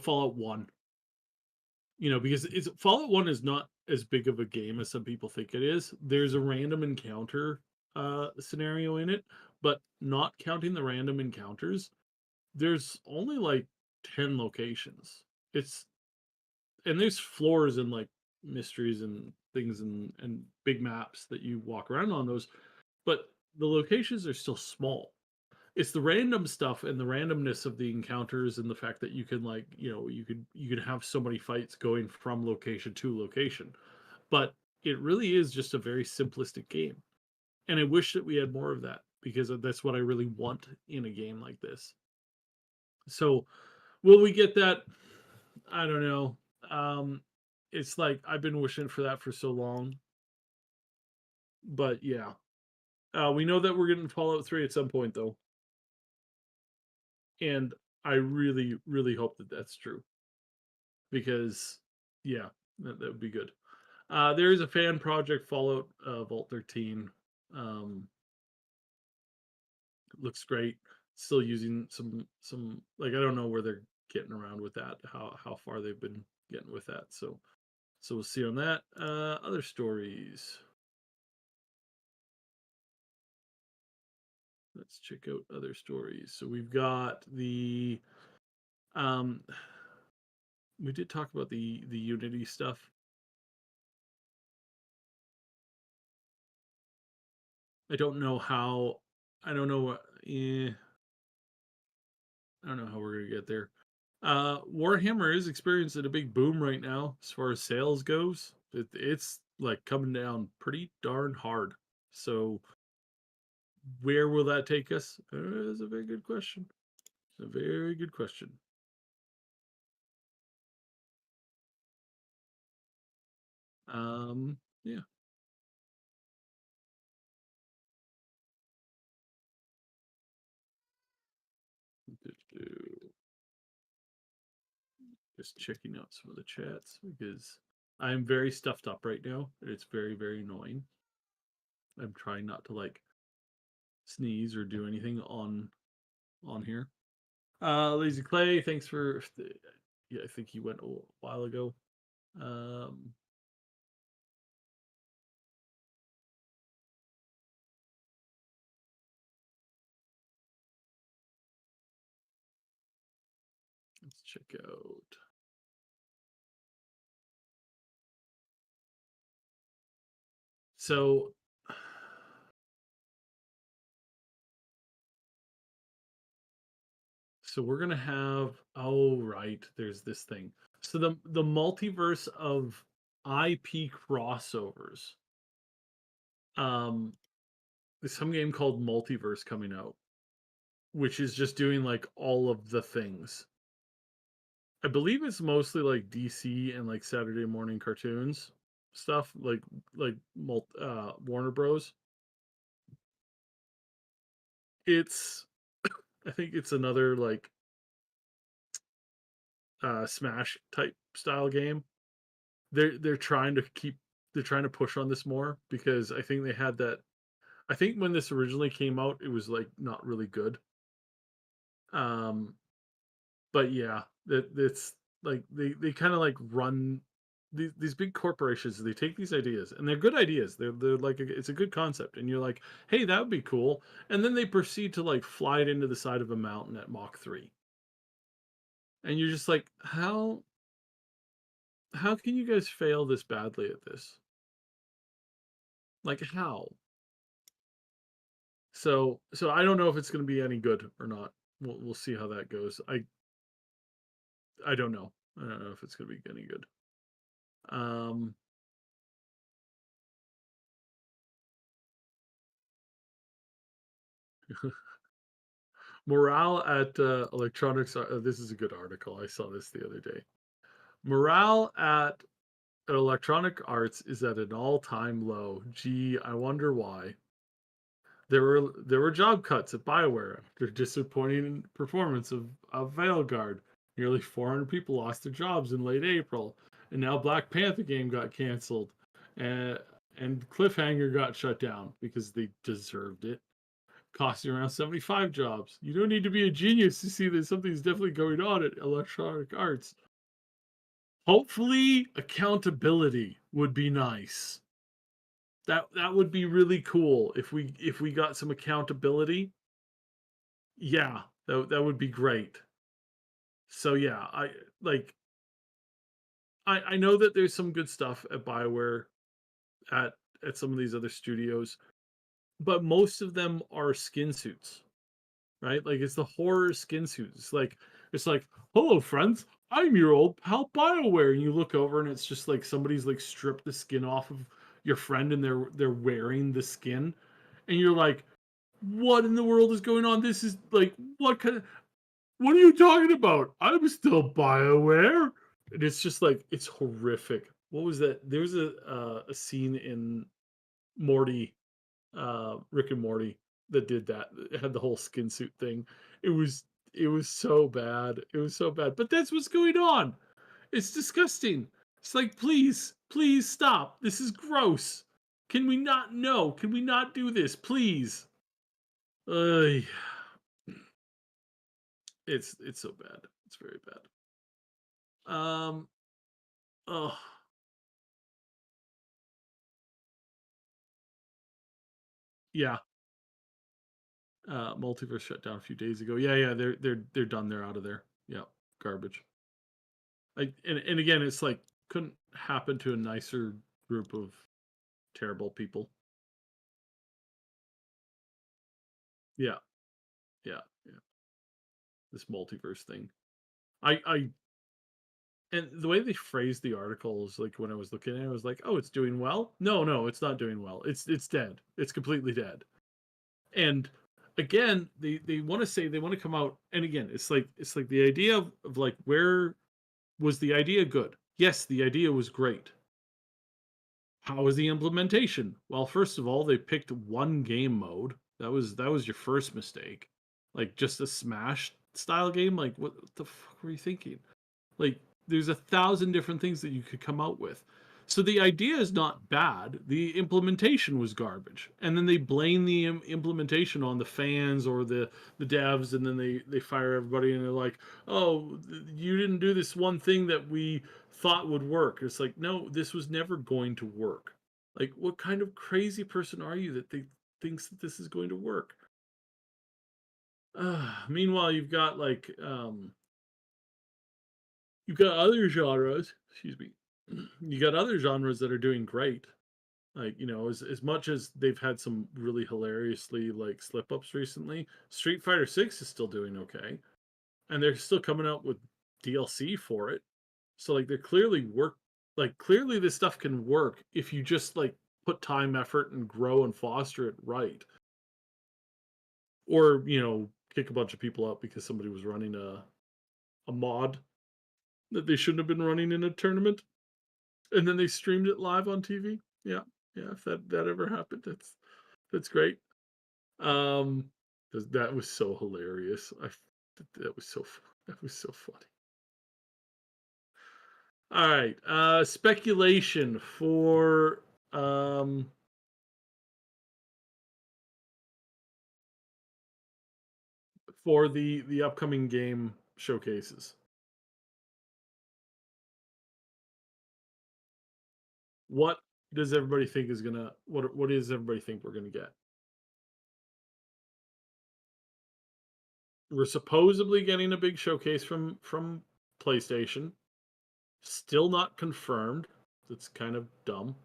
Fallout 1. Because it's Fallout 1 is not as big of a game as some people think it is. There's a random encounter scenario in it, but not counting the random encounters, there's only like 10 locations. It's and there's floors and like mysteries and things and big maps that you walk around on those, but the locations are still small. It's the random stuff and the randomness of the encounters and the fact that you can you could have so many fights going from location to location. But it really is just a very simplistic game. And I wish that we had more of that because that's what I really want in a game like this. So, will we get that? I don't know. It's like I've been wishing for that for so long. But yeah. We know that we're getting Fallout 3 at some point though. And I really, really hope that that's true because, yeah, that would be good. There is a fan project, Fallout Vault 13. Looks great. Still using some like I don't know where they're getting around with that, how far they've been getting with that. So we'll see on that. Other stories. let's check out other stories. So we've got the we did talk about the Unity stuff. I don't know how. I don't know what. I don't know how we're gonna get there. Warhammer is experiencing a big boom right now as far as sales goes. It's like coming down pretty darn hard. So where will that take us? That's a very good question. It's a very good question. Yeah. Just checking out some of the chats because I'm very stuffed up right now. It's very, very annoying. I'm trying not to like sneeze or do anything on here. Lazy Clay, thanks for yeah, I think he went a while ago. Let's check out. So we're gonna have, oh right, there's this thing. So the multiverse of IP crossovers. There's some game called Multiverse coming out, which is just doing like all of the things. I believe it's mostly like DC and like Saturday morning cartoons stuff, like Warner Bros. It's I think it's another like Smash type style game. They're trying to push on this more because I think they had that. I think when this originally came out, it was like not really good. But yeah, it's like they kind of like run these big corporations. They take these ideas and they're good ideas. They're like it's a good concept, and you're like, hey, that would be cool. And then they proceed to like fly it into the side of a mountain at Mach 3, and you're just like, how can you guys fail this badly at this? Like how? So I don't know if it's going to be any good or not. We'll see how that goes. I don't know. I don't know if it's going to be any good. Um, Morale at electronics. This is a good article. I saw this the other day. Morale at Electronic Arts is at an all-time low. Gee, I wonder why. There were job cuts at BioWare after disappointing performance of Veilgard. Nearly 400 people lost their jobs in late April, and now Black Panther game got canceled, and Cliffhanger got shut down because they deserved it, costing around 75 jobs. You don't need to be a genius to see that something's definitely going on at Electronic Arts. Hopefully, accountability would be nice. That would be really cool if we got some accountability. Yeah, that would be great. So yeah, I know that there's some good stuff at BioWare at some of these other studios, but most of them are skin suits, right? Like it's the horror skin suits. It's like, hello friends, I'm your old pal BioWare, and you look over and it's just like somebody's like stripped the skin off of your friend and they're wearing the skin, and you're like, what in the world is going on? This is like what are you talking about? I'm still BioWare. And it's just like it's horrific. What was that? There's a scene in Morty, Rick and Morty, that did that. It had the whole skin suit thing. It was so bad. It was so bad. But that's what's going on. It's disgusting. It's like, please stop. This is gross. Can we not know? Can we not do this, please? Ugh. It's so bad. It's very bad. Oh, yeah. Multiverse shut down a few days ago. Yeah, they're done. They're out of there. Yeah, garbage. And again, it's like couldn't happen to a nicer group of terrible people. Yeah, yeah. This multiverse thing. I and the way they phrased the article is like when I was looking at it, I was like, oh, it's doing well. No, it's not doing well. It's dead. It's completely dead. And again, they want to say they want to come out, and again, it's like the idea of like where was the idea good? Yes, the idea was great. How was the implementation? Well, first of all, they picked one game mode. That was your first mistake. Like just a Smash style game. Like what the fuck were you thinking? Like there's 1,000 different things that you could come out with. So the idea is not bad. The implementation was garbage, and then they blame the implementation on the fans or the devs, and then they fire everybody, and they're like, "Oh, you didn't do this one thing that we thought would work." It's like, no, this was never going to work. Like, what kind of crazy person are you that thinks that this is going to work? Meanwhile, you've got other genres. Excuse me. You got other genres that are doing great. Like, as much as they've had some really hilariously like slip ups recently, Street Fighter 6 is still doing okay. And they're still coming out with DLC for it. So like they're clearly this stuff can work if you just like put time, effort, and grow and foster it right. Or, kick a bunch of people out because somebody was running a mod that they shouldn't have been running in a tournament. And then they streamed it live on TV. Yeah, yeah. If that ever happened, that's great. Um, that was so hilarious. That was so that was so funny. All right, speculation um for the upcoming game showcases. What does everybody think is gonna what does everybody think we're gonna get? We're supposedly getting a big showcase from PlayStation. Still not confirmed. That's kind of dumb.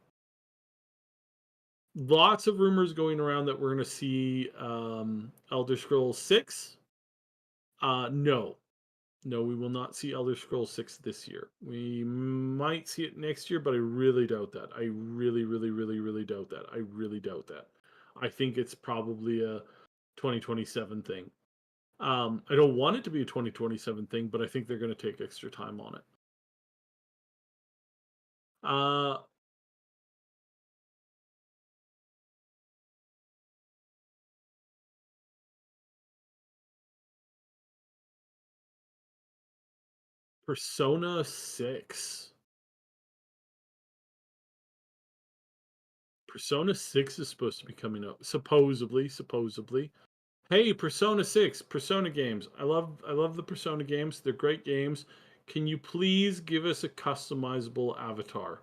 Lots of rumors going around that we're going to see Elder Scrolls 6. No. No, we will not see Elder Scrolls 6 this year. We might see it next year, but I really doubt that. I really, really, really, really doubt that. I really doubt that. I think it's probably a 2027 thing. I don't want it to be a 2027 thing, but I think they're going to take extra time on it. Uh, Persona 6. Persona 6 is supposed to be coming up. Supposedly. Hey, Persona 6, Persona games. I love the Persona games. They're great games. Can you please give us a customizable avatar?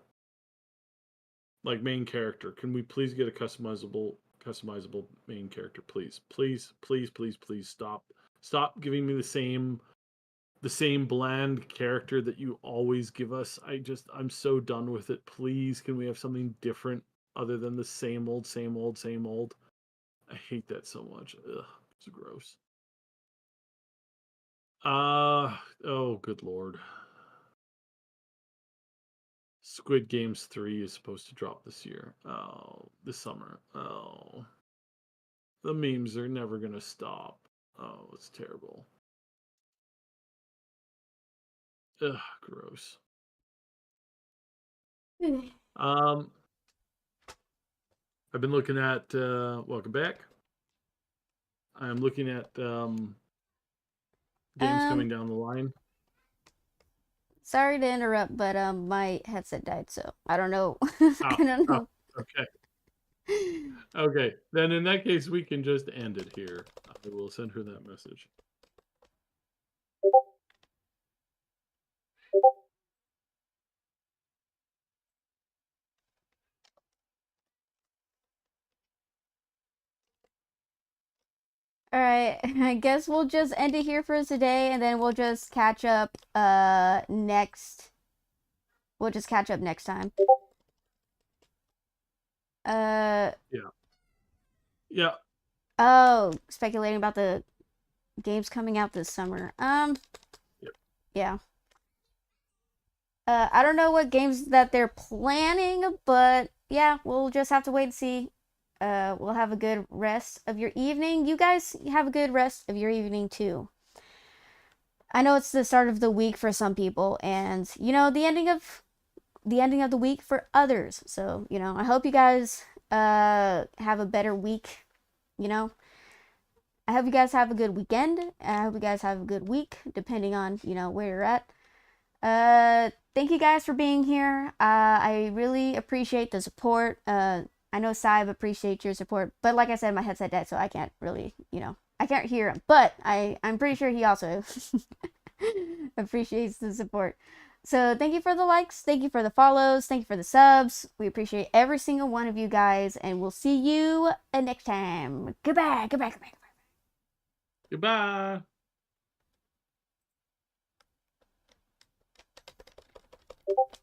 Like main character. Can we please get a customizable main character, please? Please stop. Stop giving me the same bland character that you always give us. I'm so done with it. Please, can we have something different other than the same old, same old, same old? I hate that so much. Ugh, it's gross. Oh, good lord. Squid Games 3 is supposed to drop this year. Oh, this summer. Oh. The memes are never gonna stop. Oh, it's terrible. Ugh, gross. Um, I've been looking at welcome back. I'm looking at games coming down the line. Sorry to interrupt, but my headset died, so I don't know. Oh, I don't know. okay. Okay, then in that case, we can just end it here. I will send her that message. All right, I guess we'll just end it here for today, and then we'll just catch up next. We'll just catch up next time. Yeah. Yeah. Oh, speculating about the games coming out this summer. Yep. Yeah. I don't know what games that they're planning, but yeah, we'll just have to wait and see. We'll have a good rest of your evening. You guys have a good rest of your evening too. I know it's the start of the week for some people, and you know the ending of the week for others. So you know, I hope you guys have a better week. You know, I hope you guys have a good weekend. I hope you guys have a good week, depending on you know where you're at. Thank you guys for being here. I really appreciate the support. I know Saib appreciates your support, but like I said, my headset died, so I can't really, you know, I can't hear him. But I'm pretty sure he also appreciates the support. So thank you for the likes, thank you for the follows, thank you for the subs. We appreciate every single one of you guys, and we'll see you next time. Goodbye, goodbye, goodbye, Goodbye. goodbye.